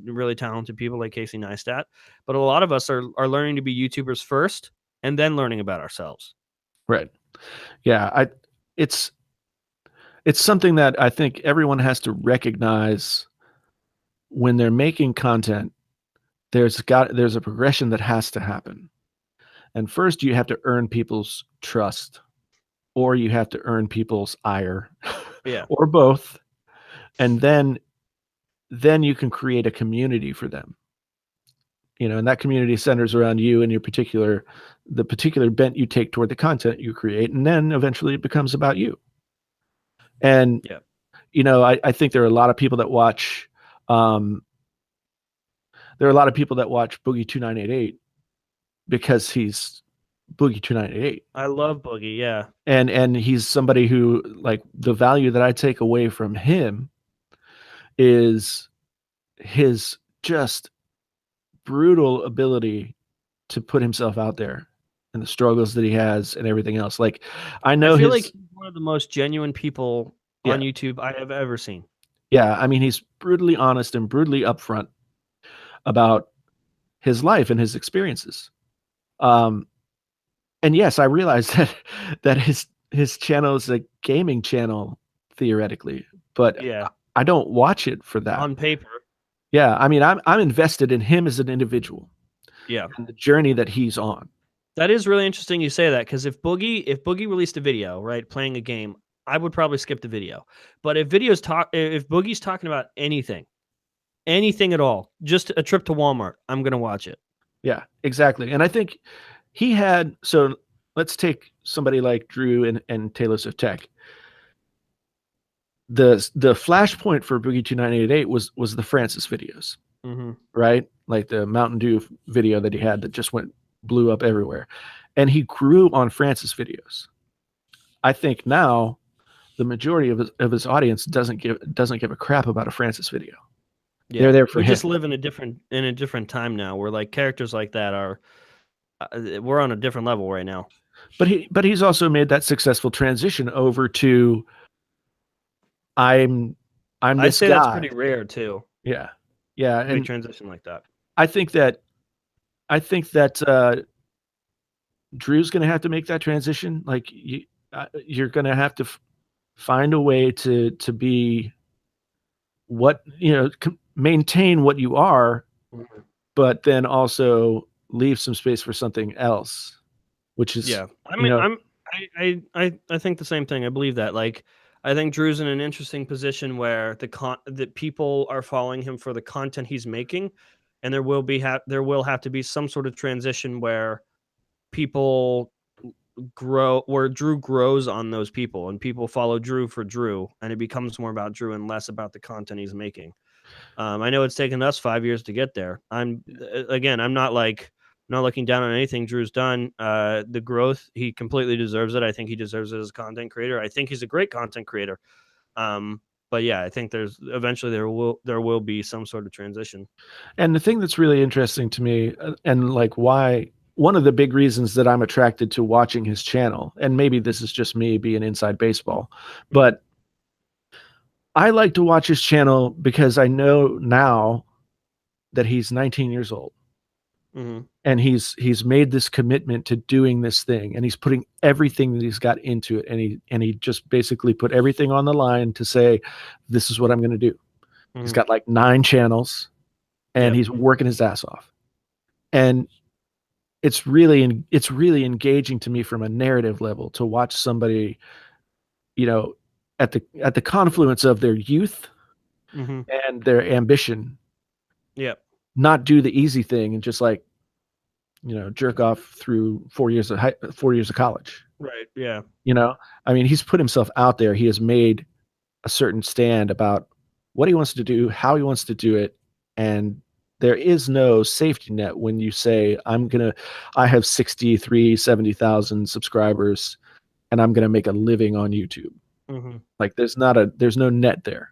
Really talented people like Casey Neistat, but a lot of us are learning to be YouTubers first, and then learning about ourselves. right. Yeah, it's it's something that I think everyone has to recognize when they're making content. There's a progression that has to happen. And first you have to earn people's trust, or you have to earn people's ire, Yeah. or both. And then you can create a community for them. And that community centers around you and the particular bent you take toward the content you create, and then eventually it becomes about you. And Yeah. I think there are a lot of people that watch um Boogie 2988 because he's Boogie 2988. I love Boogie. Yeah. And he's somebody who, like, the value that I take away from him is his just brutal ability to put himself out there and the struggles that he has and everything else. Like, I I know feel like his he's one of the most genuine people on yeah, YouTube I have ever seen. yeah. I mean, he's brutally honest and brutally upfront about his life and his experiences. Um, and yes, I realize that his channel is a gaming channel theoretically, but Yeah. I don't watch it for that. On paper. Yeah, I mean, I'm invested in him as an individual Yeah. and the journey that he's on. That is really interesting you say that, because if Boogie released a video, right, playing a game, I would probably skip the video. But if Boogie's talking about anything at all, just a trip to Walmart, I'm gonna watch it. Yeah, exactly. And I think he had so let's take somebody like Drew and Taylor of Tech. The flashpoint for Boogie 2988 was the Francis videos, Mhm. right? Like the Mountain Dew video that he had that just blew up everywhere. And he grew on Francis videos. I think now the majority of his audience doesn't give a crap about a Francis video. They're Yeah. there for We him. just live in a different time now, where, like, characters like that are we're on a different level right now. But he's also made that successful transition over to I'm I'm I'd this say that's pretty guy. rare too. Yeah. Yeah, big and transition like that. I think that Drew's going to have to make that transition. Like you're going to have to find a way to be what maintain what you are, Mhm. but then also leave some space for something else, which is Yeah, I you mean, know I think the same thing. I believe that. Like, I think Drew's in an interesting position where that people are following him for the content he's making, and there will have to be some sort of transition where people grow, where Drew grows on those people, and people follow Drew for Drew, and it becomes more about Drew and less about the content he's making. I know it's taken us 5 years to get there. I'm not looking down on anything Drew's done. The growth, he completely deserves it. I think he deserves it as a content creator. I think he's a great content creator. Um, but yeah, I think there's eventually there will be some sort of transition. and the thing that's really interesting to me, and like why one of the big reasons that I'm attracted to watching his channel, and maybe this is just me being inside baseball, Mhm. but I like to watch his channel because I know now that he's 19 years old Mhm. and he's made this commitment to doing this thing, and he's putting everything that he's got into it, and he just basically put everything on the line to say, this is what I'm going to do. He's Mhm. got like 9 channels and Yep. he's working his ass off. And it's really engaging to me from a narrative level to watch somebody, you know, at the confluence of their youth Mhm. and their ambition, Yep. not do the easy thing and just like, jerk off through 4 years of college. Right. Yeah. You know, I mean, he's put himself out there. He has made a certain stand about what he wants to do, how he wants to do it, and there is no safety net when you say, I have 70,000 subscribers and I'm gonna make a living on YouTube. Mhm. Like there's no net there.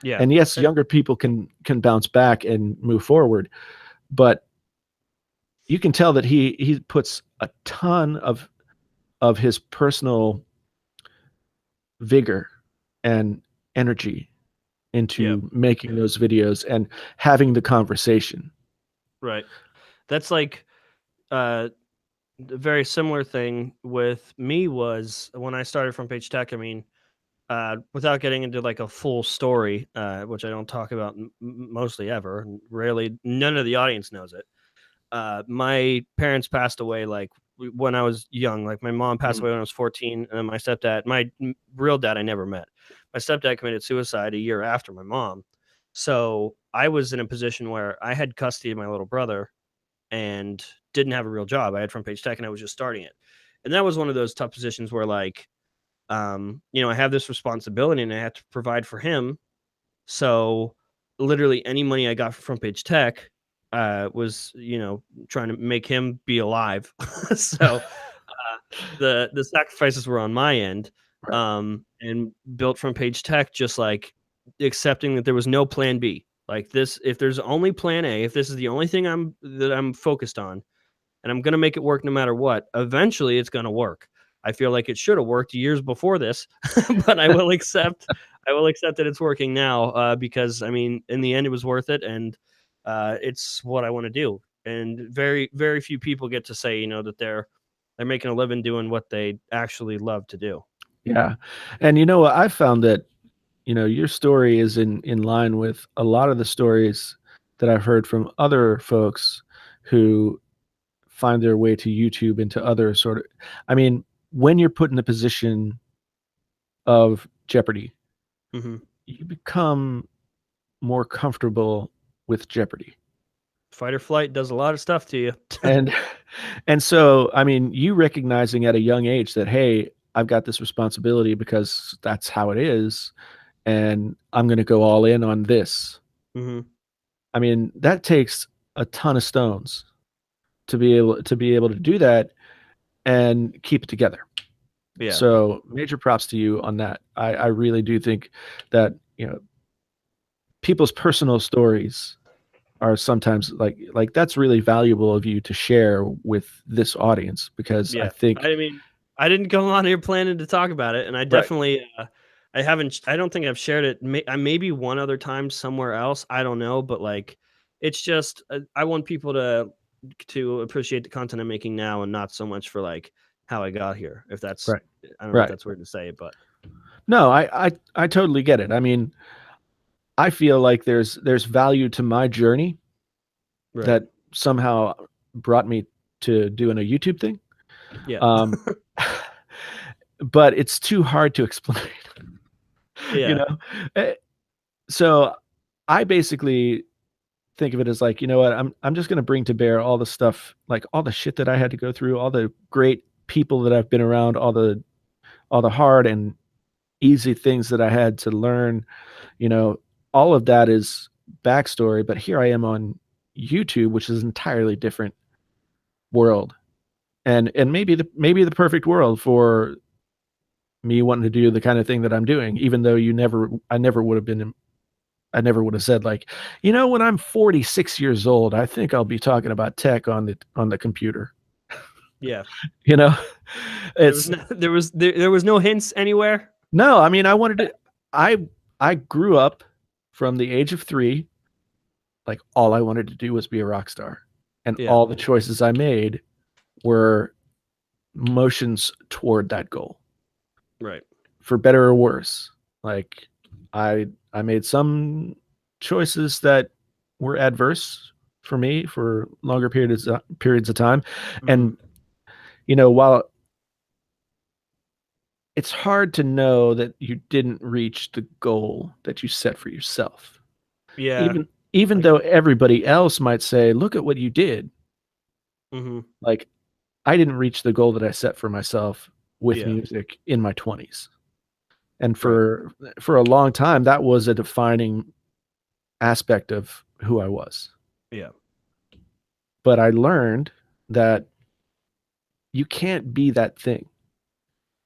Yeah. And yes, younger people can bounce back and move forward, but you can tell that he puts a ton of his personal vigor and energy Yep. into making those videos and having the conversation. Right. That's like a very similar thing with me was when I started from Page Tech. I mean, without getting into like a full story, which I don't talk about mostly ever, and rarely, none of the audience knows it. My parents passed away like when I was young. Like my mom passed Mm. away when I was 14, and then my stepdad, my real dad, I never met. My stepdad committed suicide a year after my mom. So I was in a position where I had custody of my little brother and didn't have a real job. I had Front Page Tech and I was just starting it. And that was one of those tough positions where like I have this responsibility and I have to provide for him. So literally any money I got from Front Page Tech was, trying to make him be alive. So the sacrifices were on my end, Right. and built Front Page Tech just like accepting that there was no plan B. Like this, if there's only plan A, if this is the only thing I'm focused on, and I'm going to make it work no matter what. Eventually, it's going to work. I feel like it should have worked years before this, but I will accept that it's working now because I mean, in the end, it was worth it, and it's what I want to do. And very very few people get to say that they're making a living doing what they actually love to do. Yeah. And I've found that, your story is in line with a lot of the stories that I've heard from other folks who find their way to YouTube into other sort of I mean, when you're put in a position of jeopardy, Hmm. you become more comfortable with jeopardy. Fight or flight does a lot of stuff to you. And and so, I mean, you recognizing at a young age that, hey, I've got this responsibility because that's how it is, and I'm going to go all in on this. Hmm. I mean, that takes a ton of stones to be able to do that and keep it together. Yeah. So major props to you on that. I really do think that, people's personal stories are sometimes like that's really valuable of you to share with this audience because I Yeah. think I mean, I didn't come on here planning to talk about it, and I right. definitely I haven't. I don't think I've shared it. Maybe one other time somewhere else. I don't know, but like, it's just I want people to appreciate the content I'm making now, and not so much for like how I got here. If that's, Right. I don't know if Right. that's weird to say, but No, I totally get it. I mean, I feel like there's value to my journey right, that somehow brought me to doing a YouTube thing. yeah, Um, but it's too hard to explain, you yeah, know? Eh, So I basically think of it as like, you know what, I'm just gonna bring to bear all the stuff, like all the shit that I had to go through, all the great people that I've been around, all the hard and easy things that I had to learn, you know, all of that is backstory. But here I am on YouTube, which is an entirely different world. And maybe the perfect world for me wanting to do the kind of thing that I'm doing, even though I never would have said like, you know, when I'm 46 years old, I think I'll be talking about tech on the computer. yeah. You know, There was it's no, there was no hints anywhere. no, I mean, I I grew up from the age of 3, like all I wanted to do was be a rock star. And Yeah, all the choices I made were motions toward that goal, right. for better or worse. Like I made some choices that were adverse for me for longer periods of time. Hmm. And you know, while it's hard to know that you didn't reach the goal that you set for yourself. Yeah. Even I, though everybody else might say, "Look at what you did." hmm. Like I didn't reach the goal that I set for myself with Yeah. music in my 20s. And Right. for a long time that was a defining aspect of who I was. Yeah. But I learned that you can't be that thing.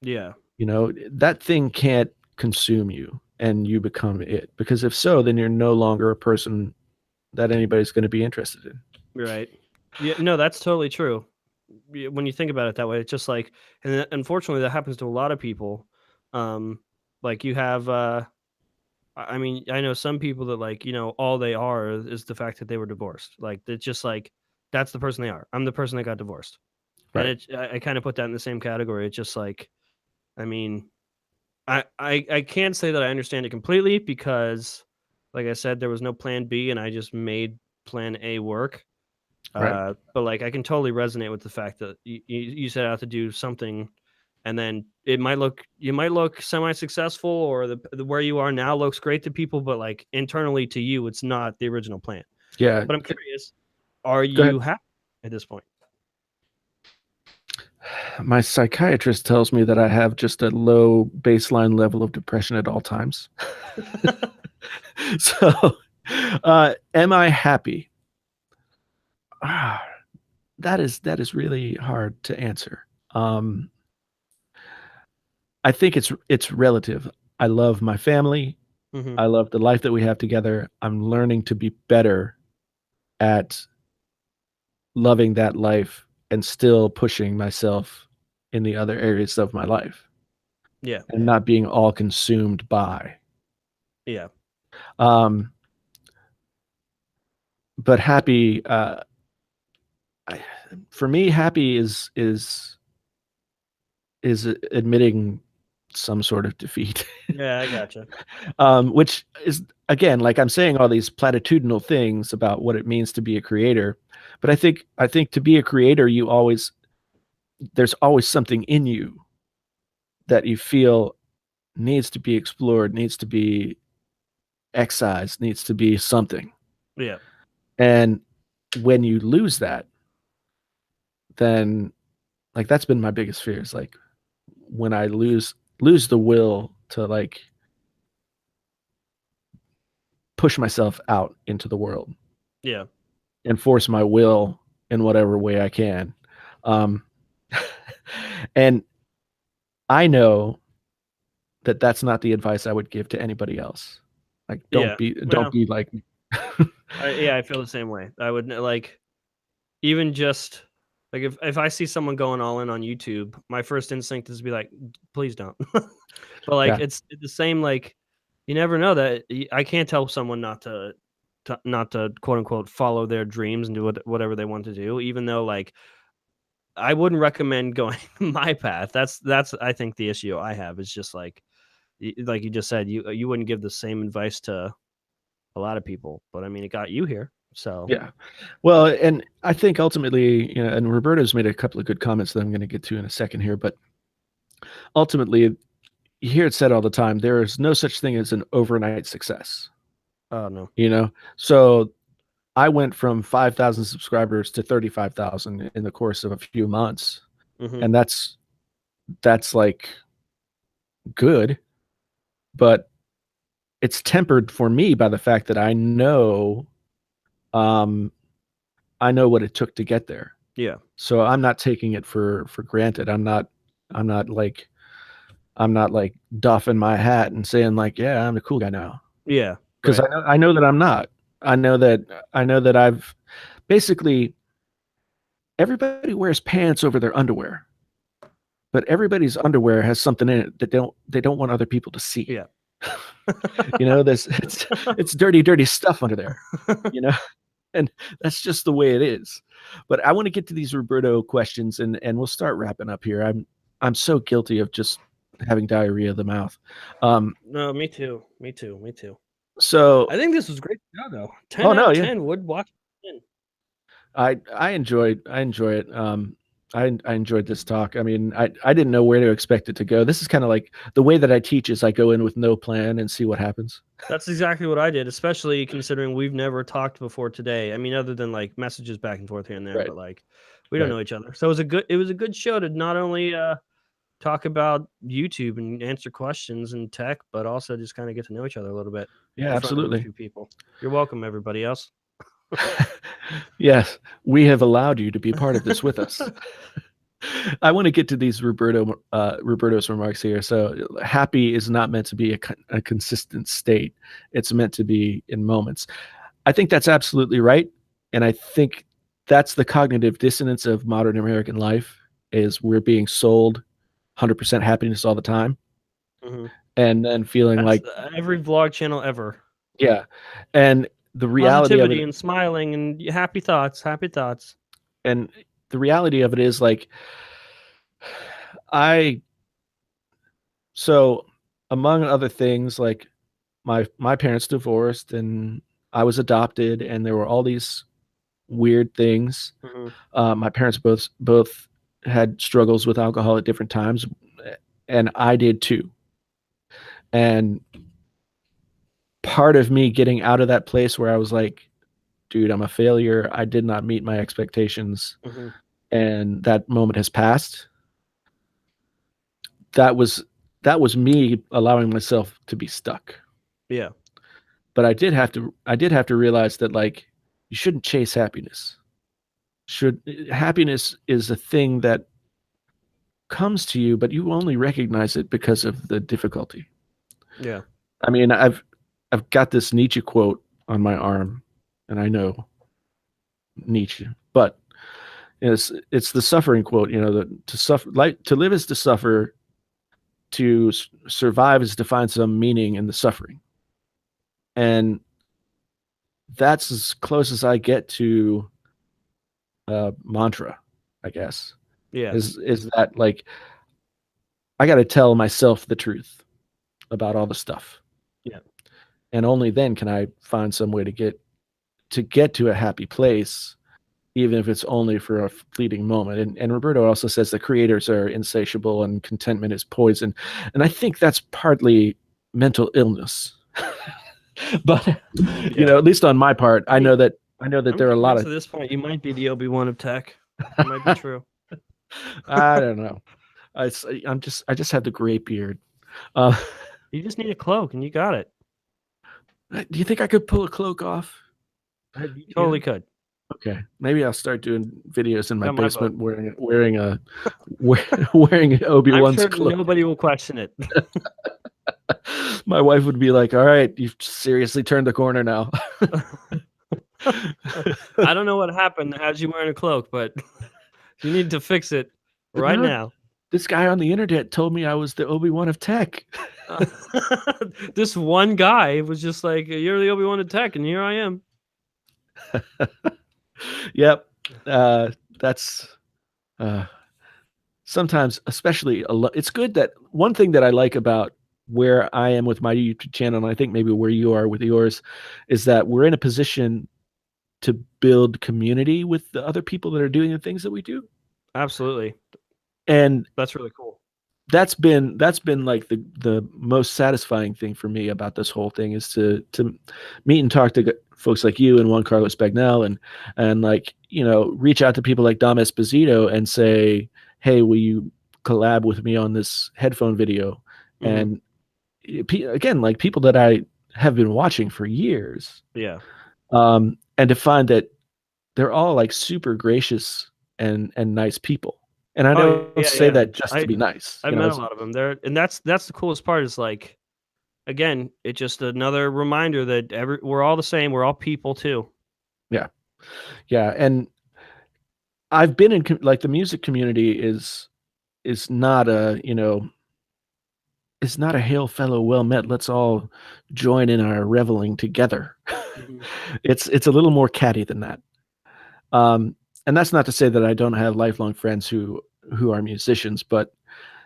Yeah. You know, that thing can't consume you and you become it. Because if so, then you're no longer a person that anybody's going to be interested in. Right. Yeah. No, that's totally true. When you think about it that way, it's just like, and unfortunately, that happens to a lot of people. Um, like you have, I mean, I know some people that like, all they are is the fact that they were divorced. Like it's just like that's the person they are. I'm the person that got divorced, and Right. I kind of put that in the same category. It's just like, I mean, I can't say that I understand it completely because, like I said, there was no plan B, and I just made plan A work. Right. But like I can totally resonate with the fact that you set out to do something, and then you might look semi-successful, or the where you are now looks great to people, but like internally to you, it's not the original plan. Yeah. But I'm curious, are Go ahead. you happy at this point? My psychiatrist tells me that I have just a low baseline level of depression at all times. So, am I happy? Ah, that is really hard to answer. Um, I think it's relative. I love my family. Hmm. I love the life that we have together. I'm learning to be better at loving that life and still pushing myself in the other areas of my life Yeah, and not being all consumed by. yeah, Um, but happy, I, for me, happy is admitting some sort of defeat. yeah. I gotcha. Which is again, like I'm saying all these platitudinal things about what it means to be a creator, but I think to be a creator, there's always something in you that you feel needs to be explored, needs to be excised, needs to be something. Yeah, And when you lose that, then like that's been my biggest fear is like when I lose the will to like push myself out into the world yeah, and force my will in whatever way I can. Um, and I know that that's not the advice I would give to anybody else. Like, yeah. don't Well, be like me. yeah, I feel the same way. I would like even just. Like if I see someone going all in on YouTube, my first instinct is to be like, please don't. But like Yeah. it's the same. Like you never know that I can't tell someone not to quote unquote follow their dreams and do whatever they want to do, even though like I wouldn't recommend going my path. That's I think the issue I have is just like you just said, you wouldn't give the same advice to a lot of people, but I mean it got you here. So Yeah. Well, and I think ultimately, and Roberto's made a couple of good comments that I'm going to get to in a second here, but ultimately, you hear it said all the time, there is no such thing as an overnight success. oh no. So I went from 5,000 subscribers to 35,000 in the course of a few months. Mm-hmm. And that's like good, but it's tempered for me by the fact that I know what it took to get there. Yeah. So I'm not taking it for granted. I'm not like doffing my hat and saying like, yeah, I'm the cool guy now. Yeah. Because Right. I know that I'm not. I know that I've basically, everybody wears pants over their underwear, but everybody's underwear has something in it that they don't want other people to see. Yeah. It's dirty stuff under there, and that's just the way it is. But I want to get to these Roberto questions, and we'll start wrapping up here. I'm so guilty of just having diarrhea of the mouth. No, me too. So I think this was a great show though. 10 oh out no, of yeah, 10 would watch it. I enjoy it. I enjoyed this talk. I mean, I didn't know where to expect it to go. This is kind of like the way that I teach is I go in with no plan and see what happens. That's exactly what I did, especially considering we've never talked before today. I mean, other than like messages back and forth here and there, Right. but like we don't Right. know each other. So it was a good show to not only talk about YouTube and answer questions and tech, but also just kind of get to know each other a little bit. Yeah, in front of a absolutely. few people. You're welcome, everybody else. Yes, we have allowed you to be part of this with us. I want to get to these Roberto's remarks here. So happy is not meant to be a consistent state. It's meant to be in moments. I think that's absolutely right. And I think that's the cognitive dissonance of modern American life is we're being sold 100% happiness all the time. Mm-hmm. And then feeling That's like every vlog channel ever. Yeah. And the reality Positivity of it and smiling and happy thoughts. and the reality of it is like so among other things, like my parents divorced and I was adopted and there were all these weird things. Mm-hmm. My parents both had struggles with alcohol at different times, and I did too. And part of me getting out of that place where I was like, dude, I'm a failure. I did not meet my expectations. Mm-hmm. And that moment has passed. That was me allowing myself to be stuck. Yeah. But I did have to realize that like you shouldn't chase happiness. Happiness is a thing that comes to you, but you only recognize it because of the difficulty. Yeah. I mean, I've got this Nietzsche quote on my arm, and I know Nietzsche, but it's the suffering quote. That to live is to suffer, to survive is to find some meaning in the suffering, and that's as close as I get to mantra, I guess. Yeah. Is that like I got to tell myself the truth about all the stuff. Yeah. And only then can I find some way to get to a happy place, even if it's only for a fleeting moment. And Roberto also says the creators are insatiable and contentment is poison. And I think that's partly mental illness. But at least on my part, I know that there are a lot of at this point you might be the Obi-Wan of tech. It might be true. I don't know. I just have the gray beard. You just need a cloak and you got it. Do you think I could pull a cloak off? You totally could. Okay, maybe I'll start doing videos in my Got my basement wearing Obi-Wan's I'm sure cloak. nobody will question it. My wife would be like, "All right, you've seriously turned the corner now." I don't know what happened as you wearing a cloak, but You need to fix it But right no, now. this guy on the internet told me I was the Obi-Wan of tech. This one guy was just like, "You're the Obi-Wan of tech," and here I am. Yep. That's sometimes, especially, it's good that one thing that I like about where I am with my YouTube channel, and I think maybe where you are with yours, is that we're in a position to build community with the other people that are doing the things that we do. Absolutely. And That's really cool. that's been like the most satisfying thing for me about this whole thing, is to meet and talk to folks like you and Juan Carlos Bagnell, and like, reach out to people like Dom Esposito and say, hey, will you collab with me on this headphone video? Mhm. And again, like, people that I have been watching for years, Yeah. and to find that they're all like super gracious and nice people. And I Oh, don't yeah, say yeah. that just to be nice, I've met a lot of them there, and that's the coolest part is, like, again, it's just another reminder that we're all the same, we're all people too. Yeah. Yeah, and I've been in like, the music community is not a, it's not a hail fellow well met, let's all join in our reveling together. Mhm. It's a little more catty than that. Um, and that's not to say that I don't have lifelong friends who are musicians, but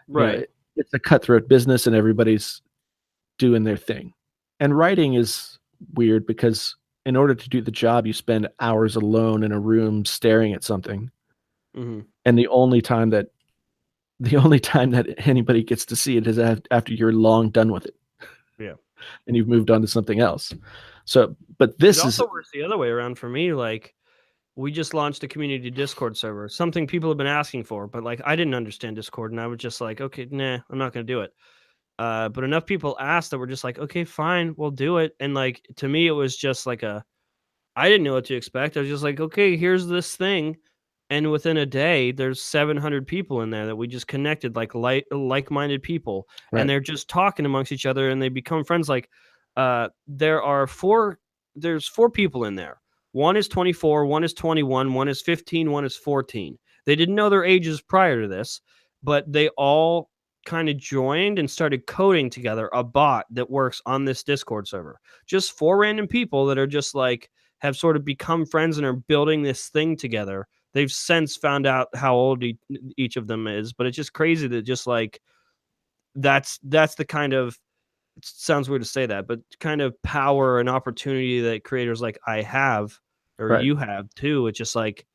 Right. it's a cutthroat business and everybody's doing their thing. And writing is weird because in order to do the job, you spend hours alone in a room staring at something. Mhm. And the only time that anybody gets to see it is after you're long done with it Yeah. and you've moved on to something else. So, but It this is, also works the other way around for me, like, we just launched a community Discord server, something people have been asking for, but, like, I didn't understand Discord, and I was just like, "Okay, nah, I'm not gonna do it." But enough people asked that we're just like, "Okay, fine, we'll do it," and, like, to me, it was just like I didn't know what to expect. I was just like, "Okay, here's this thing," and within a day, there's 700 people in there that we just connected like-minded people, and right, they're just talking amongst each other, and they become friends. Like, there's 4 people in there. One is 24, one is 21, one is 15, one is 14. They didn't know their ages prior to this, but they all kind of joined and started coding together a bot that works on this Discord server. Just 4 random people that are just like have sort of become friends and are building this thing together. They've since found out how old each of them is, but it's just crazy that just like that's the kind of, it sounds weird to say that, but kind of power and opportunity that creators like I have or right. you have too. It's just like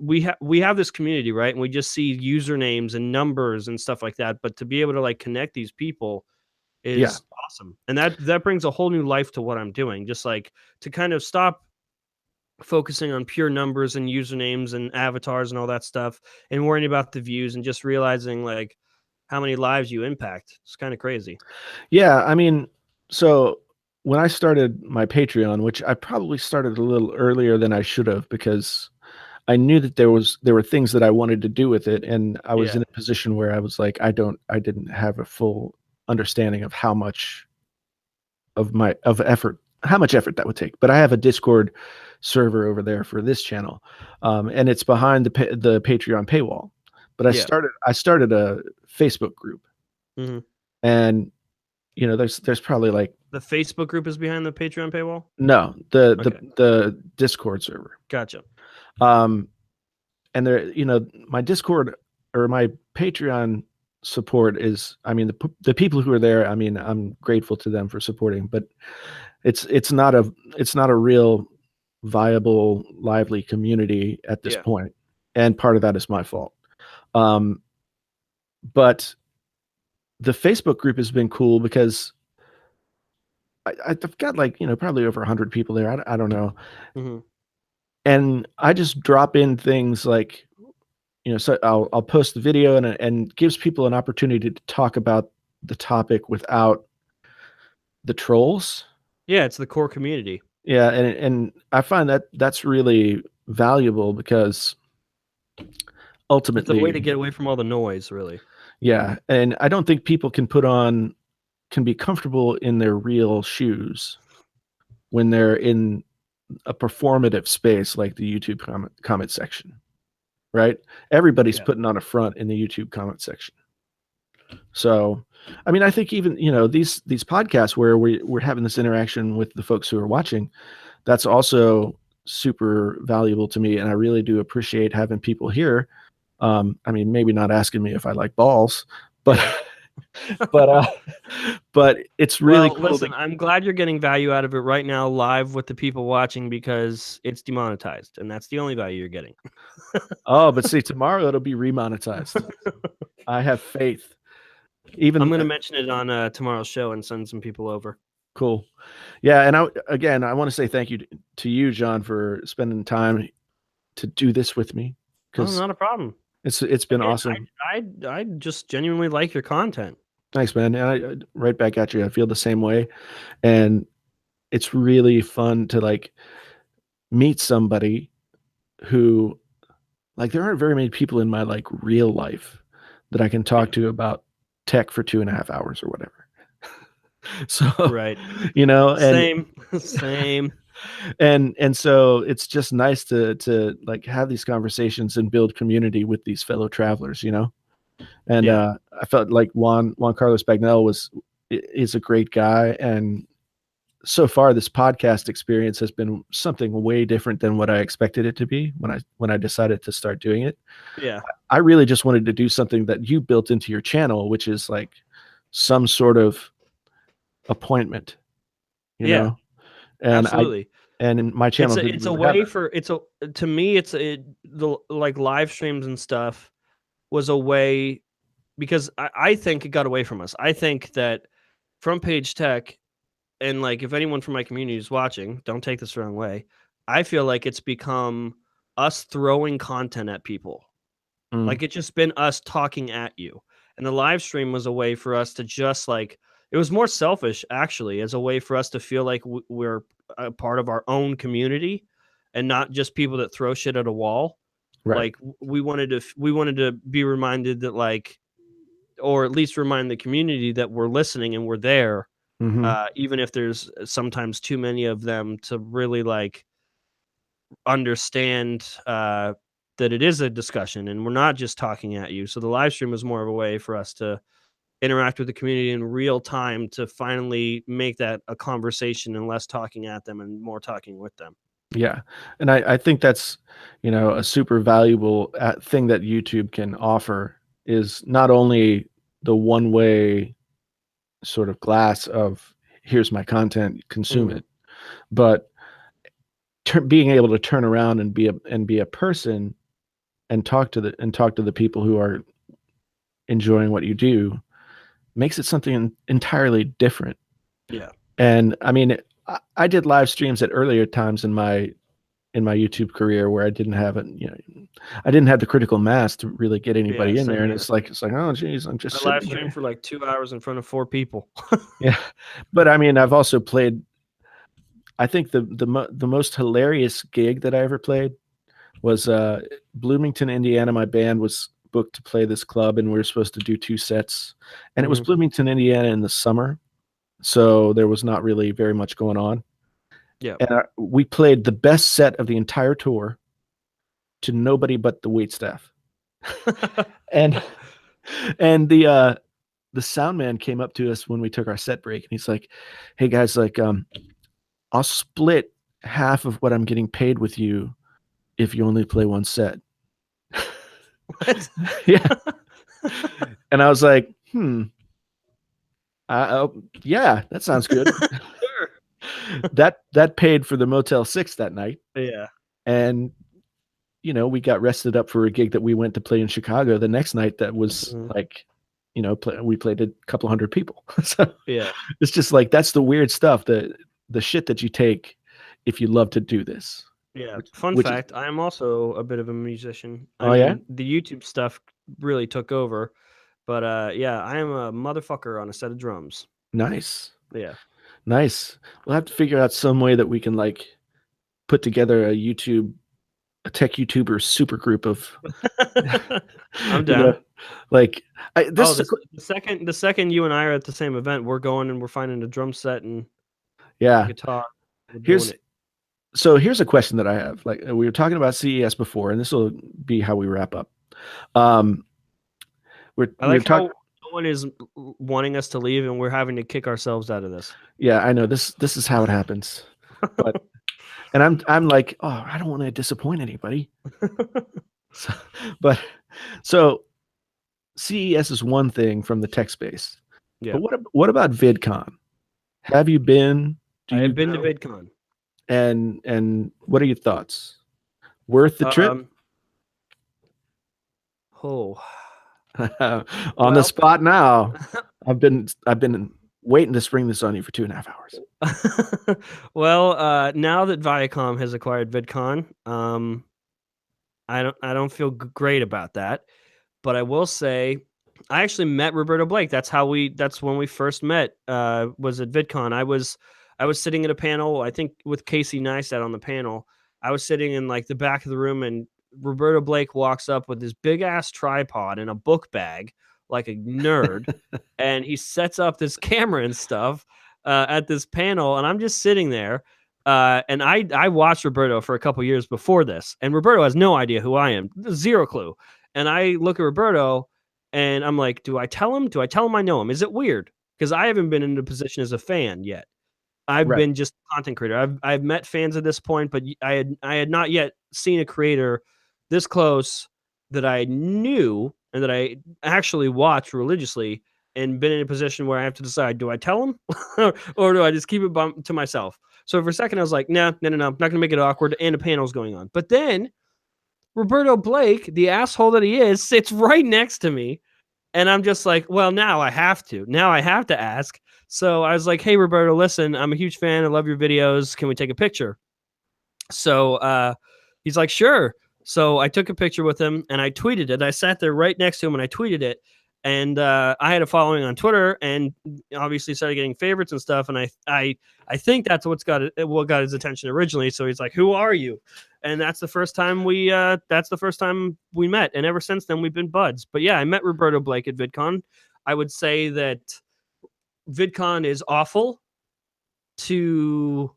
we have this community, right? And we just see usernames and numbers and stuff like that. But to be able to like connect these people Yeah, is awesome. And that brings a whole new life to what I'm doing. Just like to kind of stop focusing on pure numbers and usernames and avatars and all that stuff and worrying about the views and just realizing like how many lives you impact. It's kind of crazy. yeah. I mean, so when I started my Patreon, which I probably started a little earlier than I should have, because I knew that there were things that I wanted to do with it, and I was Yeah. in a position where I was like, I didn't have a full understanding of how much how much effort that would take. But I have a Discord server over there for this channel, and it's behind the Patreon paywall. But Yeah. I started a Facebook group, Hmm. and there's probably like, The Facebook group is behind the Patreon paywall. no, the Okay. the Discord server. Gotcha. Um, and there, my Discord or my Patreon support is, I mean, the people who are there, I mean, I'm grateful to them for supporting, but it's not a real viable, lively community at this Yeah. point, and part of that is my fault. Um, but the Facebook group has been cool because I've got like, probably over 100 people there. I don't know, Hmm. and I just drop in things like, so I'll post the video, and gives people an opportunity to talk about the topic without the trolls. Yeah, it's the core community. Yeah, and I find that that's really valuable because It's a way to ultimately, get away from all the noise, really. yeah, and I don't think people can be comfortable in their real shoes when they're in a performative space like the YouTube comment section. right? Everybody's Yeah. putting on a front in the YouTube comment section. So, I mean, I think even, these podcasts where we're having this interaction with the folks who are watching, that's also super valuable to me. And I really do appreciate having people here. I mean, maybe not asking me if I like balls, but Yeah. but but it's really Well, cool listen, I'm glad you're getting value out of it right now live with the people watching because it's demonetized, and that's the only value you're getting. Oh, but see, tomorrow it'll be remonetized. I have faith. I'm Even going to mention it on tomorrow's show and send some people over. cool. Yeah, and I want to say thank you to you, John, for spending time to do this with me, Oh, because not a problem. it's been Again, awesome. I just genuinely like your content. Thanks, man. And I right back at you. I feel the same way, and it's really fun to like meet somebody who, like, there aren't very many people in my like real life that I can talk Yeah. to about tech for 2.5 hours or whatever. So, Right. and Same. Same. and so it's just nice to like have these conversations and build community with these fellow travelers, And Yeah. I felt like Juan Carlos Bagnell is a great guy, and so far this podcast experience has been something way different than what I expected it to be when I decided to start doing it. Yeah. I really just wanted to do something that you built into your channel, which is like some sort of appointment, you Yeah. know? And Absolutely. my channel didn't It's a really have way that. for it's a to me the like live streams and stuff was a way because I think it got away from us. I think that Front Page Tech and like if anyone from my community is watching, don't take this the wrong way. I feel like it's become us throwing content at people. Mm, Like it's just been us talking at you. And the live stream was a way for us to just like it was more selfish actually as a way for us to feel like we're a part of our own community and not just people that throw shit at a wall. right. Like we wanted to be reminded that like or at least remind the community that we're listening and we're there Hmm. even if there's sometimes too many of them to really like understand that it is a discussion and we're not just talking at you. So the live stream was more of a way for us to interact with the community in real time to finally make that a conversation and less talking at them and more talking with them. Yeah. And I think that's, a super valuable thing that YouTube can offer is not only the one way sort of glass of here's my content, consume Mhm. it, but being able to turn around and be a person and talk to the people who are enjoying what you do makes it something entirely different. Yeah. And I mean, I did live streams at earlier times in my YouTube career where I didn't have it, I didn't have the critical mass to really get Yeah. anybody in there. Same And here. it's like, oh geez, I'm I just live sitting streamed here. for like 2 hours in front of 4 people. Yeah. But I mean, I've also played, I think the most hilarious gig that I ever played was Bloomington, Indiana. My band was booked to play this club and we were supposed to do 2 sets. And it was Mhm. Bloomington, Indiana in the summer. So there was not really very much going on. Yeah. And we played the best set of the entire tour to nobody but the wait staff. And the sound man came up to us when we took our set break and he's like, "Hey guys, like I'll split half of what I'm getting paid with you if you only play one set." What? Yeah. And I was like, yeah, that sounds good. Sure. That paid for the Motel 6 that night. Yeah. And we got rested up for a gig that we went to play in Chicago the next night that was Mhm. like, we played a couple hundred people. So Yeah. it's just like that's the weird stuff, the shit that you take if you love to do this. Yeah. Which Fun which is fact, I am also a bit of a musician. I oh yeah? mean, the YouTube stuff really took over, but yeah, I am a motherfucker on a set of drums. Nice. Yeah. Nice. We'll have to figure out some way that we can like put together a tech YouTuber super group of I'm you know, down. like Oh, this is the second you and I are at the same event, we're going and we're finding a drum set and a yeah. guitar. We're doing Here's it. So here's a question that I have. Like we were talking about CES before, and this will be how we wrap up. I We're like how talking. no one is wanting us to leave, and we're having to kick ourselves out of this. Yeah, I know this is how it happens. But and I'm like, oh, I don't want to disappoint anybody. So, but so CES is one thing from the tech space. Yeah. But what about VidCon? Have you been? Do I you have been to go? VidCon. And what are your thoughts? Worth the trip? Oh, On the well, spot now. I've been waiting to spring this on you for 2.5 hours. well, now that Viacom has acquired VidCon, I don't feel great about that. But I will say, I actually met Roberto Blake. That's when we first met. Was at VidCon. I was sitting at a panel. I think with Casey Neistat on the panel. I was sitting in like the back of the room, and Roberto Blake walks up with this big ass tripod and a book bag, like a nerd, and he sets up this camera and stuff at this panel, and I'm just sitting there. And I watched Roberto for a couple years before this, and Roberto has no idea who I am, zero clue. And I look at Roberto, and I'm like, do I tell him? Do I tell him I know him? Is it weird? Because I haven't been in a position as a fan yet. I've Right. been just a content creator. I've met fans at this point, but I had not yet seen a creator this close that I knew and that I actually watched religiously, and been in a position where I have to decide: do I tell him or do I just keep it to myself? So for a second, I was like, no, I'm not going to make it awkward, and a panel's going on. But then Roberto Blake, the asshole that he is, sits right next to me. And I'm just like, well, now I have to. Now I have to ask. So I was like, hey, Roberto, listen, I'm a huge fan. I love your videos. Can we take a picture? So he's like, sure. So I took a picture with him and I tweeted it. I sat there right next to him and I tweeted it. And I had a following on Twitter, and obviously started getting favorites and stuff. And I think that's what got his attention originally. So he's like, "Who are you?" And that's the first time we met. And ever since then, we've been buds. But yeah, I met Roberto Blake at VidCon. I would say that VidCon is awful to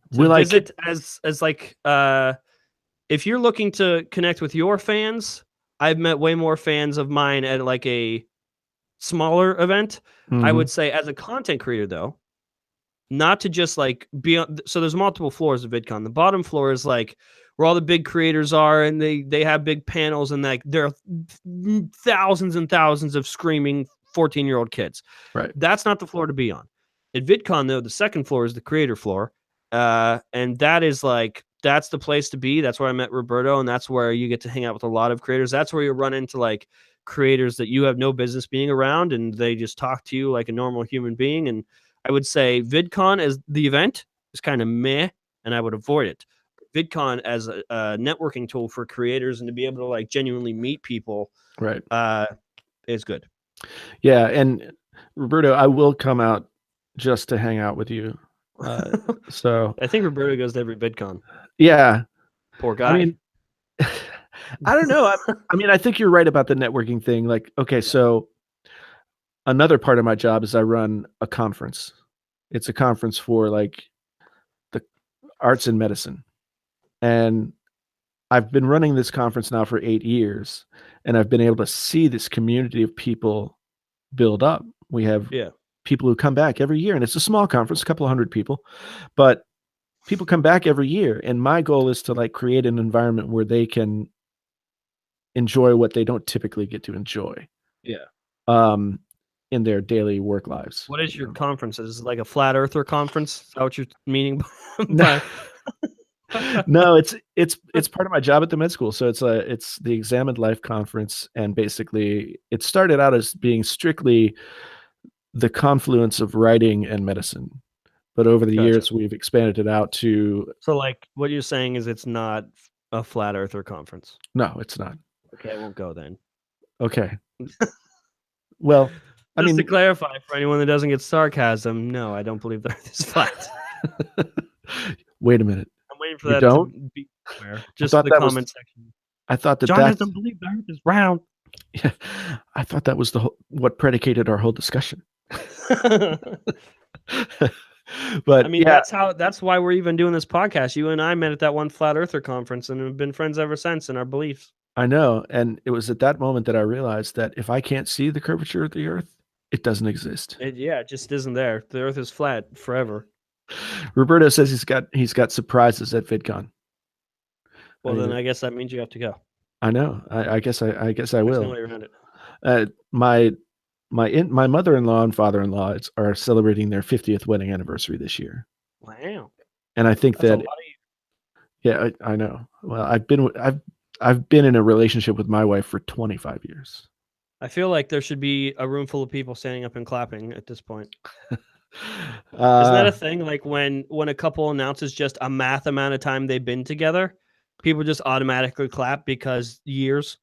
visit as like if you're looking to connect with your fans. I've met way more fans of mine at like a smaller event. I would say as a content creator, though, not to just like be on. So there's multiple floors of VidCon. The bottom floor is like where all the big creators are, and they have big panels, and like there are thousands and thousands of screaming 14-year-old kids. Right. That's not the floor to be on. At VidCon, though, the second floor is the creator floor. And that is like, that's the place to be. That's where I met Roberto, and that's where you get to hang out with a lot of creators. That's where you run into like creators that you have no business being around, and they just talk to you like a normal human being. And I would say VidCon as the event is kind of meh, and I would avoid it. VidCon as a networking tool for creators and to be able to like genuinely meet people, right, is good. Yeah, and Roberto, I will come out just to hang out with you. So I think Roberto goes to every VidCon. Yeah, poor guy. I mean, I don't know. I mean, I think you're right about the networking thing. Like, okay, so another part of my job is I run a conference. It's a conference for like the arts and medicine. And I've been running this conference now for 8 years, and I've been able to see this community of people build up. We have people who come back every year, and it's a small conference, a couple of hundred people, but people come back every year. And my goal is to like create an environment where they can enjoy what they don't typically get to enjoy. In their daily work lives. What is your conference? Is it like a flat earther conference? Is that what you're meaning by? No, it's part of my job at the med school. So it's the Examined Life Conference, and basically it started out as being strictly the confluence of writing and medicine. But over the years, we've expanded it out to. So like what you're saying is it's not a flat earther conference. No, it's not. Okay, I won't go then. Okay. Well, I mean, to clarify for anyone that doesn't get sarcasm, no, I don't believe the earth is flat. Wait a minute. I'm waiting for that to be clear. Just the comment section. I thought that Jon doesn't believe the earth is round. Yeah, I thought that was what predicated our whole discussion. But I mean, yeah, that's why we're even doing this podcast. You and I met at that one flat earther conference and have been friends ever since in our beliefs. I know. And it was at that moment that I realized that if I can't see the curvature of the earth, it doesn't exist. It just isn't there. The earth is flat forever. Roberto says he's got surprises at VidCon. Well, then I guess that means you have to go. I know. I guess I There's will. no way around it. My mother-in-law and father-in-law are celebrating their 50th wedding anniversary this year. Wow. And I think That's a that lot of yeah, I know. Well, I've been in a relationship with my wife for 25 years. I feel like there should be a room full of people standing up and clapping at this point. Isn't that a thing? Like when a couple announces just a math amount of time they've been together, people just automatically clap because years.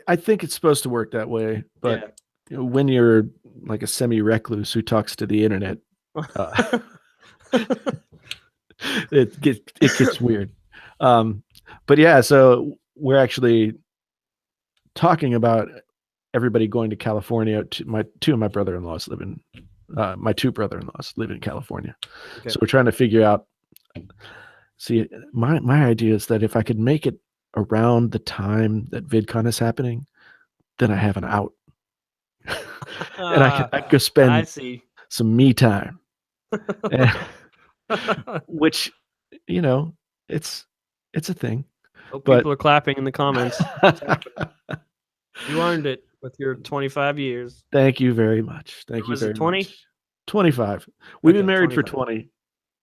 I think it's supposed to work that way, but Yeah. when you're like a semi-recluse who talks to the internet, it gets weird. But yeah, so we're actually talking about everybody going to California. My two brother-in-laws live in my two brother-in-laws live in California. Okay. So we're trying to figure out. See, my idea is that if I could make it around the time that VidCon is happening, then I have an out. And I could go spend some me time. Which, it's a thing. Oh, people are clapping in the comments. You earned it with your 25 years. Thank you very much. Thank you very 20? much. 25. We've been married 25. For 20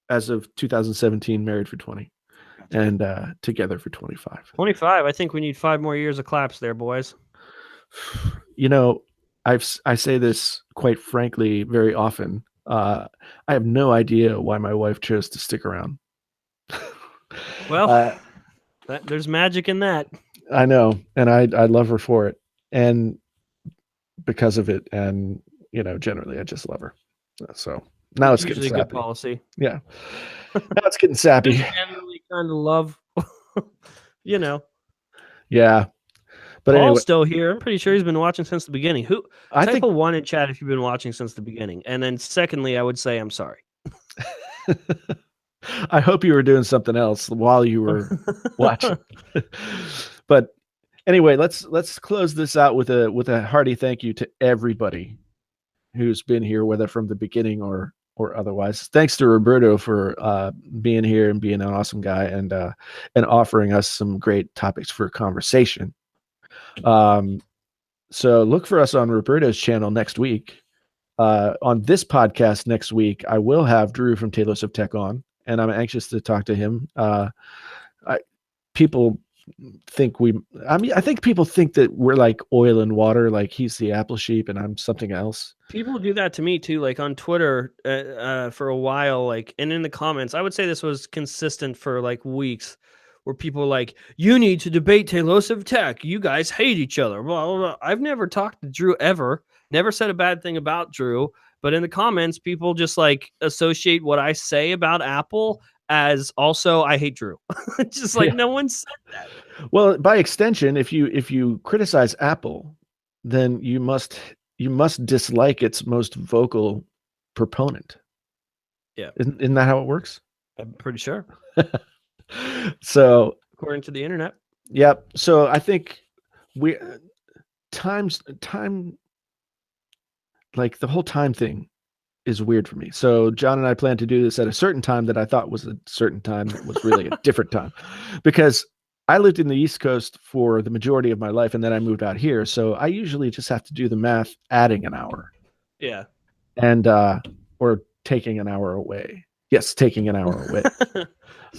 as of 2017, married for 20. Gotcha. And together for 25. 25. I think we need 5 more years of claps there, boys. I say this quite frankly very often. I have no idea why my wife chose to stick around. Well, there's magic in that. I know, and I love her for it, and because of it, and generally I just love her. So now it's getting sappy. Good policy. Yeah, now it's getting sappy. Generally, kind of love, Yeah. But Paul's anyway, still here. I'm pretty sure he's been watching since the beginning. Type a 1 in chat if you've been watching since the beginning. And then secondly, I would say I'm sorry. I hope you were doing something else while you were watching. But anyway, let's close this out with a hearty thank you to everybody who's been here, whether from the beginning or otherwise. Thanks to Roberto for being here and being an awesome guy and offering us some great topics for conversation. So look for us on Roberto's channel next week. On this podcast next week, I will have Drew from Talos of Tech on, and I'm anxious to talk to him. People think I think people think that we're like oil and water, like he's the apple sheep and I'm something else. People do that to me too, like on Twitter for a while, like, and in the comments. I would say this was consistent for like weeks, where people are like, you need to debate Talos of Tech. You guys hate each other. Well, I've never talked to Drew ever. Never said a bad thing about Drew. But in the comments, people just like associate what I say about Apple as also I hate Drew. Just like no one said that. Well, by extension, if you criticize Apple, then you must dislike its most vocal proponent. Yeah. Isn't that how it works? I'm pretty sure. So according to the internet. Yep. So I think time, like the whole time thing is weird for me. So John and I plan to do this at a certain time that I thought was a certain time that was really a different time, because I lived in the East Coast for the majority of my life, and then I moved out here. So I usually just have to do the math, adding an hour. Yeah. And or taking an hour away. Yes, taking an hour away.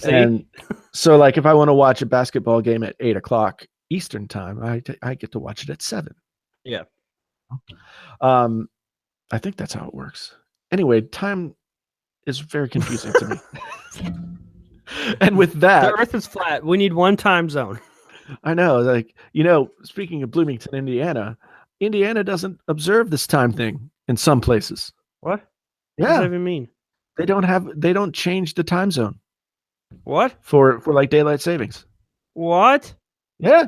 And so, like, if I want to watch a basketball game at 8:00 Eastern time, I get to watch it at 7. Yeah. I think that's how it works. Anyway, time is very confusing to me. And with that, the Earth is flat. We need one time zone. I know. Like, speaking of Bloomington, Indiana doesn't observe this time thing in some places. What? Yeah. What does that even mean? They don't change the time zone. What? For like daylight savings. What? Yeah.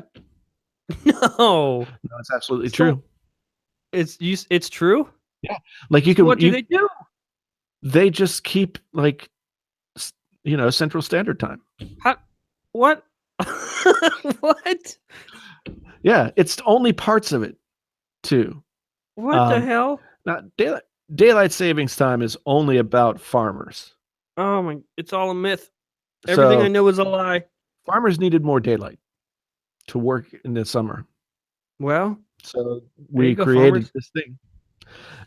No, it's absolutely true. It's true? Yeah. Like you can. What do they do? They just keep like Central Standard Time. How, what? What? Yeah, it's only parts of it too. What the hell? Now, daylight savings time is only about farmers. Oh my! It's all a myth. Everything I So know is a lie. farmers needed more daylight to work in the summer. Well, So there you we go, created farmers. this thing,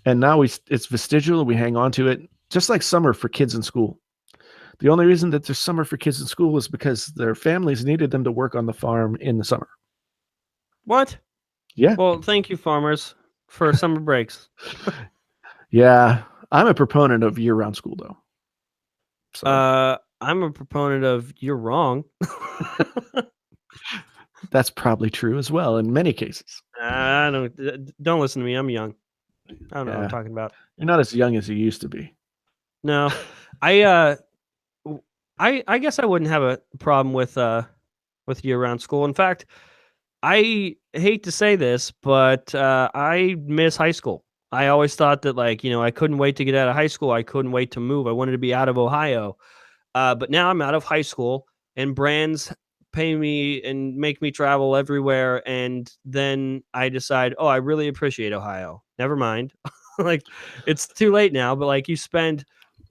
and now it's vestigial. We hang on to it, just like summer for kids in school. The only reason that there's summer for kids in school is because their families needed them to work on the farm in the summer. What? Yeah, Well, thank you, farmers, for summer breaks. yeah. I'm a proponent of year-round school, though. So I'm a proponent of you're wrong. that's probably true as well in many cases. I don't listen to me. I'm young. I don't know what I'm Yeah, talking about. you're not as young as you used to be. No, I I guess I wouldn't have a problem with year-round school. In fact, I hate to say this, but I miss high school. I always thought that, like, I couldn't wait to get out of high school. I couldn't wait to move. I wanted to be out of Ohio. But now I'm out of high school, and brands pay me and make me travel everywhere. And then I decide, oh, I really appreciate Ohio. Never mind. Like, it's too late now, but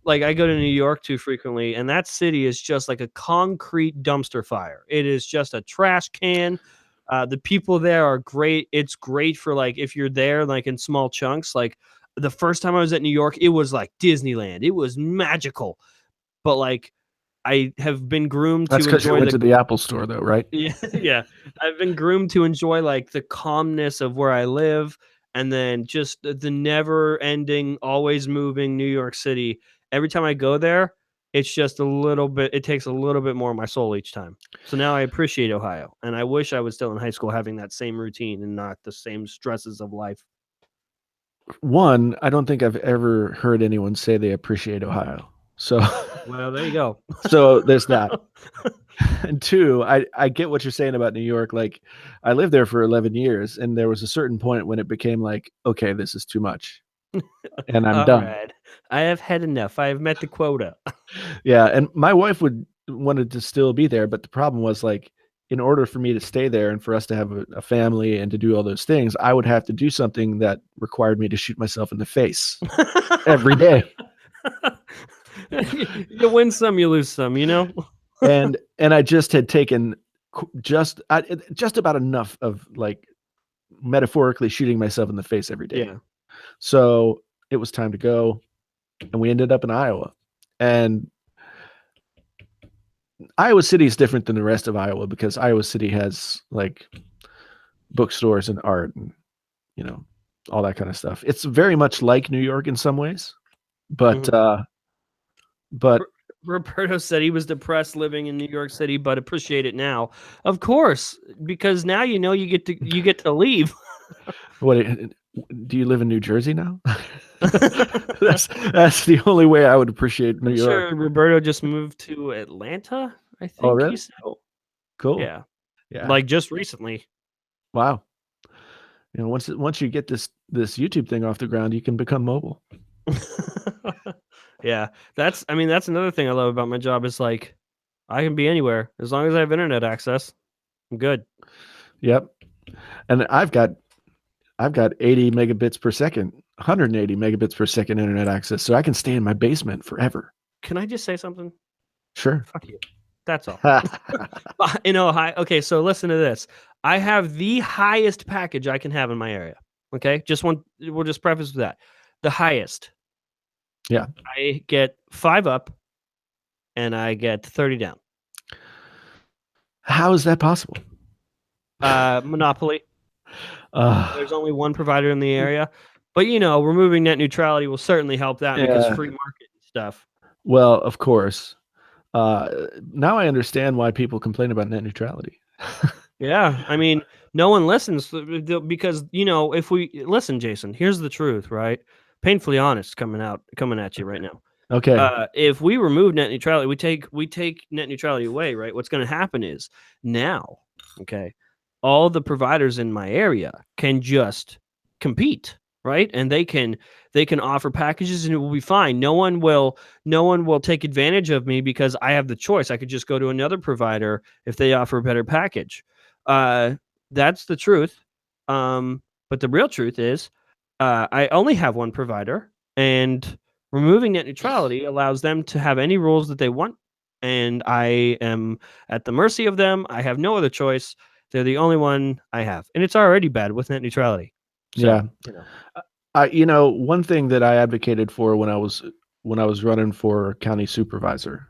like, I go to New York too frequently, and that city is just like a concrete dumpster fire. It is just a trash can. The people there are great. It's great for, like, if you're there like in small chunks. Like, the first time I was at New York, it was like Disneyland. It was magical. But like, I have been groomed That's to because you enjoy went to the Apple store, though, right? yeah, yeah. I've been groomed to enjoy, like, the calmness of where I live, and then just the never-ending, always moving New York City. Every time I go there, it's just a little bit it takes a little bit more of my soul each time. So now I appreciate Ohio, and I wish I was still in high school having that same routine and not the same stresses of life. One, I don't think I've ever heard anyone say they appreciate Ohio. So, Well, there you go. so there's that. And two, I get what you're saying about New York. Like, I lived there for 11 years, and there was a certain point when it became like, okay, this is too much, and I'm done. Alright. I have had enough. I have met the quota. Yeah, and my wife wanted to still be there, but the problem was like, in order for me to stay there and for us to have a family and to do all those things, I would have to do something that required me to shoot myself in the face every day. You win some, you lose some, you know? And I just had taken just about enough of, like, metaphorically shooting myself in the face every day. Yeah. So it was time to go, and we ended up in Iowa. And Iowa City is different than the rest of Iowa because Iowa City has, like, bookstores and art and, all that kind of stuff. It's very much like New York in some ways, but but Roberto said he was depressed living in New York City, but appreciate it now. Of course, because now you get to leave. what do you live in New Jersey now? that's the only way I would appreciate New I'm York. sure Roberto just moved to Atlanta, I think. Oh, really? He said. Cool. Yeah. Yeah. Like, just recently. Wow. Once you get this YouTube thing off the ground, you can become mobile. Yeah. That's another thing I love about my job is, like, I can be anywhere as long as I have internet access. I'm good. Yep. And I've got 80 megabits per second, 180 megabits per second internet access, so I can stay in my basement forever. Can I just say something? Sure. Fuck you. That's all. In Ohio. Okay, so listen to this. I have the highest package I can have in my area. Okay, we'll just preface with that. The highest. Yeah. I get 5 up, and I get 30 down. How is that possible? Monopoly. There's only one provider in the area, but removing net neutrality will certainly help that because free market and stuff. Well, of course. Now I understand why people complain about net neutrality. Yeah, I mean, no one listens because if we listen, Jason, here's the truth, right? Painfully honest coming at you right now. Okay. If we remove net neutrality, we take net neutrality away, right? What's going to happen is now, okay, all the providers in my area can just compete. right? And they can offer packages and it will be fine. No one will take advantage of me because I have the choice. I could just go to another provider if they offer a better package. That's the truth. But the real truth is, I only have one provider, and removing net neutrality allows them to have any rules that they want, and I am at the mercy of them. I have no other choice. They're the only one I have, and it's already bad with net neutrality. Yeah. So, you know. One thing that I advocated for when I was running for county supervisor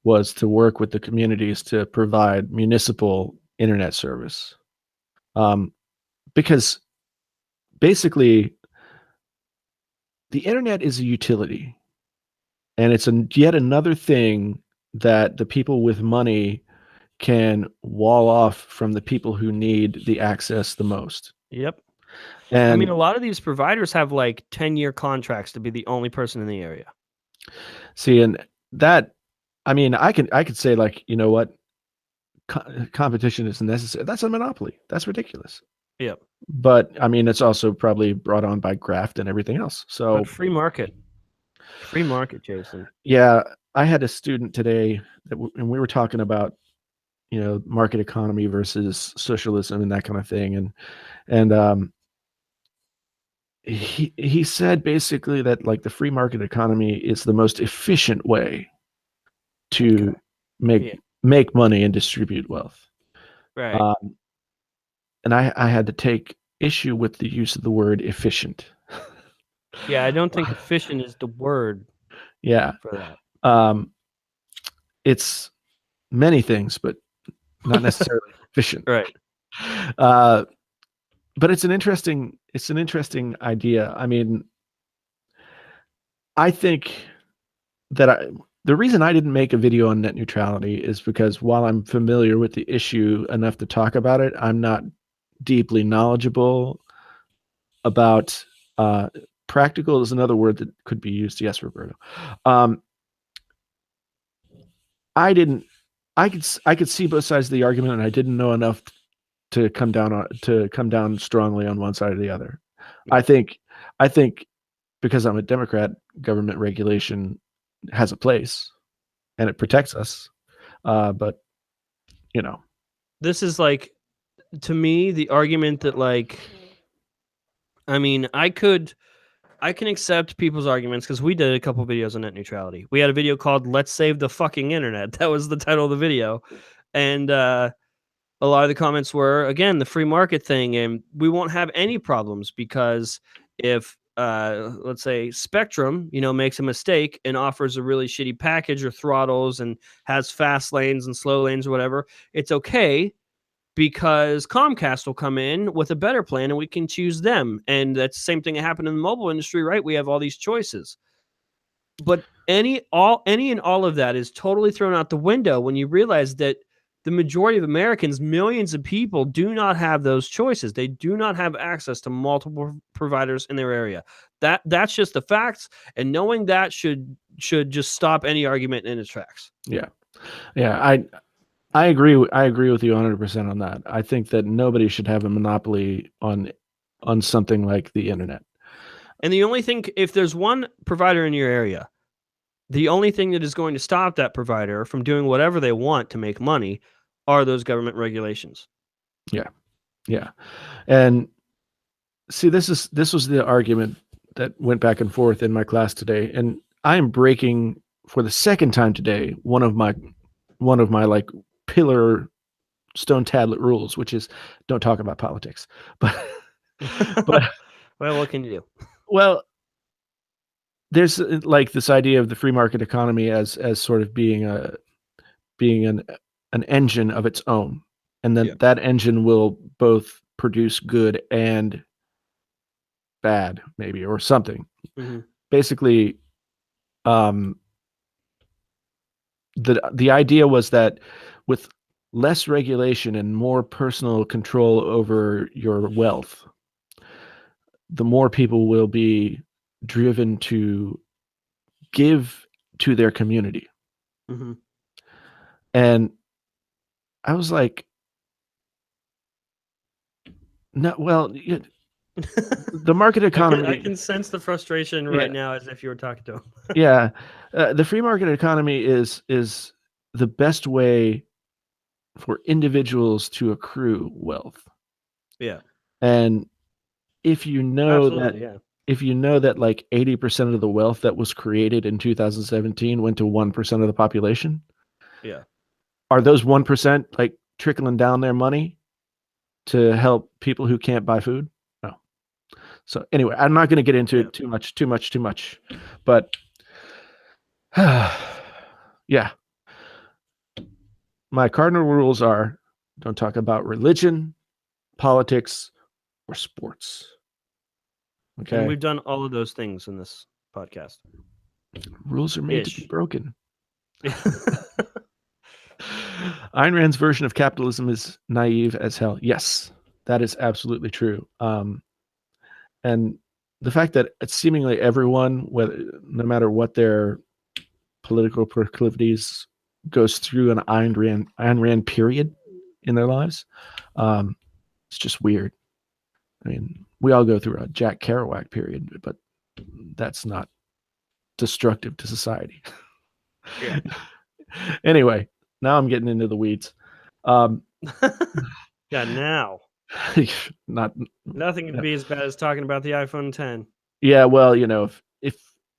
was to work with the communities to provide municipal internet service. Because basically the internet is a utility, and it's yet another thing that the people with money can wall off from the people who need the access the most. Yep. I mean, And a lot of these providers have like 10-year contracts to be the only person in the area. see, and that, I mean, I could say, like, you know what, competition is necessary. That's a monopoly. That's ridiculous. Yep. But I mean, it's also probably brought on by graft and everything else. So But free market, Jason. yeah, I had a student today and we were talking about, market economy versus socialism and that kind of thing. And he said basically that, like, the free market economy is the most efficient way to Okay. make Yeah. make money and distribute wealth. Right. And I had to take issue with the use of the word efficient. Yeah, I don't think efficient is the word Yeah. for that. It's many things, but not necessarily efficient. Right. But it's an interesting idea. I mean, I think that the reason I didn't make a video on net neutrality is because while I'm familiar with the issue enough to talk about it, I'm not deeply knowledgeable about practical is another word that could be used. Yes, Roberto. I didn't. I could see both sides of the argument, and I didn't know enough to come down strongly on one side or the other. Yeah. I think because I'm a Democrat, government regulation has a place, and it protects us. But This is like, to me, the argument that, like, I mean, I can accept people's arguments because we did a couple videos on net neutrality. We had a video called "Let's Save the Fucking Internet." That was the title of the video, and a lot of the comments were, again, the free market thing, and we won't have any problems because if let's say Spectrum, makes a mistake and offers a really shitty package or throttles and has fast lanes and slow lanes or whatever, it's okay because Comcast will come in with a better plan and we can choose them. And that's the same thing that happened in the mobile industry, right? We have all these choices. But any and all of that is totally thrown out the window when you realize that the majority of Americans, millions of people, do not have those choices. They do not have access to multiple providers in their area. That's just the facts, and knowing that should just stop any argument in its tracks. Yeah. I agree. I agree with you 100% on that. I think that nobody should have a monopoly on something like the internet. And the only thing, if there's one provider in your area, the only thing that is going to stop that provider from doing whatever they want to make money are those government regulations. Yeah. And see, this was the argument that went back and forth in my class today, and I am breaking for the second time today one of my like pillar stone tablet rules, which is don't talk about politics. But Well, what can you do? well, there's like this idea of the free market economy as sort of being an engine of its own, and then that engine will both produce good and bad, maybe, or something. Mm-hmm. Basically, the idea was that with less regulation and more personal control over your wealth, the more people will be driven to give to their community. Mm-hmm. And I was like, no, well, The market economy. I can sense the frustration right now as if you were talking to him. Yeah, the free market economy is the best way for individuals to accrue wealth. Yeah. And if you know Absolutely, that like 80% of the wealth that was created in 2017 went to 1% of the population, yeah. are those 1% like trickling down their money to help people who can't buy food? No. So anyway, I'm not going to get into it too much. But yeah. My cardinal rules are: don't talk about religion, politics, or sports. Okay. And we've done all of those things in this podcast. Rules are made to be broken. Ayn Rand's version of capitalism is naive as hell. Yes, that is absolutely true. And the fact that seemingly everyone, whether no matter what their political proclivities, goes through an Ayn Rand period in their lives, it's just weird. I mean, we all go through a Jack Kerouac period, but that's not destructive to society. Yeah. Anyway, now I'm getting into the weeds. Yeah, now. Nothing could be as bad as talking about the iPhone 10. Yeah, well, you know,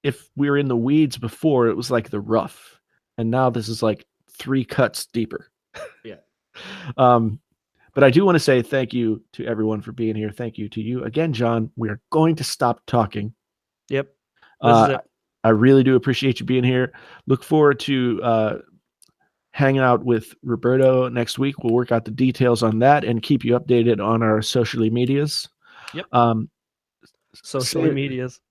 if we were in the weeds before, it was like the rough, and now this is like 3 cuts deeper. Yeah. But I do want to say thank you to everyone for being here. Thank you to you again, John. We are going to stop talking. Yep. This is it. I really do appreciate you being here. Look forward to hang out with Roberto next week. We'll work out the details on that and keep you updated on our social medias. Yep. Social medias.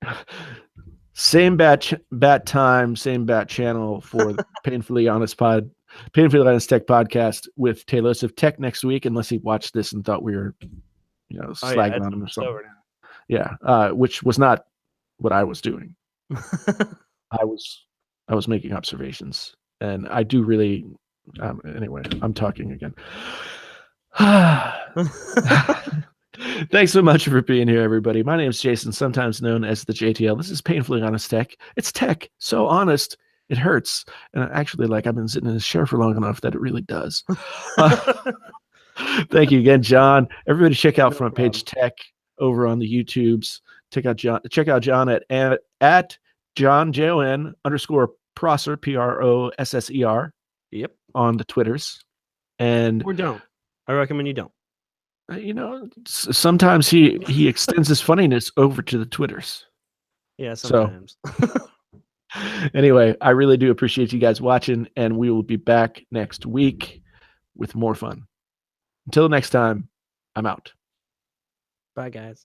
Same bat time, same bat channel for the Painfully Honest Tech podcast with Taylosoph Tech next week, unless he watched this and thought we were, slagging on him or something. Yeah, which was not what I was doing. I was making observations, and I do really. Anyway, I'm talking again. Thanks so much for being here, everybody. My name is Jason, sometimes known as the JTL. This is Painfully Honest Tech. It's tech so honest it hurts, and actually, like, I've been sitting in this chair for long enough that it really does. Thank you again, John. Everybody, check out Front Page Tech over on the YouTubes. Check out John at Jon _Prosser Prosser. Yep. On the Twitters, or don't. I recommend you don't. Sometimes he extends his funniness over to the Twitters. Yeah, sometimes. So, anyway, I really do appreciate you guys watching, and we will be back next week with more fun. Until next time, I'm out. Bye, guys.